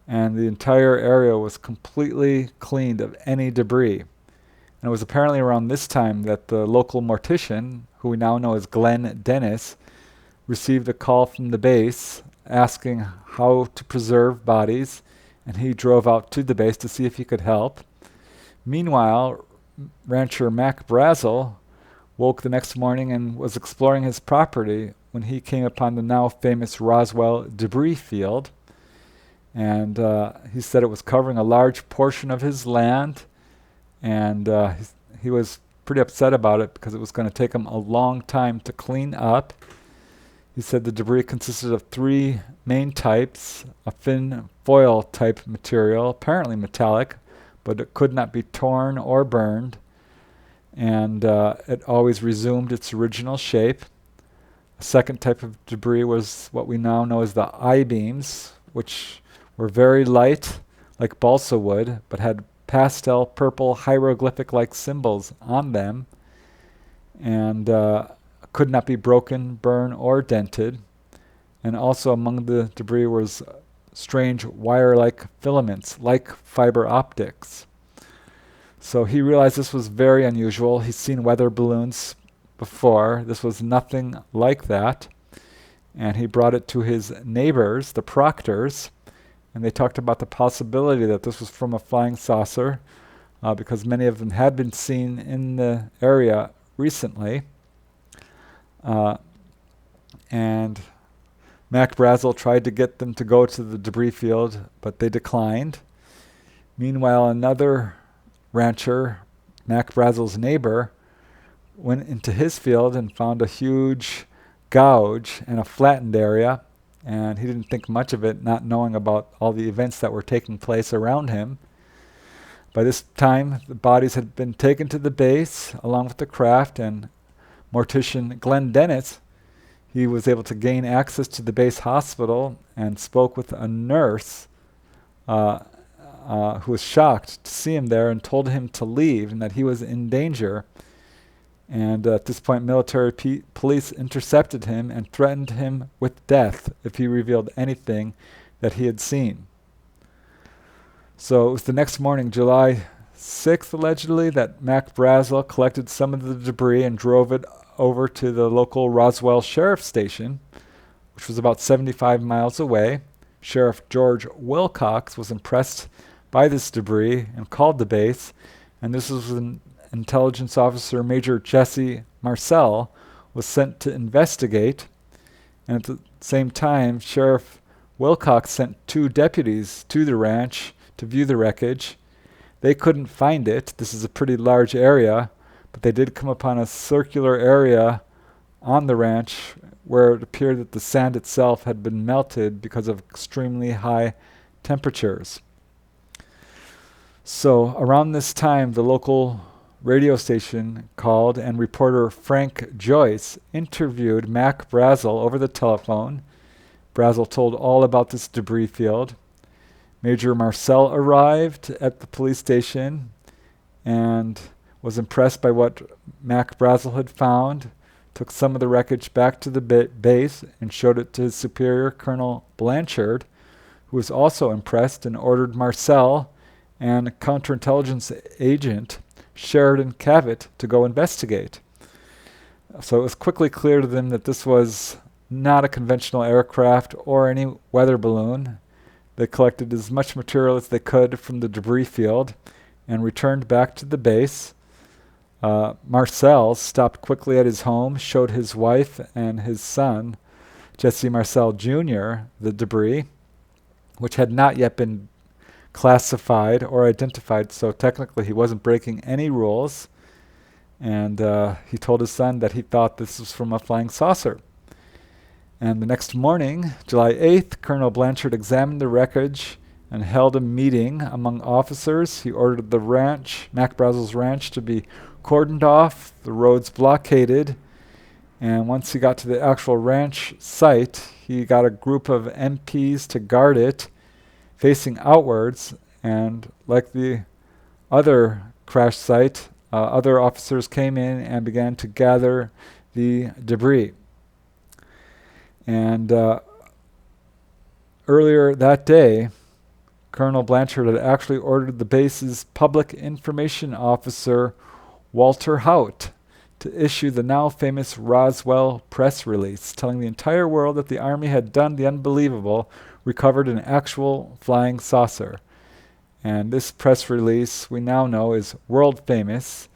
and the entire area was completely cleaned of any debris. And it was apparently around this time that the local mortician, who we now know as Glenn Dennis, received a call from the base asking how to preserve bodies, and he drove out to the base to see if he could help. Meanwhile, rancher Mac Brazel woke the next morning and was exploring his property when he came upon the now famous Roswell debris field. And he said it was covering a large portion of his land, and he was pretty upset about it because it was going to take him a long time to clean up. He said the debris consisted of 3 main types: a thin foil type material, apparently metallic, but it could not be torn or burned, and it always resumed its original shape. A second type of debris was what we now know as the I-beams, which were very light, like balsa wood, but had pastel purple hieroglyphic-like symbols on them, and could not be broken, burned, or dented. And also among the debris was strange wire-like filaments, like fiber optics. So he realized this was very unusual. He's seen weather balloons before. This was nothing like that. And he brought it to his neighbors, the Proctors, and they talked about the possibility that this was from a flying saucer, because many of them had been seen in the area recently. And Mac Brazel tried to get them to go to the debris field, but they declined. Meanwhile, another rancher, Mac Brazel's neighbor, went into his field and found a huge gouge in a flattened area, and he didn't think much of it, not knowing about all the events that were taking place around him. By this time, the bodies had been taken to the base along with the craft, and mortician Glenn Dennett, he was able to gain access to the base hospital and spoke with a nurse who was shocked to see him there and told him to leave and that he was in danger. And at this point, military police intercepted him and threatened him with death if he revealed anything that he had seen. So it was the next morning, July 6th, allegedly, that Mac Brazel collected some of the debris and drove it over to the local Roswell Sheriff Station, which was about 75 miles away. Sheriff George Wilcox was impressed by this debris and called the base, and this was when Intelligence Officer Major Jesse Marcel was sent to investigate. And at the same time, Sheriff Wilcox sent 2 deputies to the ranch to view the wreckage. They couldn't find it. This is a pretty large area, but they did come upon a circular area on the ranch where it appeared that the sand itself had been melted because of extremely high temperatures. So around this time, the local radio station called, and reporter Frank Joyce interviewed Mac Brazel over the telephone. Brazel told all about this debris field. Major Marcel arrived at the police station and was impressed by what Mac Brazel had found, took some of the wreckage back to the base and showed it to his superior, Colonel Blanchard, who was also impressed and ordered Marcel and counterintelligence agent Sheridan Cavett to go investigate. So it was quickly clear to them that this was not a conventional aircraft or any weather balloon. They collected as much material as they could from the debris field and returned back to the base. Marcel stopped quickly at his home, showed his wife and his son, Jesse Marcel Jr., the debris, which had not yet been classified or identified, so technically he wasn't breaking any rules. And he told his son that he thought this was from a flying saucer. And the next morning, July 8th, Colonel Blanchard examined the wreckage and held a meeting among officers. He ordered the ranch, Mac Brazel's ranch, to be cordoned off, the roads blockaded, and once he got to the actual ranch site, he got a group of MPs to guard it, facing outwards, and like the other crash site, other officers came in and began to gather the debris. And earlier that day, Colonel Blanchard had actually ordered the base's public information officer, Walter Haut, to issue the now famous Roswell press release, telling the entire world that the Army had done the unbelievable, recovered an actual flying saucer. And this press release, we now know, is world famous.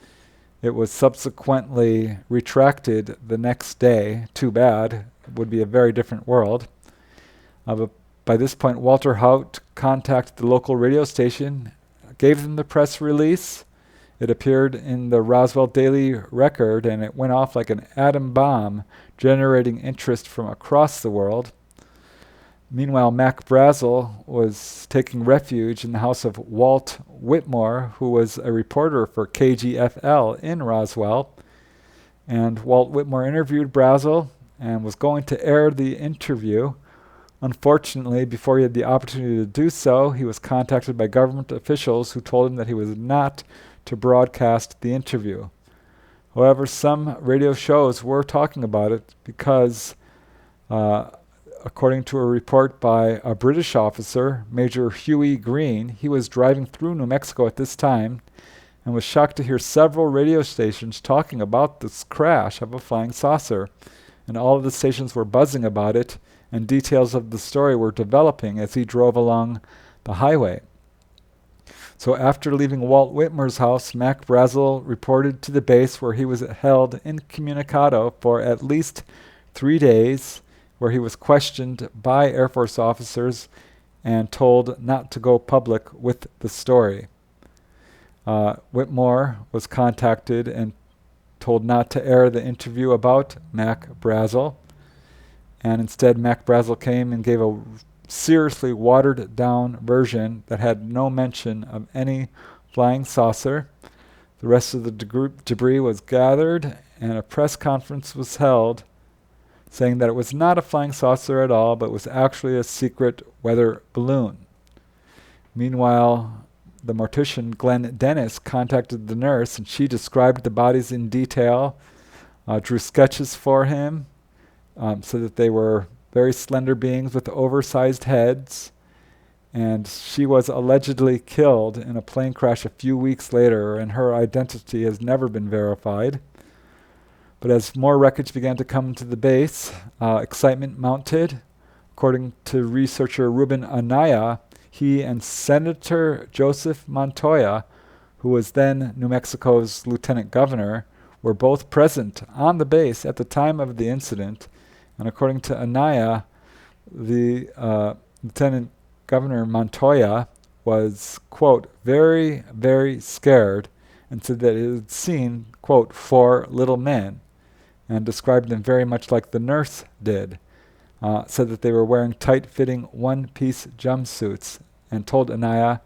It was subsequently retracted the next day. Too bad. It would be a very different world. But by this point, Walter Haut contacted the local radio station, gave them the press release. It appeared in the Roswell Daily Record, and it went off like an atom bomb, generating interest from across the world. Meanwhile, Mac Brazel was taking refuge in the house of Walt Whitmore, who was a reporter for KGFL in Roswell. And Walt Whitmore interviewed Brazel and was going to air the interview. Unfortunately, before he had the opportunity to do so, he was contacted by government officials who told him that he was not to broadcast the interview. However, some radio shows were talking about it because, according to a report by a British officer, Major Huey Green, he was driving through New Mexico at this time, and was shocked to hear several radio stations talking about this crash of a flying saucer. And all of the stations were buzzing about it, and details of the story were developing as he drove along the highway. So after leaving Walt Whitmer's house, Mac Brazel reported to the base, where he was held incommunicado for at least 3 days, where he was questioned by Air Force officers and told not to go public with the story. Whitmore was contacted and told not to air the interview about Mac Brazel, and instead Mac Brazel came and gave a seriously watered down version that had no mention of any flying saucer. The rest of the debris was gathered, and a press conference was held saying that it was not a flying saucer at all, but was actually a secret weather balloon. Meanwhile, the mortician Glenn Dennis contacted the nurse, and she described the bodies in detail, drew sketches for him, so that they were very slender beings with oversized heads, and she was allegedly killed in a plane crash a few weeks later, and her identity has never been verified. But as more wreckage began to come to the base, excitement mounted. According to researcher Ruben Anaya, he and Senator Joseph Montoya, who was then New Mexico's lieutenant governor, were both present on the base at the time of the incident. And according to Anaya, the Lieutenant Governor Montoya was, quote, very, very scared, and said that he had seen, quote, 4 little men, and described them very much like the nurse did. Said that they were wearing tight-fitting one-piece jumpsuits, and told Anaya,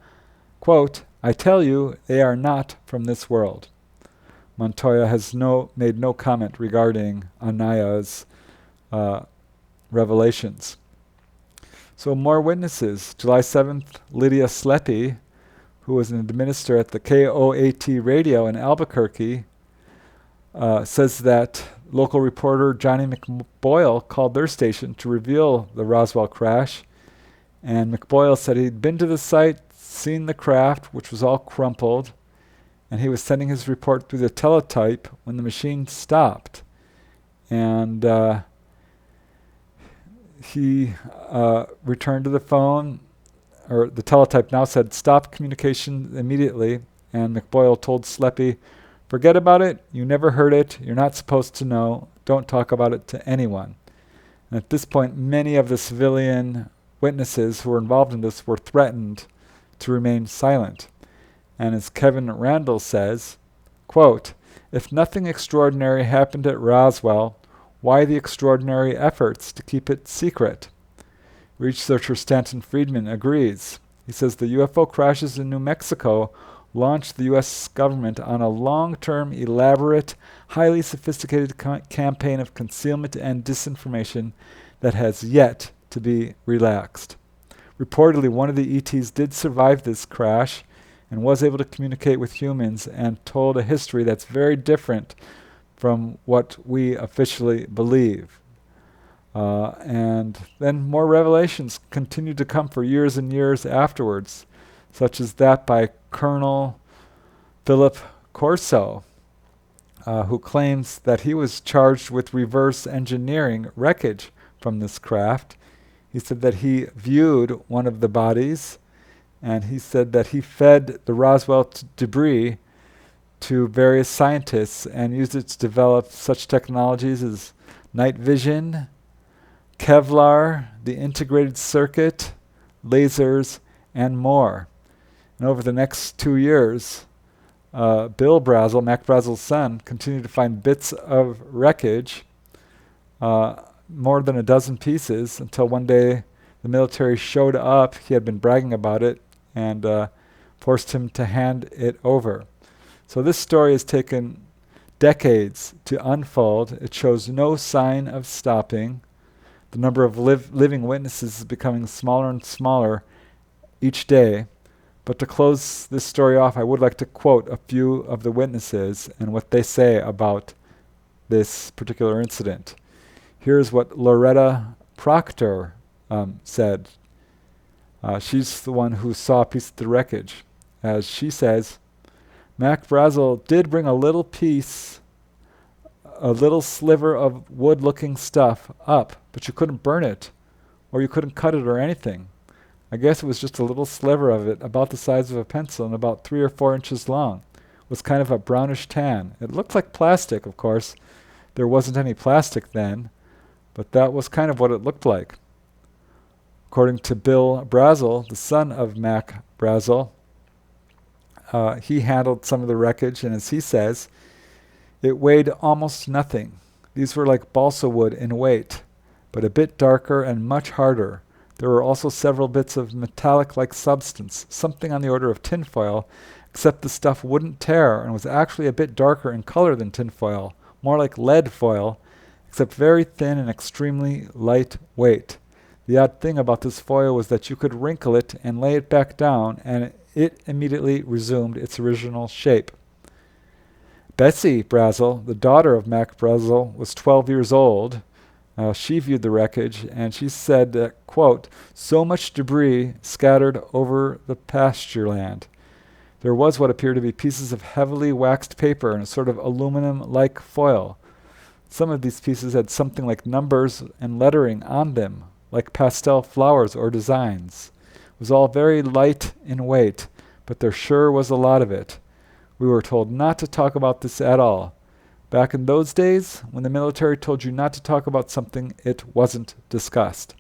quote, I tell you, they are not from this world. Montoya has made no comment regarding Anaya's revelations. So more witnesses. July 7th, Lydia Sleppy, who was an administrator at the KOAT radio in Albuquerque, says that local reporter Johnny McBoyle called their station to reveal the Roswell crash, and McBoyle said he'd been to the site, seen the craft, which was all crumpled, and he was sending his report through the teletype when the machine stopped. And he returned to the phone, or the teletype now said, stop communication immediately, and McBoyle told Sleppy, forget about it, you never heard it, you're not supposed to know, don't talk about it to anyone. And at this point, many of the civilian witnesses who were involved in this were threatened to remain silent. And as Kevin Randall says, quote, if nothing extraordinary happened at Roswell, why the extraordinary efforts to keep it secret? Researcher Stanton Friedman agrees. He says the UFO crashes in New Mexico launched the U.S. government on a long-term, elaborate, highly sophisticated campaign of concealment and disinformation that has yet to be relaxed. Reportedly, one of the ETs did survive this crash and was able to communicate with humans and told a history that's very different from what we officially believe. And then more revelations continued to come for years and years afterwards, such as that by Colonel Philip Corso, who claims that he was charged with reverse engineering wreckage from this craft. He said that he viewed one of the bodies, and he said that he fed the Roswell debris to various scientists and used it to develop such technologies as night vision, Kevlar, the integrated circuit, lasers, and more. And over the next 2 years, Bill Brazel, Mac Brazel's son, continued to find bits of wreckage, more than a dozen pieces, until one day the military showed up. He had been bragging about it and forced him to hand it over. So this story has taken decades to unfold. It shows no sign of stopping. The number of living witnesses is becoming smaller and smaller each day. But to close this story off, I would like to quote a few of the witnesses and what they say about this particular incident. Here's what Loretta Proctor said. She's the one who saw a piece of the wreckage. As she says, Mac Brazel did bring a little piece, a little sliver of wood-looking stuff up, but you couldn't burn it, or you couldn't cut it or anything. I guess it was just a little sliver of it, about the size of a pencil and about 3 or 4 inches long. It was kind of a brownish tan. It looked like plastic, of course. There wasn't any plastic then, but that was kind of what it looked like. According to Bill Brazel, the son of Mac Brazel, he handled some of the wreckage, and as he says, it weighed almost nothing. These were like balsa wood in weight, but a bit darker and much harder. There were also several bits of metallic-like substance, something on the order of tinfoil, except the stuff wouldn't tear and was actually a bit darker in color than tinfoil, more like lead foil, except very thin and extremely light weight. The odd thing about this foil was that you could wrinkle it and lay it back down, and it immediately resumed its original shape. Bessie Brazel, the daughter of Mac Brazel, was 12 years old. She viewed the wreckage, and she said that, quote, "So much debris scattered over the pasture land. There was what appeared to be pieces of heavily waxed paper and a sort of aluminum-like foil. Some of these pieces had something like numbers and lettering on them, like pastel flowers or designs. It was all very light in weight, but there sure was a lot of it. We were told not to talk about this at all. Back in those days, when the military told you not to talk about something, it wasn't discussed."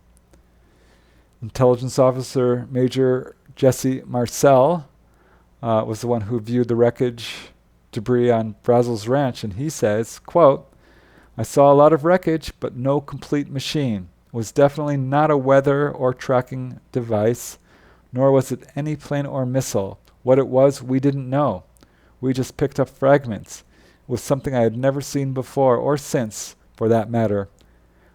Intelligence Officer Major Jesse Marcel was the one who viewed the wreckage debris on Brazel's ranch, and he says, quote, "I saw a lot of wreckage, but no complete machine. It was definitely not a weather or tracking device, nor was it any plane or missile. What it was, we didn't know. We just picked up fragments. It was something I had never seen before, or since, for that matter.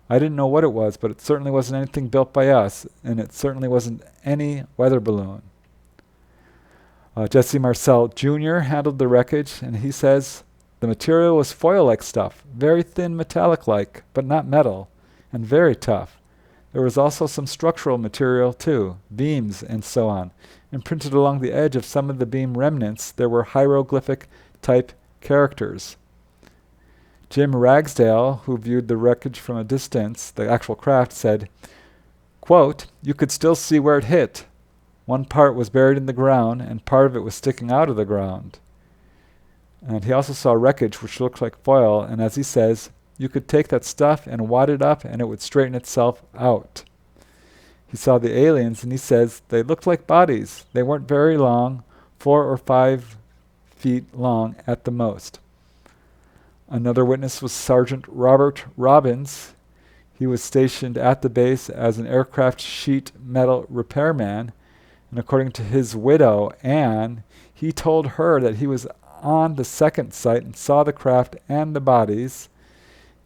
I didn't know what it was, but it certainly wasn't anything built by us, and it certainly wasn't any weather balloon." Jesse Marcel Jr. handled the wreckage, and he says, "The material was foil-like stuff, very thin metallic-like, but not metal, and very tough. There was also some structural material, too, beams and so on, and printed along the edge of some of the beam remnants there were hieroglyphic-type characters." Jim Ragsdale, who viewed the wreckage from a distance, the actual craft, said, quote, "You could still see where it hit. One part was buried in the ground, and part of it was sticking out of the ground." And he also saw wreckage which looked like foil, and as he says, "You could take that stuff and wad it up, and it would straighten itself out." He saw the aliens, and he says they looked like bodies. They weren't very long, 4 or 5 feet long at the most. Another witness was Sergeant Robert Robbins. He was stationed at the base as an aircraft sheet metal repairman, and according to his widow, Anne, he told her that he was on the second site and saw the craft and the bodies,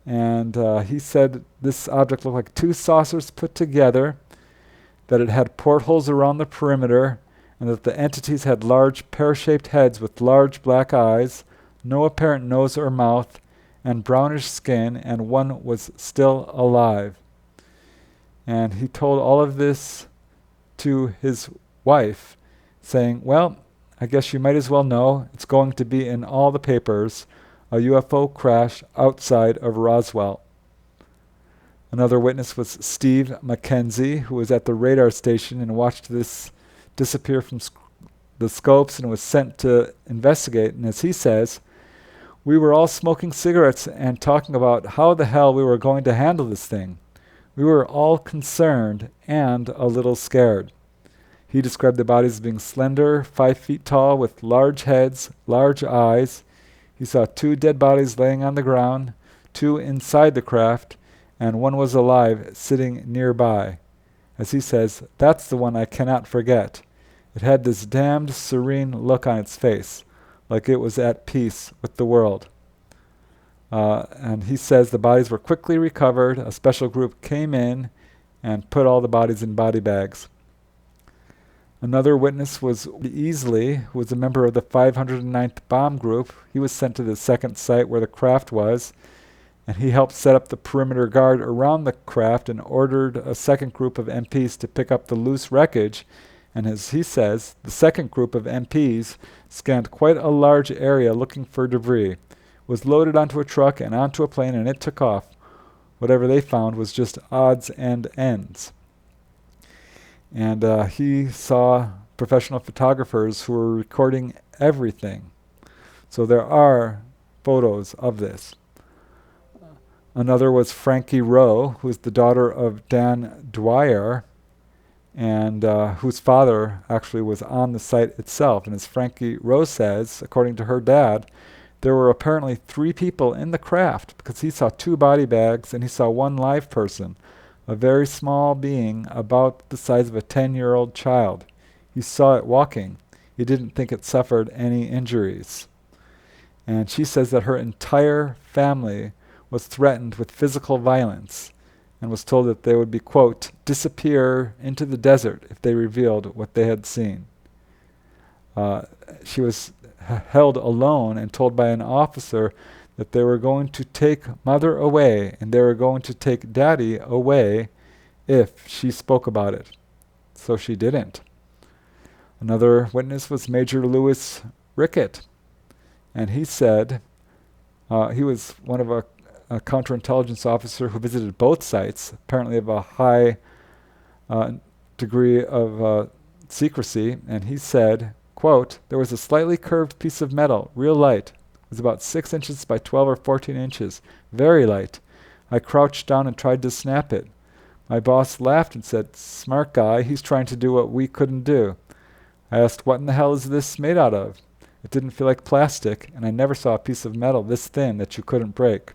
and he said this object looked like 2 saucers put together, that it had portholes around the perimeter, and that the entities had large pear-shaped heads with large black eyes, no apparent nose or mouth, and brownish skin, and one was still alive. And he told all of this to his wife, saying, "Well, I guess you might as well know it's going to be in all the papers, a UFO crash outside of Roswell." Another witness was Steve Mackenzie, who was at the radar station and watched this disappear from the scopes and was sent to investigate. And as he says, "We were all smoking cigarettes and talking about how the hell we were going to handle this thing. We were all concerned and a little scared." He described the bodies as being slender, 5 feet tall, with large heads, large eyes. He saw 2 dead bodies laying on the ground, 2 inside the craft, and one was alive, sitting nearby. As he says, "That's the one I cannot forget. It had this damned serene look on its face, like it was at peace with the world." And he says the bodies were quickly recovered. A special group came in and put all the bodies in body bags. Another witness was Easley, who was a member of the 509th Bomb Group. He was sent to the second site where the craft was, and he helped set up the perimeter guard around the craft and ordered a second group of MPs to pick up the loose wreckage And as he says, the second group of MPs scanned quite a large area looking for debris, was loaded onto a truck and onto a plane, and it took off. Whatever they found was just odds and ends. And he saw professional photographers who were recording everything. So there are photos of this. Another was Frankie Rowe, who's the daughter of Dan Dwyer, and whose father actually was on the site itself. And as Frankie Rowe says, according to her dad, there were apparently 3 people in the craft, because he saw 2 body bags and he saw 1 live person, a very small being about the size of a 10-year-old child. He saw it walking. He didn't think it suffered any injuries. And she says that her entire family was threatened with physical violence and was told that they would be, quote, disappear into the desert if they revealed what they had seen. She was held alone and told by an officer that they were going to take mother away and they were going to take daddy away if she spoke about it. So she didn't. Another witness was Major Lewis Rickett, and he said he was one of a counterintelligence officer who visited both sites, apparently of a high degree of secrecy, and he said, quote, there was a slightly curved piece of metal, real light. It was about 6 inches by 12 or 14 inches, very light. I crouched down and tried to snap it. My boss laughed and said, smart guy, he's trying to do what we couldn't do. I asked, what in the hell is this made out of? It didn't feel like plastic, and I never saw a piece of metal this thin that you couldn't break.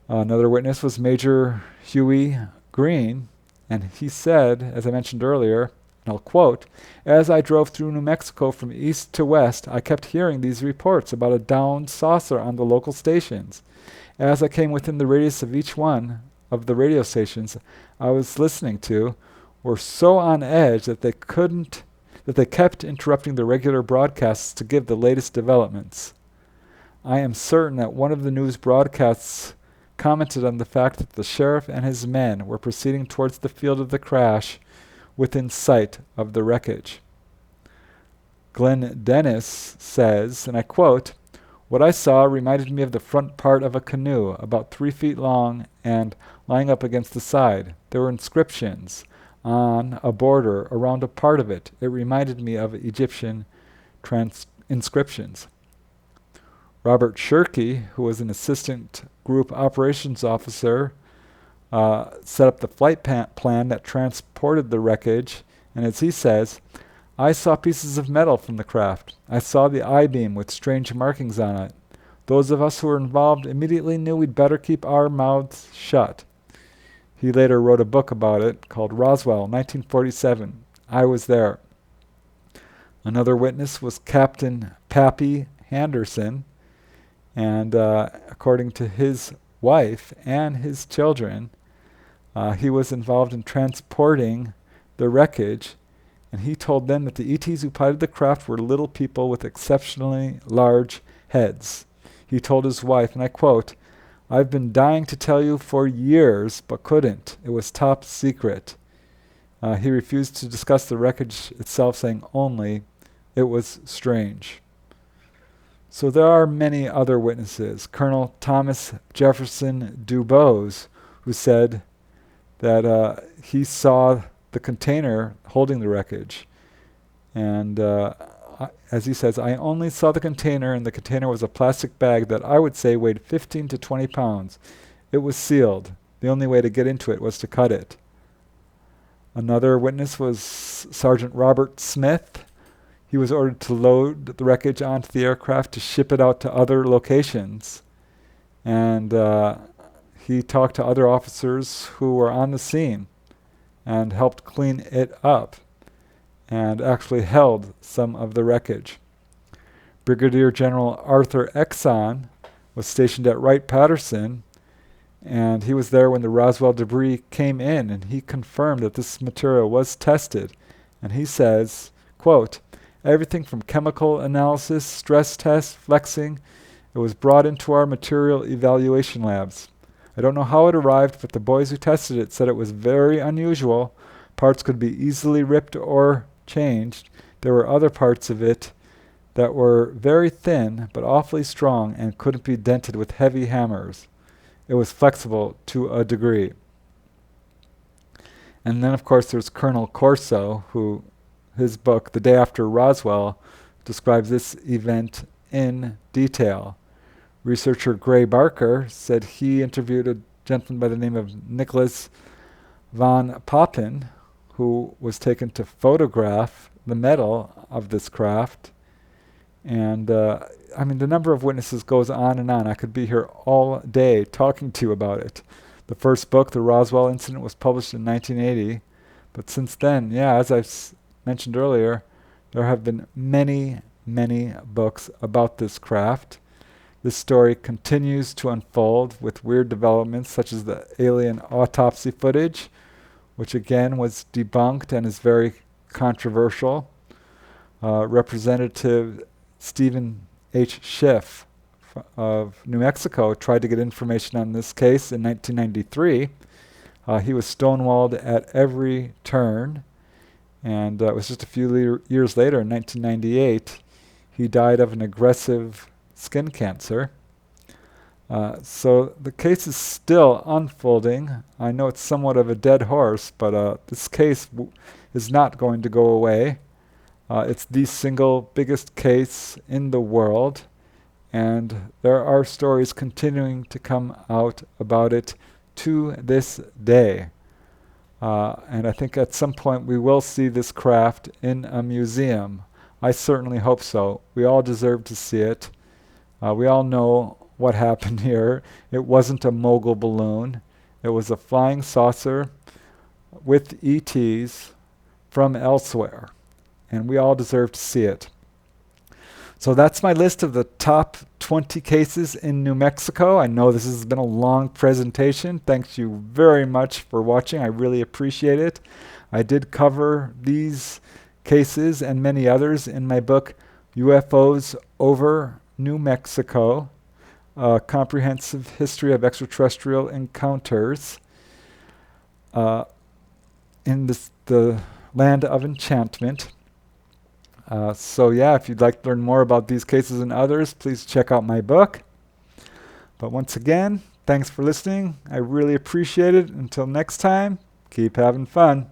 Another witness was Major Huey Green, and he said, as I mentioned earlier, and I'll quote, as I drove through New Mexico from east to west, I kept hearing these reports about a downed saucer on the local stations. As I came within the radius of each one of the radio stations I was listening to, were so on edge that they kept interrupting the regular broadcasts to give the latest developments. I am certain that one of the news broadcasts commented on the fact that the sheriff and his men were proceeding towards the field of the crash within sight of the wreckage. Glenn Dennis says, and I quote, what I saw reminded me of the front part of a canoe, about 3 feet long and lying up against the side. There were inscriptions on a border around a part of it. It reminded me of Egyptian inscriptions. Robert Shirkey, who was an assistant group operations officer, set up the flight plan that transported the wreckage, and as he says, I saw pieces of metal from the craft. I saw the I-beam with strange markings on it. Those of us who were involved immediately knew we'd better keep our mouths shut. He later wrote a book about it called Roswell, 1947. I was there. Another witness was Captain Pappy Henderson, and according to his wife and his children, he was involved in transporting the wreckage, and he told them that the ETs who piloted the craft were little people with exceptionally large heads. He told his wife, and I quote, I've been dying to tell you for years, but couldn't. It was top secret. He refused to discuss the wreckage itself, saying only it was strange. So there are many other witnesses. Colonel Thomas Jefferson Dubose, who said that he saw the container holding the wreckage. And as he says, I only saw the container, and the container was a plastic bag that I would say weighed 15 to 20 pounds. It was sealed. The only way to get into it was to cut it. Another witness was Sergeant Robert Smith. He was ordered to load the wreckage onto the aircraft to ship it out to other locations. And he talked to other officers who were on the scene and helped clean it up and actually held some of the wreckage. Brigadier General Arthur Exon was stationed at Wright-Patterson, and he was there when the Roswell debris came in, and he confirmed that this material was tested. And he says, quote, everything from chemical analysis, stress tests, flexing, it was brought into our material evaluation labs. I don't know how it arrived, but the boys who tested it said it was very unusual, Parts could be easily ripped or changed. There were other parts of it that were very thin but awfully strong and couldn't be dented with heavy hammers. It was flexible to a degree. And then, of course, there's Colonel Corso, who, his book, The Day After Roswell, describes this event in detail. Researcher Gray Barker said he interviewed a gentleman by the name of Nicholas von Papen, who was taken to photograph the metal of this craft. And I mean, the number of witnesses goes on and on. I could be here all day talking to you about it. The first book, The Roswell Incident, was published in 1980. But since then, yeah, as I've mentioned earlier, there have been many, many books about this craft. This story continues to unfold with weird developments such as the alien autopsy footage, which again was debunked and is very controversial. Representative Stephen H. Schiff of New Mexico tried to get information on this case in 1993. He was stonewalled at every turn, and it was just a few years later, in 1998, he died of an aggressive skin cancer. So the case is still unfolding. I know it's somewhat of a dead horse, but this case is not going to go away. It's the single biggest case in the world, and there are stories continuing to come out about it to this day. And I think at some point we will see this craft in a museum. I certainly hope so. We all deserve to see it. We all know what happened here. It wasn't a mogul balloon. It was a flying saucer with ETs from elsewhere. And we all deserve to see it. So that's my list of the top 20 cases in New Mexico. I know this has been a long presentation. Thank you very much for watching. I really appreciate it. I did cover these cases and many others in my book, UFOs Over New Mexico, A Comprehensive History of Extraterrestrial Encounters in the Land of Enchantment. So yeah, if you'd like to learn more about these cases and others, please check out my book. But once again, thanks for listening. I really appreciate it. Until next time, keep having fun.